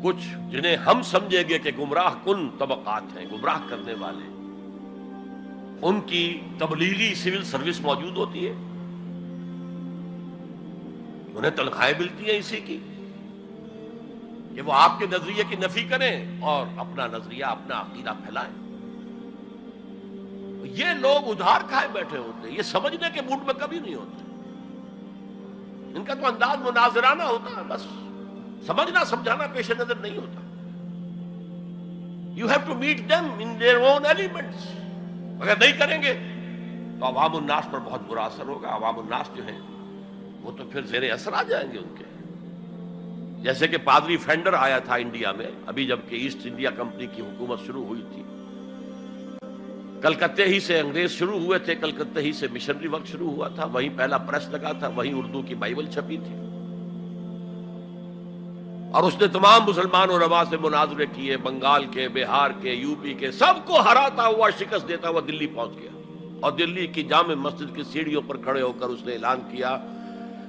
کچھ جنہیں ہم سمجھیں گے کہ گمراہ کن طبقات ہیں، گمراہ کرنے والے، ان کی تبلیغی سول سروس موجود ہوتی ہے، انہیں تنخواہیں ملتی ہیں اسی کی کہ وہ آپ کے نظریے کی نفی کریں اور اپنا نظریہ، اپنا عقیدہ پھیلائیں۔ یہ لوگ ادھار کھائے بیٹھے ہوتے ہیں، یہ سمجھنے کے موڈ میں کبھی نہیں ہوتے، ان کا تو انداز مناظرانہ ہوتا ہے، بس سمجھنا سمجھانا پیش نظر نہیں ہوتا۔ You have to meet them in their own elements۔ اگر نہیں کریں گے تو عوام الناس پر بہت برا اثر ہوگا، عوام الناس جو ہیں وہ تو پھر زیر اثر آ جائیں گے ان کے، جیسے کہ پادری فینڈر آیا تھا انڈیا میں، ابھی جب کہ ایسٹ انڈیا کمپنی کی حکومت شروع ہوئی تھی، کلکتے ہی سے انگریز شروع ہوئے تھے، کلکتے ہی سے مشنری ورک شروع ہوا تھا، وہیں پہلا پریس لگا تھا، وہیں اردو کی بائبل چھپی تھی، اور اس نے تمام مسلمان علماء سے مناظرے کیے، بنگال کے، بہار کے، یو پی کے، سب کو ہراتا ہوا، شکست دیتا ہوا دلی پہنچ گیا، اور دلی کی جامع مسجد کی سیڑھیوں پر کھڑے ہو کر اس نے اعلان کیا،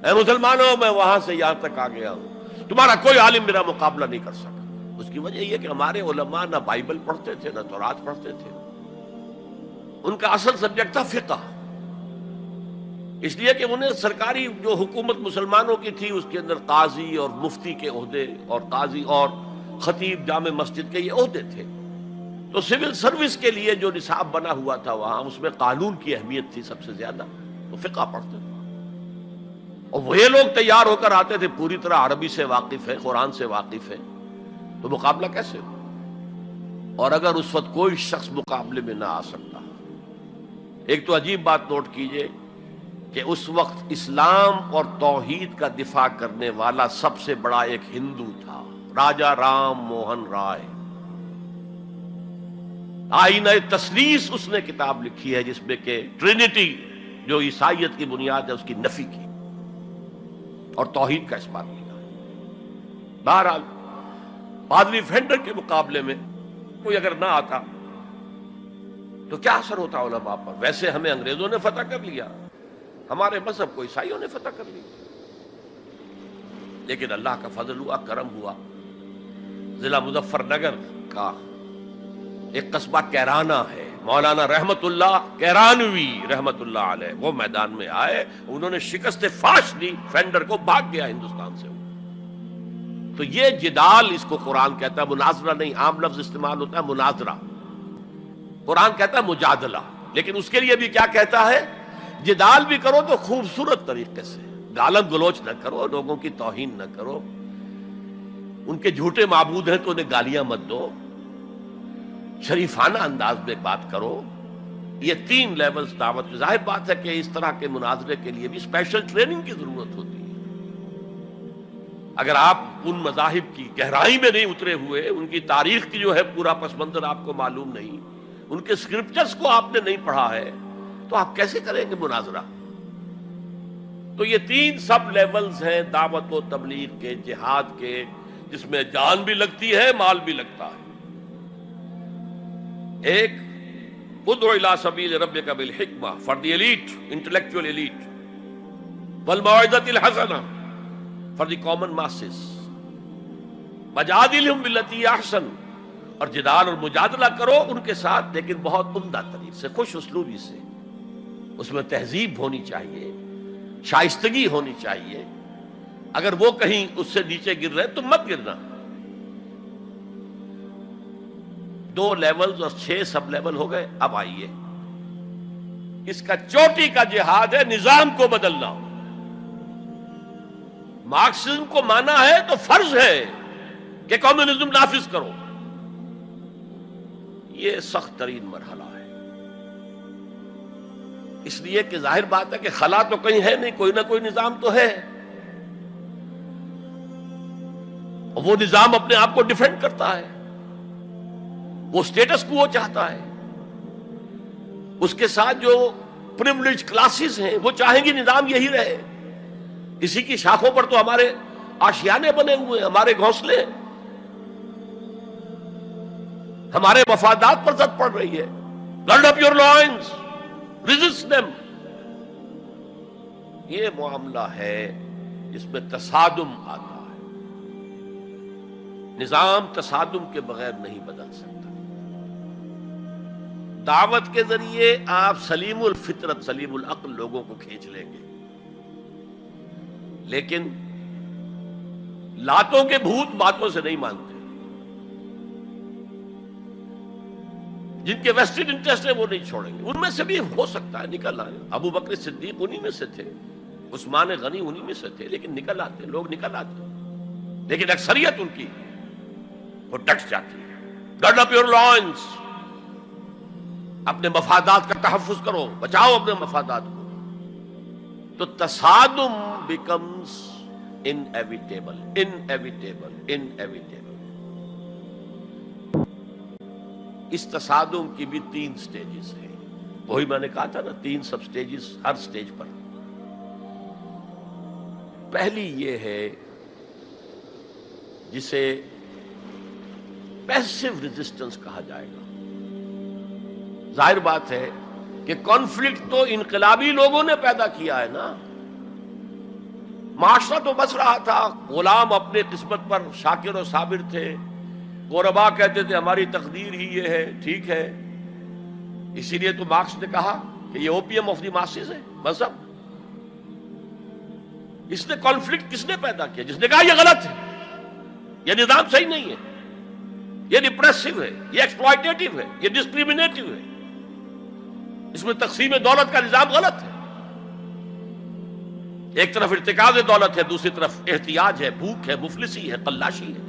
اے مسلمانوں، میں وہاں سے یہاں تک آ گیا ہوں، تمہارا کوئی عالم میرا مقابلہ نہیں کر سکا۔ اس کی وجہ یہ کہ ہمارے علماء نہ بائبل پڑھتے تھے نہ تورات پڑھتے تھے، ان کا اصل سبجیکٹ تھا فقہ، اس لیے کہ انہیں سرکاری جو حکومت مسلمانوں کی تھی اس کے اندر قاضی اور مفتی کے عہدے اور قاضی اور خطیب جامع مسجد کے یہ عہدے تھے، تو سول سروس کے لیے جو نصاب بنا ہوا تھا وہاں اس میں قانون کی اہمیت تھی سب سے زیادہ، تو فقہ پڑھتے تھے، اور وہ لوگ تیار ہو کر آتے تھے پوری طرح عربی سے واقف ہے، قرآن سے واقف ہے، تو مقابلہ کیسے ہو؟ اور اگر اس وقت کوئی شخص مقابلے میں نہ آ سکتا، ایک تو عجیب بات نوٹ کیجئے کہ اس وقت اسلام اور توحید کا دفاع کرنے والا سب سے بڑا ایک ہندو تھا، راجا رام موہن رائے، آئینہ تثلیث اس نے کتاب لکھی ہے جس میں کہ ٹرینٹی جو عیسائیت کی بنیاد ہے اس کی نفی کی اور توحید کا اثبات کیا۔ بہرحال پادری فینڈر کے مقابلے میں کوئی اگر نہ آتا تو کیا اثر ہوتا علماء پر؟ ویسے ہمیں انگریزوں نے فتح کر لیا، ہمارے مذہب کو عیسائیوں نے فتح کر لیا، لیکن اللہ کا فضل ہوا، کرم ہوا، ضلع مظفر نگر کا ایک قصبہ کیرانہ ہے، مولانا رحمت اللہ کیرانوی رحمت اللہ علیہ، وہ میدان میں آئے، انہوں نے شکست فاش دی، فینڈر کو بھاگ گیا ہندوستان سے۔ تو یہ جدال اس کو قرآن کہتا ہے، مناظرہ نہیں، عام لفظ استعمال ہوتا ہے مناظرہ، قرآن کہتا ہے مجادلہ، لیکن اس کے لیے بھی کیا کہتا ہے؟ جدال بھی کرو تو خوبصورت طریقے سے، گالم گلوچ نہ کرو، لوگوں کی توہین نہ کرو، ان کے جھوٹے معبود ہیں تو انہیں گالیاں مت دو، شریفانہ انداز میں بات کرو۔ یہ تین لیولز دعوت، ظاہر بات ہے کہ اس طرح کے مناظرے کے لیے بھی اسپیشل ٹریننگ کی ضرورت ہوتی ہے۔ اگر آپ ان مذاہب کی گہرائی میں نہیں اترے ہوئے، ان کی تاریخ کی جو ہے پورا پس منظر آپ کو معلوم نہیں، ان کے اسکرپچرز کو آپ نے نہیں پڑھا ہے، تو آپ کیسے کریں گے مناظرہ؟ تو یہ تین سب لیولز ہیں دعوت و تبلیغ کے، جہاد کے، جس میں جان بھی لگتی ہے، مال بھی لگتا ہے۔ ایک ادعو الی سبیل ربک بالحکمہ for the elite, intellectual elite, والموعظۃ الحسنہ فار دی کامن ماسز، وجادلہم باللتی ہی احسن، اور جدال اور مجادلہ کرو ان کے ساتھ، لیکن بہت عمدہ طریقے سے، خوش اسلوبی سے، اس میں تہذیب ہونی چاہیے، شائستگی ہونی چاہیے، اگر وہ کہیں اس سے نیچے گر رہے تو مت گرنا۔ 2 لیولز اور 6 سب لیول ہو گئے، اب آئیے اس کا چوٹی کا جہاد ہے نظام کو بدلنا۔ مارکسزم کو مانا ہے تو فرض ہے کہ کمیونزم نافذ کرو، یہ سخت ترین مرحلہ ہے، اس لیے کہ ظاہر بات ہے کہ خلا تو کہیں ہے نہیں، کوئی نہ کوئی نظام تو ہے، اور وہ نظام اپنے آپ کو ڈیفینڈ کرتا ہے، وہ سٹیٹس کو وہ چاہتا ہے، اس کے ساتھ جو پریویلیج کلاسز ہیں وہ چاہیں گی نظام یہی رہے۔ اسی کی شاخوں پر تو ہمارے آشیانے بنے ہوئے ہیں، ہمارے گھونسلے، ہمارے مفادات پر زد پڑ رہی ہے۔ Grid up your lines, resist them. یہ معاملہ ہے جس میں تصادم آتا ہے، نظام تصادم کے بغیر نہیں بدل سکتا۔ دعوت کے ذریعے آپ سلیم الفطرت، سلیم العقل لوگوں کو کھینچ لیں گے، لیکن لاتوں کے بھوت باتوں سے نہیں مانتے، جن کے ویسٹڈ انٹرسٹ ہے وہ نہیں چھوڑیں گے۔ ان میں سے بھی ہو سکتا ہے نکل آئے، ابو بکر صدیق انہی میں سے تھے، عثمان غنی انہی میں سے تھے، لیکن نکل آتے، لوگ نکل آتے، لیکن اکثریت ان کی وہ ڈٹ جاتی ہے۔ گرڈ اپ یور لائنز، اپنے مفادات کا تحفظ کرو، بچاؤ اپنے مفادات کو۔ تو تصادم بیکمز انیویٹیبل، انیویٹیبل، انیویٹیبل۔ اس تصادم کی بھی 3 سٹیجز ہیں، وہی میں نے کہا تھا نا، 3 سب سٹیجز ہر سٹیج پر۔ پہلی یہ ہے جسے پیسو ریزسٹنس کہا جائے گا۔ ظاہر بات ہے کہ کانفلکٹ تو انقلابی لوگوں نے پیدا کیا ہے نا، معاشرہ تو بس رہا تھا، غلام اپنے قسمت پر شاکر و صابر تھے، قربا کہتے تھے ہماری تقدیر ہی یہ ہے، ٹھیک ہے، اسی لیے تو مارکس نے کہا کہ یہ اوپیم آف دی ماسز ہے مذہب۔ اس نے کانفلکٹ کس نے پیدا کیا؟ جس نے کہا یہ غلط ہے، یہ نظام صحیح نہیں ہے، یہ ڈپریسو ہے، یہ ایکسپلائٹیٹو ہے، یہ ڈسکریمنیٹو ہے، اس میں تقسیم دولت کا نظام غلط ہے۔ ایک طرف ارتکاز دولت ہے، دوسری طرف احتیاج ہے، بھوک ہے، مفلسی ہے، قلاشی ہے۔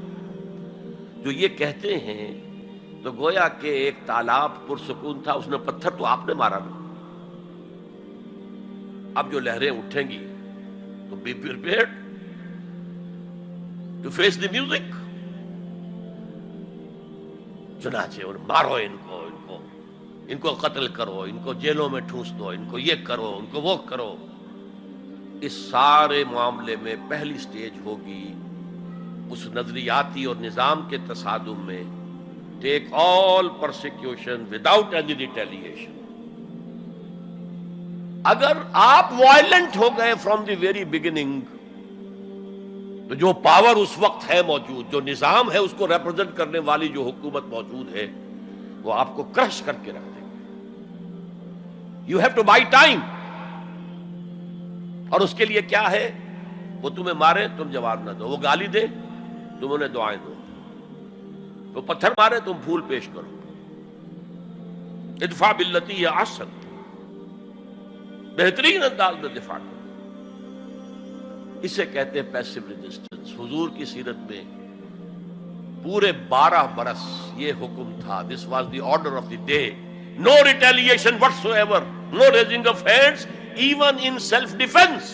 جو یہ کہتے ہیں تو گویا کہ ایک تالاب پرسکون تھا، اس نے پتھر تو آپ نے مارا نا، اب جو لہریں اٹھیں گی تو be prepared to face the music. چنانچہ مارو ان کو قتل کرو، ان کو جیلوں میں ٹھونس دو، ان کو یہ کرو، ان کو وہ کرو۔ اس سارے معاملے میں پہلی سٹیج ہوگی اس نظریاتی اور نظام کے تصادم میں ٹیک آل پرسیکیوشن وداؤٹ اینی ریٹیلیشن۔ اگر آپ وائلنٹ ہو گئے فرام دی ویری بگننگ تو جو پاور اس وقت ہے موجود، جو نظام ہے اس کو ریپرزینٹ کرنے والی جو حکومت موجود ہے، وہ آپ کو کرش کر کے رکھ دے گی۔ You have to buy time. اور اس کے لیے کیا ہے؟ وہ تمہیں مارے تم جواب نہ دو، وہ گالی دے تم انہیں دعائیں دو، وہ پتھر مارے تم پھول پیش کرو۔ ادفع باللتی ہی احسن، بہترین انداز میں دفاع کرو۔ اسے کہتے ہیں پیسو ریزسٹنس۔ حضور کی سیرت میں پورے 12 برس یہ حکم تھا، this was the order of the day, no retaliation whatsoever, no raising of hands even in self defence.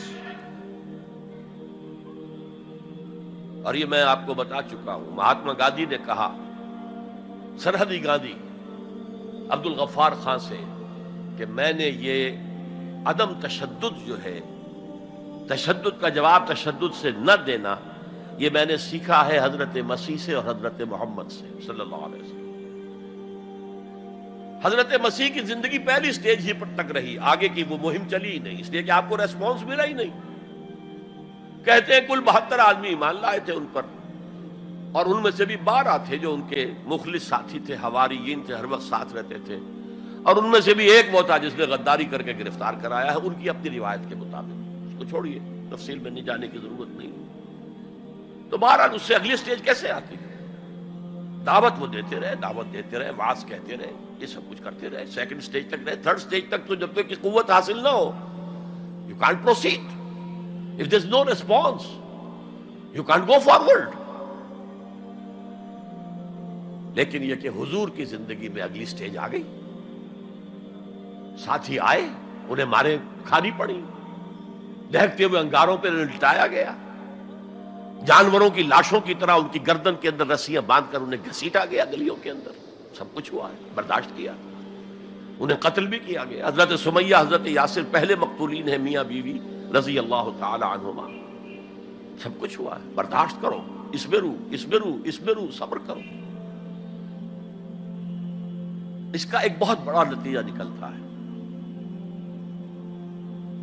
اور یہ میں آپ کو بتا چکا ہوں، مہاتما گاندھی نے کہا، سرحدی گاندھی عبد الغفار خان سے، کہ میں نے یہ عدم تشدد جو ہے، تشدد کا جواب تشدد سے نہ دینا، یہ میں نے سیکھا ہے حضرت مسیح سے اور حضرت محمد سے صلی اللہ علیہ وسلم۔ حضرت مسیح کی زندگی پہلی سٹیج ہی پر تک رہی، آگے کی وہ مہم چلی ہی نہیں، اس لیے کہ آپ کو ریسپانس ملا ہی نہیں۔ کہتے ہیں کل 72 آدمی ایمان لائے تھے ان پر، اور ان میں سے بھی 12 تھے جو ان کے مخلص ساتھی تھے، حواریین تھے، ہر وقت ساتھ رہتے تھے، اور ان میں سے بھی ایک وہ تھا جس نے غداری کر کے گرفتار کرایا ہے، ان کی اپنی روایت کے مطابق۔ اس کو چھوڑیے، تفصیل میں نہیں جانے کی ضرورت نہیں۔ تو بہرحال اس سے اگلی سٹیج کیسے آتی ہے؟ دعوت وہ دیتے رہے، دعوت دیتے رہے، وعظ کہتے رہے، یہ سب کچھ کرتے رہے، سیکنڈ سٹیج تک رہے، تھرڈ سٹیج تک تو جب تک کہ قوت حاصل نہ ہو you can't proceed. If there's no response you can't go forward. لیکن یہ کہ حضور کی زندگی میں اگلی سٹیج آ گئی، ساتھی آئے، انہیں مارے کھانی پڑی، دہکتے ہوئے انگاروں پہ لٹایا گیا، جانوروں کی لاشوں کی طرح ان کی گردن کے اندر رسیاں باندھ کر انہیں گھسیٹا گیا گلیوں کے اندر، سب کچھ ہوا ہے، برداشت کیا، انہیں قتل بھی کیا گیا۔ حضرت سمیہ، حضرت یاسر پہلے مقتولین ہیں، میاں بیوی رضی اللہ تعالی عنہما، سب کچھ ہوا ہے، برداشت کرو، اسبرو، صبر کرو۔ اس کا ایک بہت بڑا نتیجہ نکلتا ہے،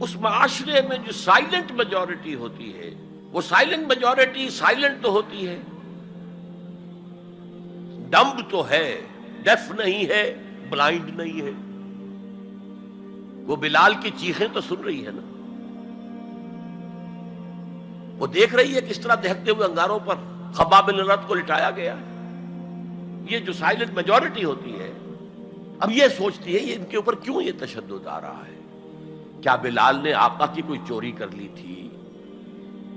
اس معاشرے میں جو سائلنٹ میجورٹی ہوتی ہے، وہ سائلنٹ میجورٹی سائلنٹ تو ہوتی ہے، ڈمب تو ہے، ڈیف نہیں ہے، بلائنڈ نہیں ہے۔ وہ بلال کی چیخیں تو سن رہی ہے نا، وہ دیکھ رہی ہے کس طرح دہکتے ہوئے انگاروں پر خباب بن الارت کو لٹایا گیا۔ یہ جو سائلنٹ میجورٹی ہوتی ہے، اب یہ سوچتی ہے یہ ان کے اوپر کیوں یہ تشدد آ رہا ہے؟ کیا بلال نے آقا کی کوئی چوری کر لی تھی؟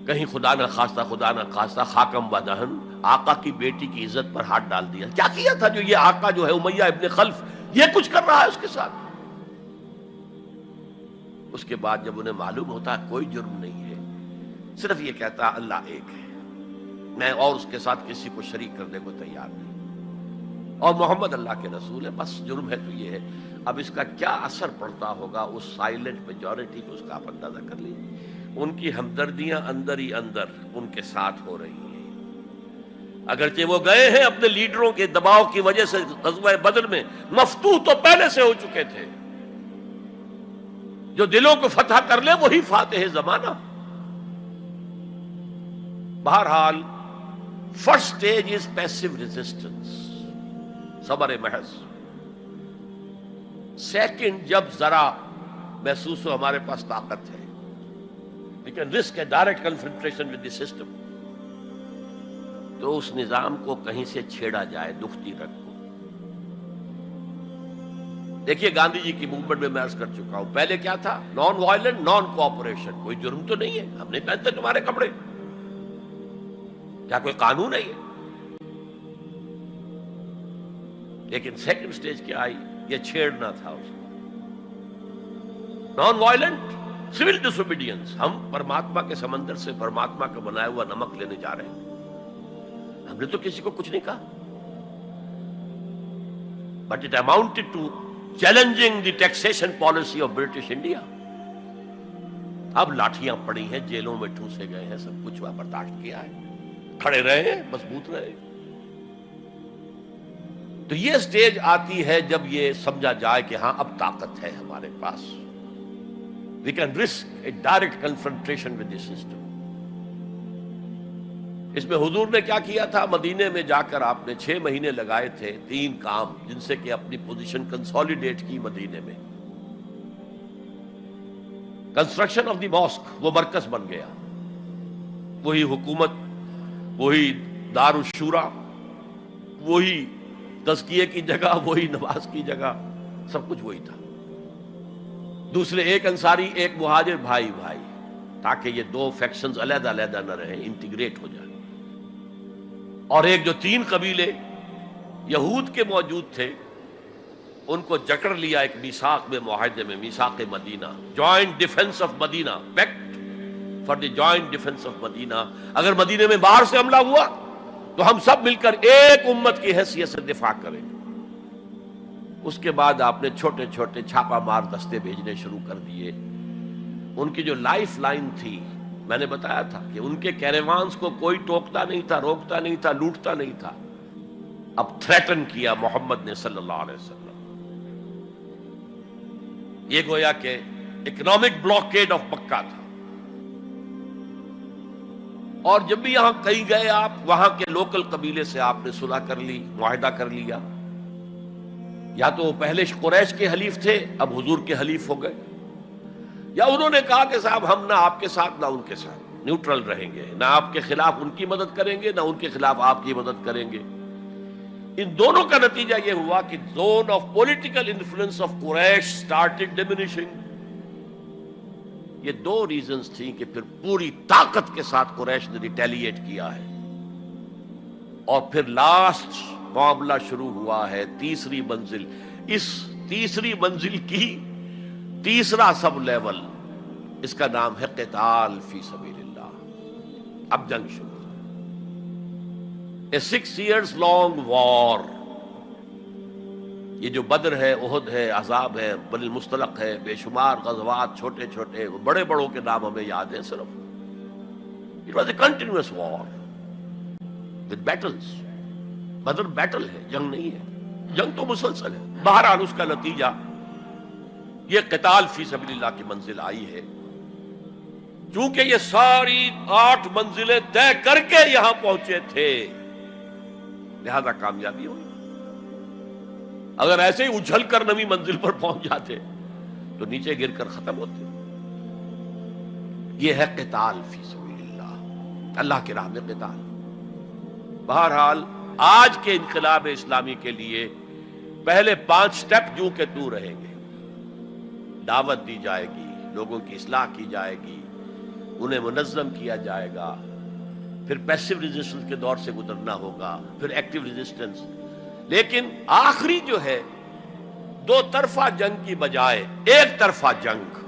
کہیں خدا نہ خواستہ خاکم و دہن آقا کی بیٹی کی عزت پر ہاتھ ڈال دیا؟ کیا کیا تھا جو یہ آقا جو ہے امیہ ابن خلف یہ کچھ کر رہا ہے اس کے ساتھ؟ اس کے بعد جب انہیں معلوم ہوتا ہے کوئی جرم نہیں ہے، صرف یہ کہتا ہے اللہ ایک ہے، میں اور اس کے ساتھ کسی کو شریک کرنے کو تیار نہیں، اور محمد اللہ کے رسول ہے، بس جرم ہے تو یہ ہے۔ اب اس کا کیا اثر پڑتا ہوگا اس سائلنٹ میجورٹی کو، اس کا آپ اندازہ کر لیجیے۔ ان کی ہمدردیاں اندر ہی اندر ان کے ساتھ ہو رہی ہیں، اگرچہ وہ گئے ہیں اپنے لیڈروں کے دباؤ کی وجہ سے غزوہ بدر میں، مفتوح تو پہلے سے ہو چکے تھے، جو دلوں کو فتح کر لے وہی فاتح زمانہ۔ بہرحال first stage is passive resistance, صبر محض. سیکنڈ، جب ذرا محسوس ہو ہمارے پاس طاقت ہے، we can risk a direct confrontation with the system، تو اس نظام کو کہیں سے چھیڑا جائے دکھتی رگ کو. دیکھیے گاندھی جی کی موومنٹ میں عرض کر چکا ہوں، پہلے کیا تھا؟ Non violent, naan cooperation. کوئی جرم تو نہیں ہے، ہم نہیں پہنتے تمہارے کپڑے، کیا کوئی قانون ہے یہ؟ لیکن سیکنڈ سٹیج کیا آئی؟ یہ چھیڑنا تھا اس کو. نان وائلنٹ سول ڈس اوبیڈینس. ہم پرماتما کے سمندر سے پرماتما کا بنایا ہوا نمک لینے جا رہے ہیں، ہم نے تو کسی کو کچھ نہیں کہا، but it amounted to challenging the taxation policy of British India. اب لاٹھیاں پڑی ہیں، جیلوں میں ٹھوسے گئے ہیں، سب کچھ برداشت کیا ہے، کھڑے رہے ہیں، مضبوط رہے. تو یہ سٹیج آتی ہے جب یہ سمجھا جائے کہ ہاں اب طاقت ہے ہمارے پاس. We can risk a direct confrontation with the system. اس میں حضور نے کیا کیا تھا؟ مدینے میں جا کر آپ نے 6 مہینے لگائے تھے، 3 کام جن سے کہ اپنی پوزیشن کنسالیڈیٹ کی مدینے میں. کنسٹرکشن آف دی ماسک، وہ مرکز بن گیا، وہی حکومت، وہی دار الشورا، وہی تزکیے کی جگہ، وہی نماز کی جگہ، سب کچھ وہی تھا. دوسرے، ایک انصاری ایک مہاجر، بھائی بھائی، تاکہ یہ 2 فیکشنز علیحدہ علیحدہ نہ رہیں، انٹیگریٹ ہو جائیں. اور ایک جو 3 قبیلے یہود کے موجود تھے، ان کو جکڑ لیا ایک میثاق میں، معاہدے میں، میثاق مدینہ، joint defence of Medina, pact for the joint defence of Medina. اگر مدینے میں باہر سے حملہ ہوا تو ہم سب مل کر ایک امت کی حیثیت سے دفاع کریں گے. اس کے بعد آپ نے چھوٹے چھوٹے چھاپا مار دستے بھیجنے شروع کر دیے. ان کی جو لائف لائن تھی، میں نے بتایا تھا کہ ان کے کیریوانز کو کوئی ٹوکتا نہیں تھا، روکتا نہیں تھا، لوٹتا نہیں تھا. اب تھریٹن کیا محمد نے صلی اللہ علیہ وسلم. یہ گویا کہ اکنامک بلاکیڈ آف مکہ تھا. اور جب بھی یہاں کہیں گئے آپ، وہاں کے لوکل قبیلے سے آپ نے صلح کر لی، معاہدہ کر لیا. یا تو وہ پہلے قریش کے حلیف تھے، اب حضور کے حلیف ہو گئے، یا انہوں نے کہا کہ صاحب ہم نہ آپ کے ساتھ نہ ان کے ساتھ، نیوٹرل رہیں گے، نہ آپ کے خلاف ان کی مدد کریں گے، نہ ان کے خلاف آپ کی مدد کریں گے. ان دونوں کا نتیجہ یہ ہوا کہ zone of political influence of Quraysh started diminishing. یہ 2 ریزنز تھیں کہ پھر پوری طاقت کے ساتھ قریش نے ریٹیلیٹ کیا ہے. اور پھر لاسٹ معاملہ شروع ہوا ہے، تیسری منزل. اس تیسری منزل کی تیسرا سب لیول، اس کا نام ہے قتال فی سبیل اللہ. اب جنگ شروع، اے 6 years long وار. یہ جو بدر ہے، احد ہے، احزاب ہے، بنی المصطلق ہے، بے شمار غزوات، چھوٹے چھوٹے، بڑے بڑوں کے نام ہمیں یاد ہیں صرف. It was a continuous war with battles. Badr battle ہے، جنگ نہیں ہے، جنگ تو مسلسل ہے. بہرحال اس کا نتیجہ یہ قتال فی سبیل اللہ کی منزل آئی ہے. چونکہ یہ ساری 8 منزلیں طے کر کے یہاں پہنچے تھے، لہذا کامیابی ہوئی. اگر ایسے ہی اچھل کر نویں منزل پر پہنچ جاتے تو نیچے گر کر ختم ہوتے. یہ ہے قتال فی سبیل اللہ، اللہ کی راہ میں قتال. بہرحال آج کے انقلاب اسلامی کے لیے پہلے 5 سٹیپ جو کہ تو رہیں گے. دعوت دی جائے گی، لوگوں کی اصلاح کی جائے گی، انہیں منظم کیا جائے گا، پھر پیسو ریزسٹنس کے دور سے گزرنا ہوگا، پھر ایکٹیو ریزسٹنس. لیکن آخری جو ہے 2 طرفہ جنگ کی بجائے ایک طرفہ جنگ.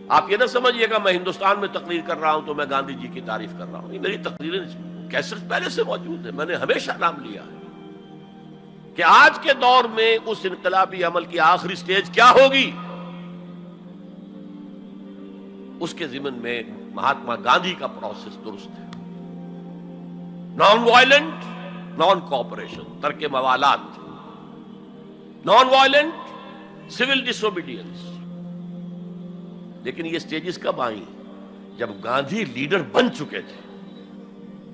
آپ یہ نہ سمجھیے گا میں ہندوستان میں تقریر کر رہا ہوں تو میں گاندھی جی کی تعریف کر رہا ہوں. یہ میری تقریریں کیسٹ پہلے سے موجود ہے، میں نے ہمیشہ نام لیا ہے کہ آج کے دور میں اس انقلابی عمل کی آخری سٹیج کیا ہوگی. اس کے ضمن میں مہاتما گاندھی کا پروسیس درست ہے. نان وائلنٹ، نان کوآپریشن، ترک موالات، نان وائلنٹ، سول ڈس اوبیڈینس. لیکن یہ سٹیجز کب آئیں؟ جب گاندھی لیڈر بن چکے تھے.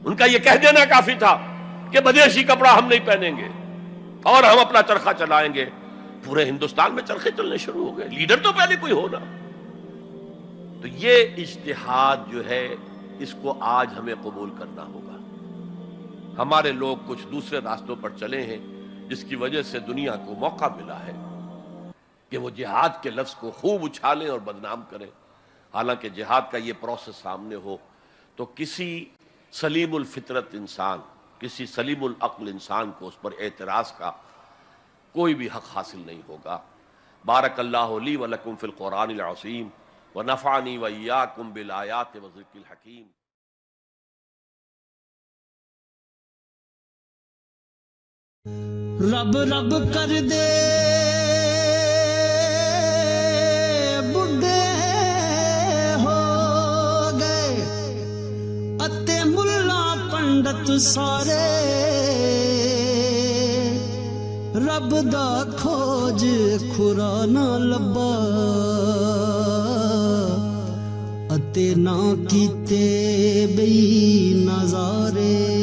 ان کا یہ کہہ دینا کافی تھا کہ بدیشی کپڑا ہم نہیں پہنیں گے اور ہم اپنا چرخہ چلائیں گے. پورے ہندوستان میں چرخے چلنے شروع ہو گئے. لیڈر تو پہلے کوئی ہونا. تو یہ اجتہاد جو ہے اس کو آج ہمیں قبول کرنا ہوگا. ہمارے لوگ کچھ دوسرے راستوں پر چلے ہیں جس کی وجہ سے دنیا کو موقع ملا ہے کہ وہ جہاد کے لفظ کو خوب اچھالیں اور بدنام کریں. حالانکہ جہاد کا یہ پروسیس سامنے ہو تو کسی سلیم الفطرت انسان، کسی سلیم العقل انسان کو اس پر اعتراض کا کوئی بھی حق حاصل نہیں ہوگا. بارک اللہ لی ولکم فی القرآن العظیم ونفعنی وإیاکم بالآیات والذکر الحکیم. رب رب کر دے بڈھے ہو گئے اتے ملا پنڈت سارے، رب دا کھوج کھرا نہ لبا اتے نہ کیتے بئی نظارے.